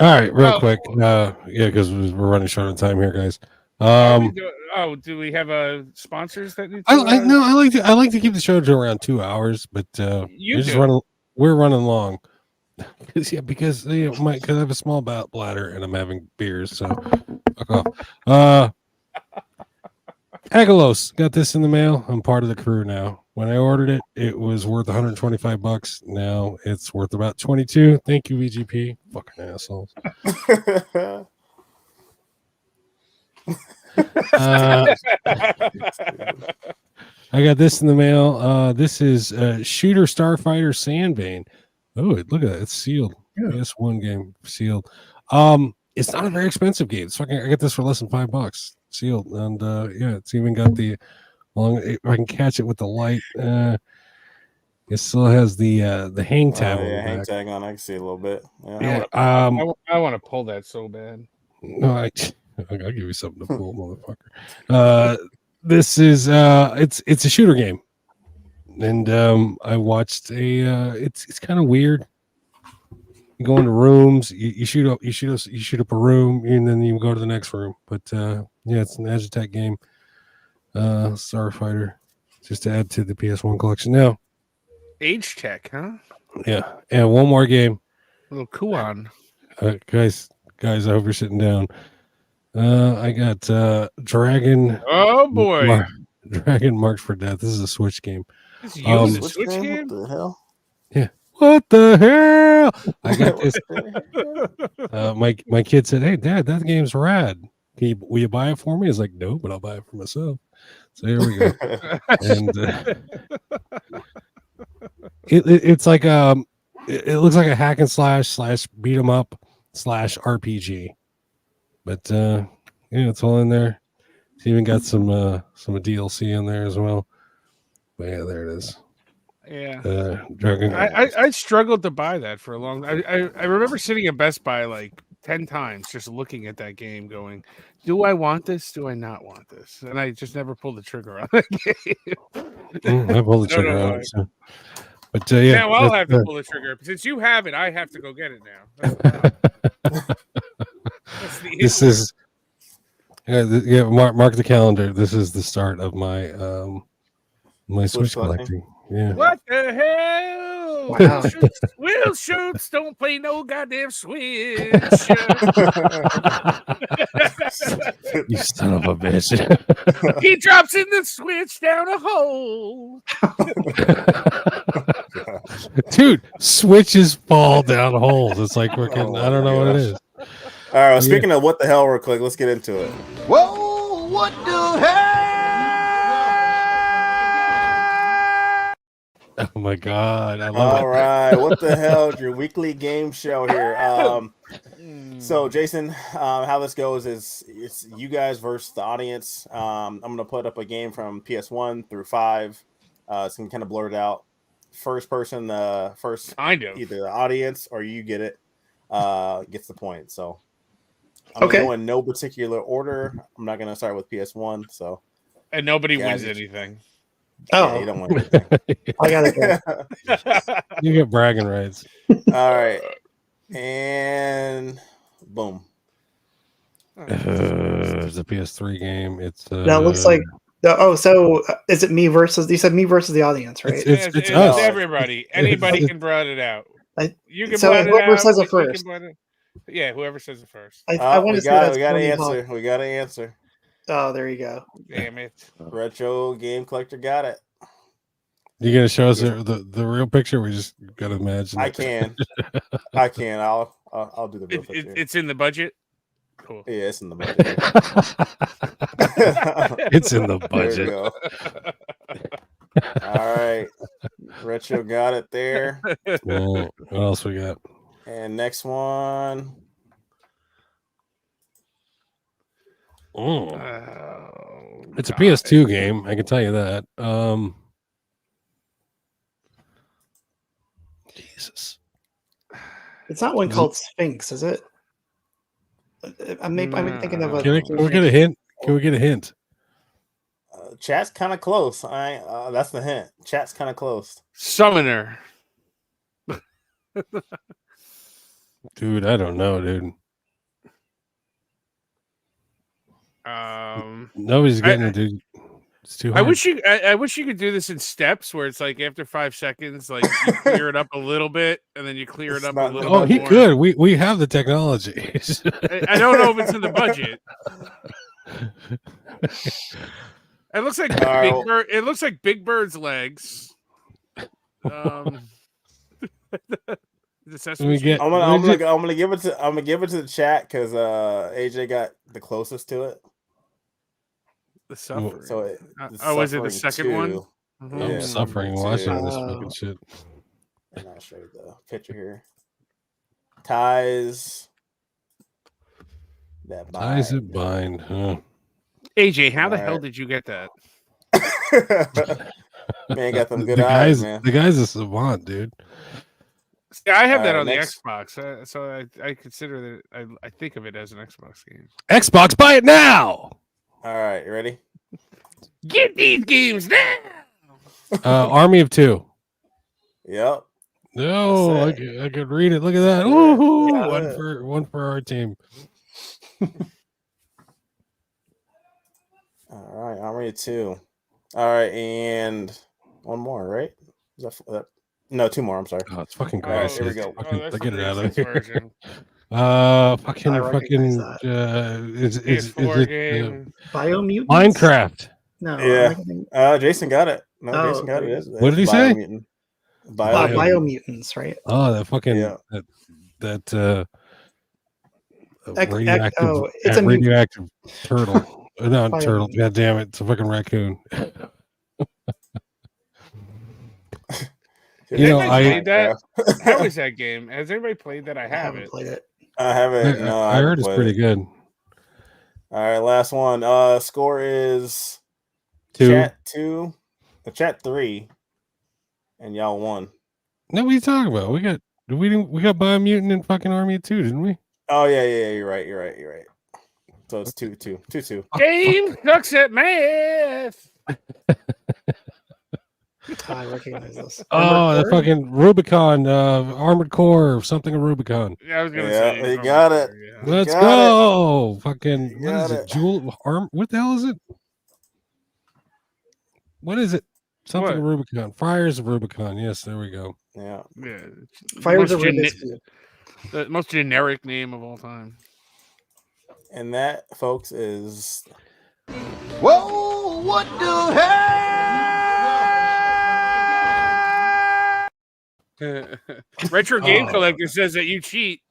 All right, real quick. Because we're running short on time here, guys. Do we have sponsors that need to I like to keep the show to around 2 hours, but we're running long. because I have a small bladder and I'm having beers, so fuck off. Agalos, got this in the mail. I'm part of the crew now. When I ordered it, it was worth $125. Now it's worth about 22. Thank you, VGP. Fucking assholes. I got this in the mail. This is Shooter Starfighter Sandbane. Oh, look at that. It's sealed. Yes, one game sealed. It's not a very expensive game. It's fucking. I got this for less than $5. Sealed, and it's even got the if I can catch it with the light. It still has the hang tab. Hang tag on. I can see a little bit. I want to pull that so bad. No, I'll give you something to pull, motherfucker. This is it's a shooter game, and I watched it's kind of weird. You go into rooms, you shoot up a room, and then you go to the next room. But it's an Agitech game. Starfighter, just to add to the PS1 collection. Now, Age Tech, huh? yeah, and one more game, A little Kuan. guys. I hope you're sitting down. I got Dragon. Oh boy, Dragon March for Death. This is a Switch game. this is you in the Switch Switch game? game. What the hell? What the hell? I got this. What the hell? My kid said, "Hey, Dad, that game's rad. Will you buy it for me?" I was like, "No, but I'll buy it for myself." So here we go. And it's like it looks like a hack and slash beat 'em up / RPG, but it's all in there. It's even got some DLC in there as well. But yeah, there it is. Yeah, Dragon. I struggled to buy that for a long. I remember sitting at Best Buy like 10 times just looking at that game, going, "Do I want this? Do I not want this?" And I just never pulled the trigger on that game. I pulled the I don't trigger know on why. it. So. But yeah, Now I'll have to pull the trigger since you have it. I have to go get it now. That's the This issue. is mark the calendar. This is the start of my my Switch collecting. Yeah. What the hell? Wow. Will Schultz don't play no goddamn Switch. You son of a bitch. He drops in the Switch down a hole. Dude, switches fall down holes. It's like freaking, I don't know what it is. All right. Well, speaking of what the hell, real quick, let's get into it. Whoa, what the hell? Oh my god, I love All right, what the hell is your weekly game show here? So Jason, how this goes is it's you guys versus the audience. I'm gonna put up a game from PS1 through 5. It's gonna kind of blur it out. First person, the first Kind of. either the audience or you get it, gets the point. So I'm Okay. gonna go in no particular order. I'm not gonna start with PS1. So And nobody Yeah, wins it's- anything. yeah, you don't want anything. it. I gotta go. You get bragging rights. All right, and boom. It's a PS3 game. It's That looks like. So is it me versus? You said me versus the audience, right? It's us. Everybody. Anybody It's- can brought it out. You can so brought it whoever out. says it you can first. brought it- Yeah, whoever says it first. I want we to say got that's we got to Tony answer. Hawk. We got to answer. Oh, there you go. Damn it. Retro game collector got it. You gonna show us the real picture? We just gotta imagine. I it. can. I can. I'll do the real picture. It's in the budget. Cool. Yeah, it's in the budget. It's in the There we budget. go. All right. Retro got it there. Well, what else we got? And next one. Oh, Oh, it's a God. PS2 game. I can tell you that. Jesus. It's not one called Sphinx, is it? I'm thinking of a. Can we get a hint? Can we get a hint? Chat's kind of close. That's the hint. Chat's kind of close. Summoner. Dude, I don't know, dude. Nobody's getting it, dude. It's too I hard. wish you could do this in steps where it's like after 5 seconds, like you clear it up a little bit and then you clear It's it up not- a little Oh, bit he more. could. We have the technology. I don't know if it's in the budget. It looks like right. It looks like Big Bird's legs. The Sesame We Street. get- I'm gonna give it to the chat because AJ got the closest to it. The Suffering. So Was it the second one? two. Mhm. I'm Yeah, suffering too. watching this Oh. fucking shit. And I'll show you the picture here. Ties. That Ties bind. it bind. Huh? AJ, how the All hell right. did you get that? Man, got them good the eyes, guy's man. the guy's a savant, dude. See, I have that Alright, on next. the Xbox, so I consider that I think of it as an Xbox game. Xbox, buy it now. All right, you ready? Get these games now. Army of Two. Yep. No, I That's it. could read it. Look at that. Yeah, Ooh, got one for our team. All right, I'm ready too. All right, and one more, right? Is that no, two more. I'm sorry. Oh, it's fucking All right, grass. here we go. Fucking, that's get the it out of racist here. version. Fucking, I recognize is PS4 it game. Biomutants? Minecraft? No. Yeah. Thinking... Jason got it. No, Oh, Jason got it. What did he say? Biomutant. Biomutants, right? Oh, that fucking Yeah. that radioactive, oh, it's a radioactive turtle. Not Biomutant. turtle. God damn it! It's a fucking raccoon. You know, Played that? How is that game? Has anybody played that? I haven't haven't played it. I haven't. No, I heard it's pretty good. All right, last one. Score is 2. Chat 2, Chat 3, and y'all 1. No, what are you talking about? We got Biomutant and fucking Army of 2, didn't we? Oh yeah. You're right. So it's 2-2. Game sucks at math. I recognize this. Oh, the fucking Rubicon, Armored Core, something of Rubicon. Yeah, I was gonna Yeah, say. you got it. Yeah. Let's got go! Fucking, You what is got it? it. Jewel Arm? What the hell is it? What is it? Something of What? Rubicon. Fires of Rubicon. Yes, there we go. Yeah. Yeah. Fires Most of Rubik's gene- Cube. The most generic name of all time. And that, folks, is Whoa, what the hell? Retro Game Oh. Collector says that you cheat.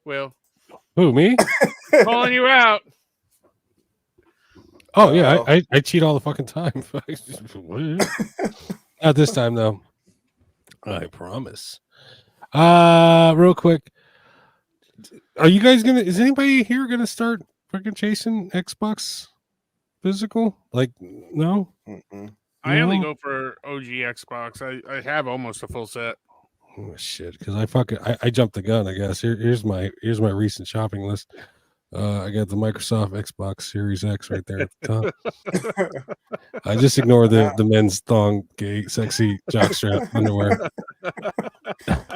Will Who, me? calling you out. Oh, yeah, I cheat all the fucking time. Not this time, though. I promise. Real quick. Are you guys is anybody here gonna start fucking chasing Xbox physical? Like, no? Mm-mm. I only No? go for OG Xbox. I have almost a full set. Oh, shit, because I jumped the gun, I guess. Here's my recent shopping list. I got the Microsoft Xbox Series X right there at the top. I just ignore the men's thong, gay, sexy jockstrap underwear.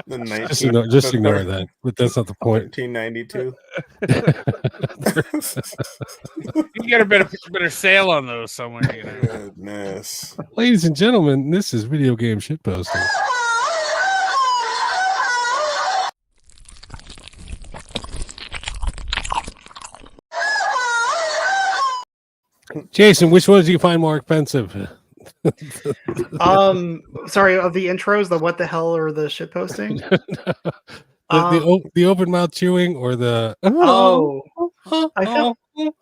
The Just ignore that. But that's not the point. 1392. You get a better sale on those somewhere. You know. Goodness. Ladies and gentlemen, this is video game shitposting. Jason, which ones do you find more expensive? Sorry, of the intros, the what the hell or the shit posting? the open mouth chewing or the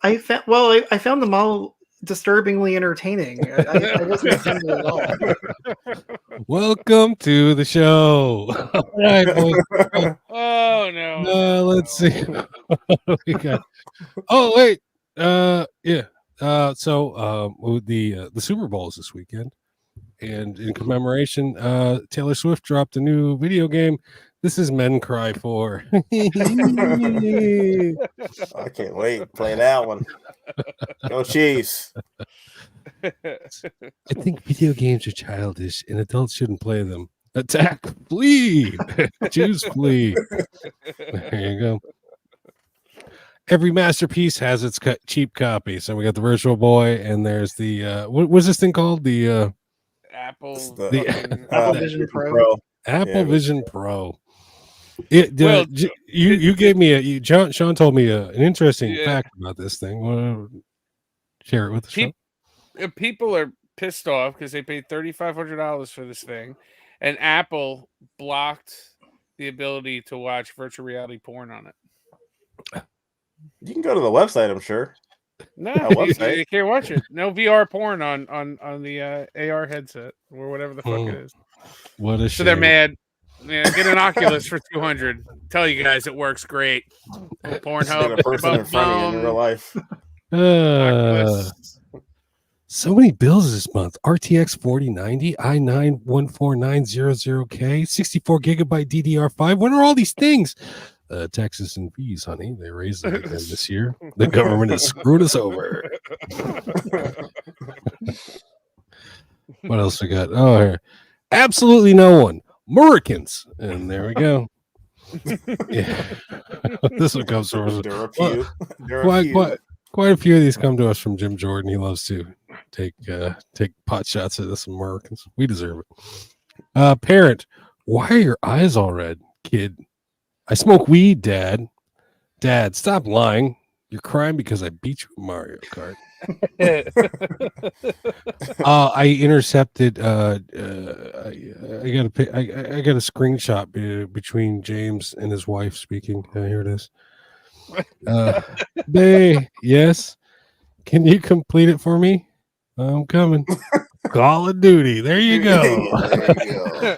I found them all disturbingly entertaining. I wasn't offended at all. Welcome to the show. All right, boys. Oh no. Let's see. What do we got? Oh wait. Yeah. So the Super Bowl is this weekend, and in commemoration, Taylor Swift dropped a new video game. This is Men Cry 4. I can't wait. Play that one. Go Chiefs. I think video games are childish, and adults shouldn't play them. Attack, flee, choose flee. There you go. Every masterpiece has its cheap copy. So we got the Virtual Boy, and there's the what was this thing called? The Apple. Apple Vision Pro. Apple Vision Pro. You gave me Sean told me an interesting fact about this thing. Share it with the show. People are pissed off because they paid $3,500 for this thing, and Apple blocked the ability to watch virtual reality porn on it. You can go to the website, I'm sure. No, you can't watch it. No VR porn on the AR headset or whatever the fuck it is. What a shame. So they're mad. Yeah, get an Oculus for $200. Tell you guys it works great. Pornhub. A person in front of you in real life. So many bills this month. RTX 4090, i9 14900K, 64 gigabyte DDR5. What are all these things? Taxes and fees, honey. They raised them again this year. The government has screwed us over. What else we got? Oh, here. Absolutely no one. Americans. And there we go. Yeah. This one comes from quite a few of these come to us from Jim Jordan. He loves to take pot shots at us Americans. We deserve it. Parent, why are your eyes all red? Kid, I smoke weed, Dad. Dad, stop lying. You're crying because I beat you in Mario Kart. I intercepted. I got a screenshot between James and his wife speaking. Here it is. Bae, yes. Can you complete it for me? I'm coming. Call of Duty. There you go. There you go.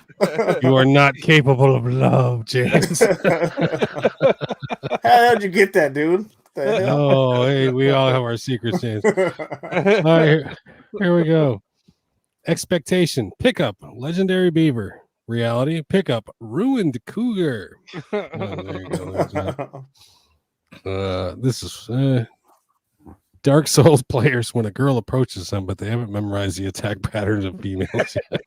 You are not capable of love, James. How did you get that, dude? The hell? Oh, hey, we all have our secrets, James. All right, here we go. Expectation. Pickup. Legendary Beaver. Reality. Pickup. Ruined Cougar. Oh, there you go. This is Dark Souls players when a girl approaches them, but they haven't memorized the attack patterns of females yet.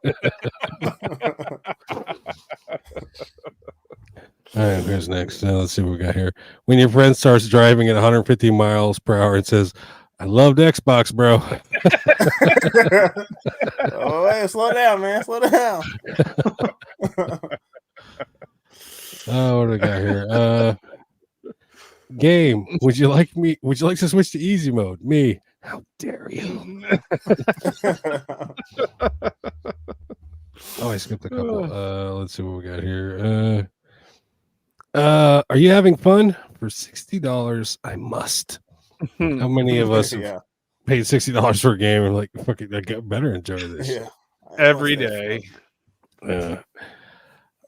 All right, who's next? Let's see what we got here. When your friend starts driving at 150 miles per hour and says, I loved Xbox, bro. Oh, hey, slow down, man. Slow down. Oh, what do we got here? Game. Would you like to switch to easy mode? Me. How dare you? Oh, I skipped a couple. Let's see what we got here. Are you having fun? For $60, I must. How many of us have paid $60 for a game and like fucking I better enjoy this? Yeah. Every day.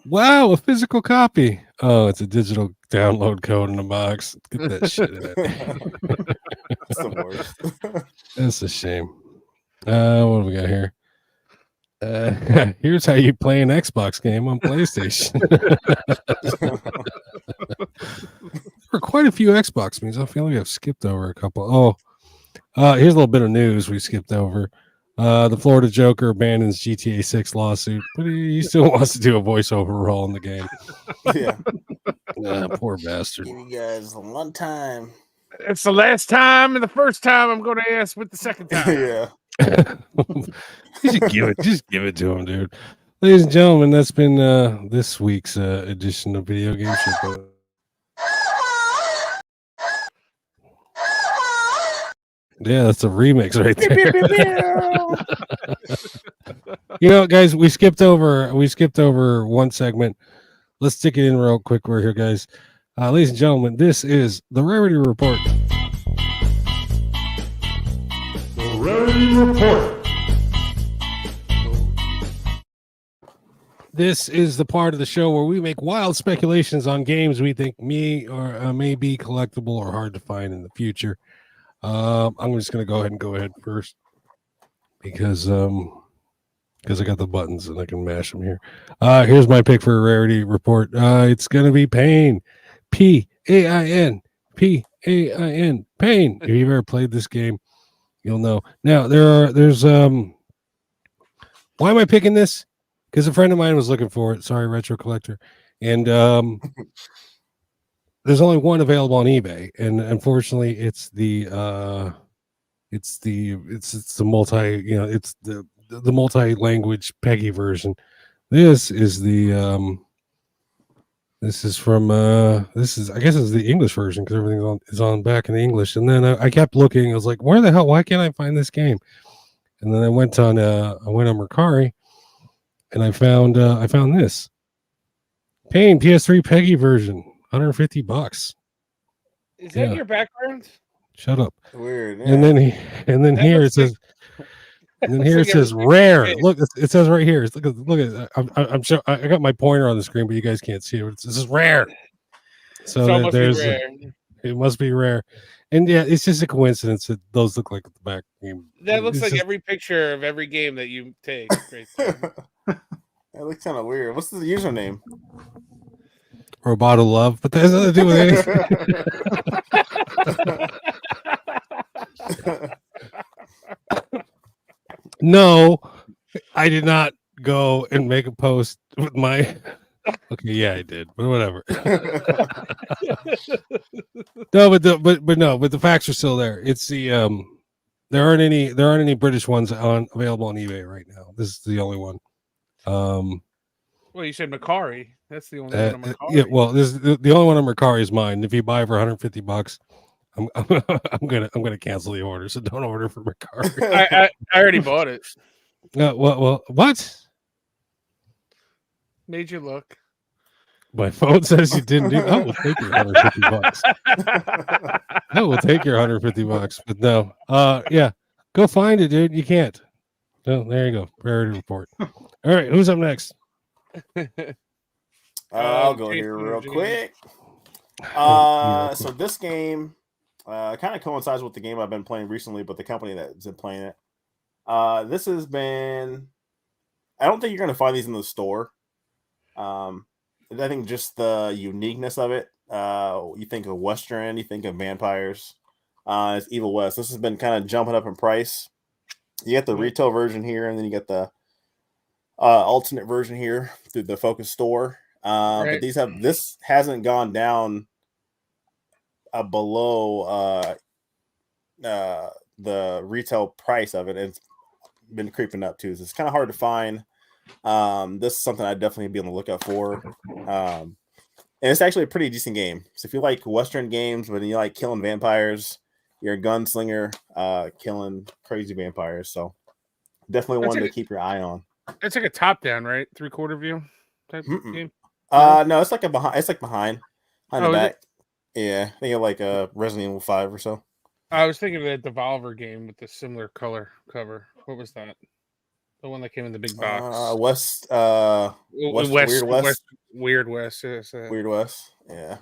Wow, a physical copy. Oh, it's a digital download code in the box. Get that shit in it. That's the worst. That's a shame. What do we got here? Here's how you play an Xbox game on PlayStation. There were quite a few Xbox memes. I feel like I've skipped over a couple. Here's a little bit of news we skipped over. The Florida Joker abandons GTA 6 lawsuit, but he still wants to do a voiceover role in the game. Yeah. Poor bastard. Give you guys one time. It's the last time and the first time I'm going to ask with the second time. Yeah. Just give it to him, dude. Ladies and gentlemen, that's been this week's edition of Video Game Show. Yeah, that's a remix right there. You know, guys, we skipped over one segment. Let's stick it in real quick. We're here, guys. Ladies and gentlemen, this is the Rarity Report. The Rarity Report. This is the part of the show where we make wild speculations on games we think may be collectible or hard to find in the future. I'm just going to go ahead first because I got the buttons and I can mash them here. Here's my pick for a Rarity Report. It's going to be Pain. Pain. Pain. Pain. If you've ever played this game, you'll know. Now there's why am I picking this? Because a friend of mine was looking for it. Sorry, Retro Collector. And there's only one available on eBay, and unfortunately, it's the multi, it's the multi-language PEGI version. This is the this is the English version because everything is on back in English. And then I kept looking. I was like, where the hell? Why can't I find this game? And then I went on Mercari, and I found this Pain PS3 PEGI version. $150. Is that your background? Shut up. Weird. Yeah. And then here it says rare. Look, it says right here. Look at. I'm sure I got my pointer on the screen, but you guys can't see it. This is rare. So there's it must be rare. And yeah, it's just a coincidence that those look like the back game. That looks like every picture of every game that you take. Right there. That looks kind of weird. What's the username? Roboto Love, but that has nothing to do with anything. No, I did not go and make a post with my. Okay, Okay, yeah, I did, but whatever. No, but the facts are still there. It's the there aren't any British ones available on eBay right now. This is the only one. Well, you said Macari. That's the only one on Macari. Yeah, well, this is the only one on Mercari is mine. If you buy for $150, I'm gonna cancel the order. So don't order for Mercari. I already bought it. Well, what? Made you look. My phone says you didn't do. I will take your $150. I will take your $150, but no. Yeah, go find it, dude. You can't. No, there you go. Rarity report. All right, who's up next? I'll go Jason here real James. quick. So this game kind of coincides with the game I've been playing recently, but the company that's been playing it. This has been. I don't think you're going to find these in the store. I think just the uniqueness of it. You think of Western, you think of vampires. It's Evil West. This has been kind of jumping up in price. You get the retail version here, and then you get the alternate version here through the Focus store. But this hasn't gone down below the retail price of it. It's been creeping up too. So it's kind of hard to find. This is something I'd definitely be on the lookout for. And it's actually a pretty decent game. So if you like Western games, but you like killing vampires, you're a gunslinger, killing crazy vampires. So definitely one to keep your eye on. It's like a top-down, right? 3/4 view type game. No, it's like behind. It's like behind the back. Yeah, I think of like Resident Evil 5 or so. I was thinking of the Devolver game with the similar color cover. What was that? The one that came in the big box. Weird West. Yes, Weird West. Yeah.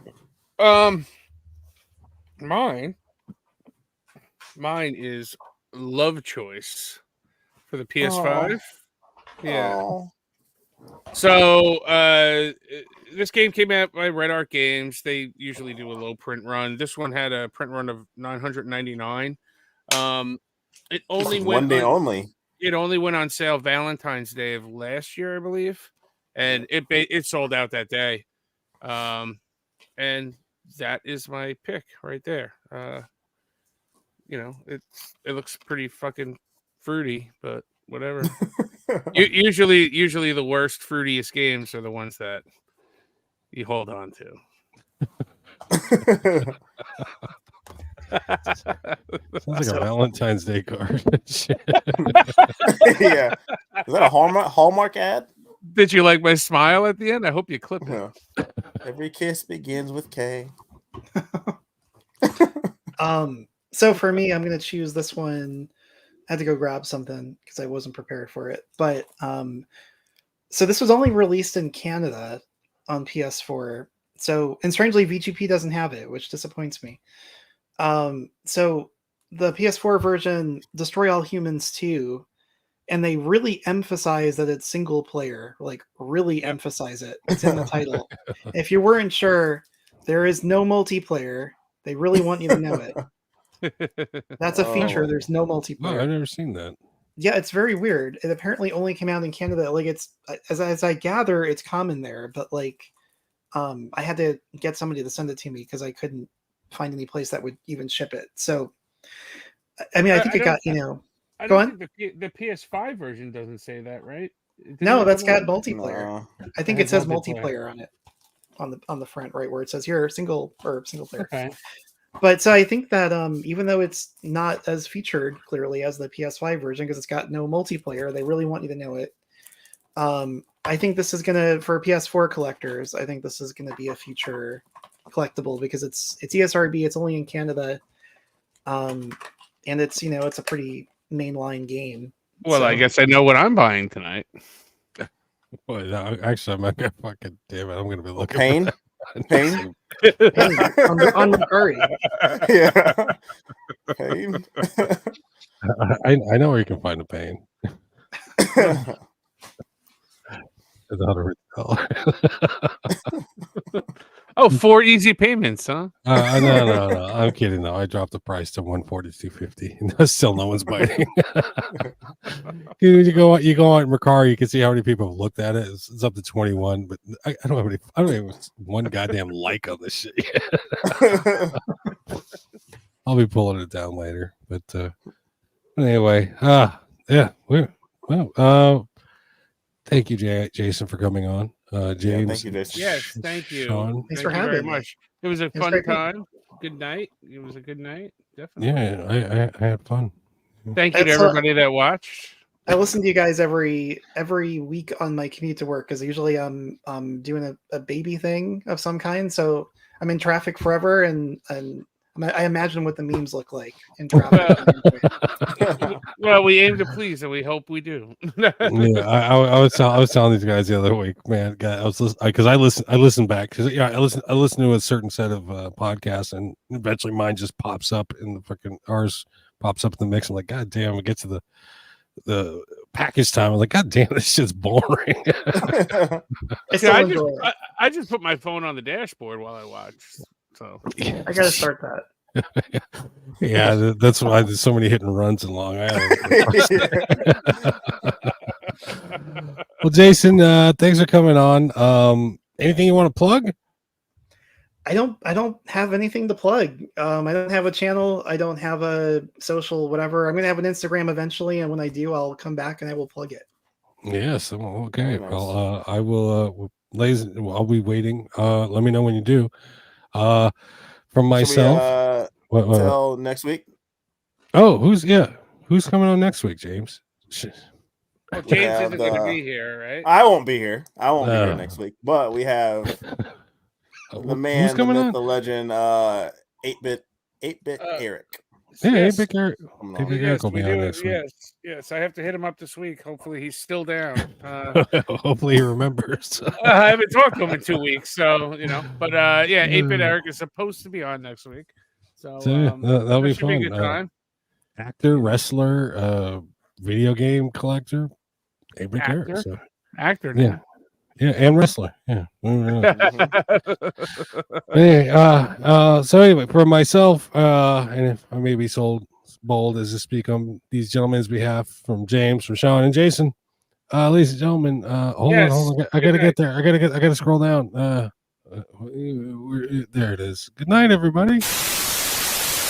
Mine is Love Choice for the PS5. Yeah. So this game came out by Red Art Games. They usually do a low print run. This one had a print run of $999. It only went one day only. It only went on sale Valentine's Day of last year, I believe, and it sold out that day. And that is my pick right there. It looks pretty fucking fruity, but whatever. Usually the worst, fruitiest games are the ones that you hold on to. Sounds like a Valentine's Day card. Yeah. Is that a Hallmark ad? Did you like my smile at the end? I hope you clip it. No. Every kiss begins with K. So for me, I'm going to choose this one. I had to go grab something because I wasn't prepared for it. But so this was only released in Canada on PS4. So, and strangely, VGP doesn't have it, which disappoints me. So the PS4 version, Destroy All Humans 2, and they really emphasize that it's single player, like really emphasize it. It's in the title. If you weren't sure, there is no multiplayer. They really want you to know it. That's a feature. There's no multiplayer. Oh, I've never seen that. Yeah, it's very weird. It apparently only came out in Canada. Like it's as I gather, it's common there, but like I had to get somebody to send it to me because I couldn't find any place that would even ship it. So I mean, I think it got, I go don't on. think the PS5 version doesn't say that, right? No, that's got multiplayer. No. I think it says multiplayer on it, on the front, right where it says here single player. Okay. But so I think that even though it's not as featured clearly as the PS5 version because it's got no multiplayer, they really want you to know it. I think this is gonna, for PS4 collectors, I think this is gonna be a future collectible because it's ESRB. It's only in Canada, and it's it's a pretty mainline game. Well, I guess I know what I'm buying tonight. Well, no, actually, I'm not gonna fucking damn it. I'm gonna be looking. Pain. Pain. on Macari. Yeah. Pain. I know where you can find the pain. It's $100. Oh, 4 easy payments, huh? No. I'm kidding. No, I dropped the price to $142.50, and still no one's biting. you go on Mercari, you can see how many people have looked at it. It's up to 21, but I don't have any. I don't even have one goddamn like on this shit yet. I'll be pulling it down later, but anyway, yeah, thank you, Jason, for coming on. James, thank you, Jason. Yes, thank you. Sean. Thanks Thank for you very having me. much. It was a was fun great. time. Good night. It was a good night. Definitely. Yeah, I had fun. Thank you to That's, everybody that watched. I listen to you guys every week on my commute to work because usually I'm doing a baby thing of some kind. So I'm in traffic forever, and I imagine what the memes look like in traffic. Well, we aim to please, and we hope we do. Yeah, I was telling these guys the other week, man. God, I listen back because I listen to a certain set of podcasts, and eventually mine just pops up in the freaking ours pops up in the mix. I'm like, God damn! We get to the package time. I'm like, God damn, this shit's boring. I still I enjoy it. just put my phone on the dashboard while I watch. So I gotta start that. Yeah, that's why there's so many hit and runs in Long Island. Well, Jason, thanks for coming on. Anything you want to plug? I don't have anything to plug. I don't have a channel. I don't have a social whatever. I'm gonna have an Instagram eventually, and when I do, I'll come back and I will plug it. Yes. Okay. Very nice. Well, I will. Ladies, I'll be waiting. Let me know when you do. From myself. Should we, till next week? Oh, who's coming on next week, James? Well, James isn't going to be here, right? I won't be here. I won't be here next week. But we have the man, the myth, the legend, 8-bit Eric. Yeah, Yes. 8-bit Eric. 8-bit Eric will be on next week. Yes. I have to hit him up this week. Hopefully, he's still down. Hopefully, he remembers. I haven't talked to him in 2 weeks, so But 8-bit Eric is supposed to be on next week. So that'll be should fun. Be a good time. Actor, wrestler, video game collector, 8-bit Eric. So. Actor, yeah. Yeah, and wrestler. Yeah. Hey, so anyway, for myself, and if I may be so bold as to speak on these gentlemen's behalf, from James, from Sean, and Jason, ladies and gentlemen, hold on. I gotta get there. I gotta scroll down. There it is. Good night, everybody.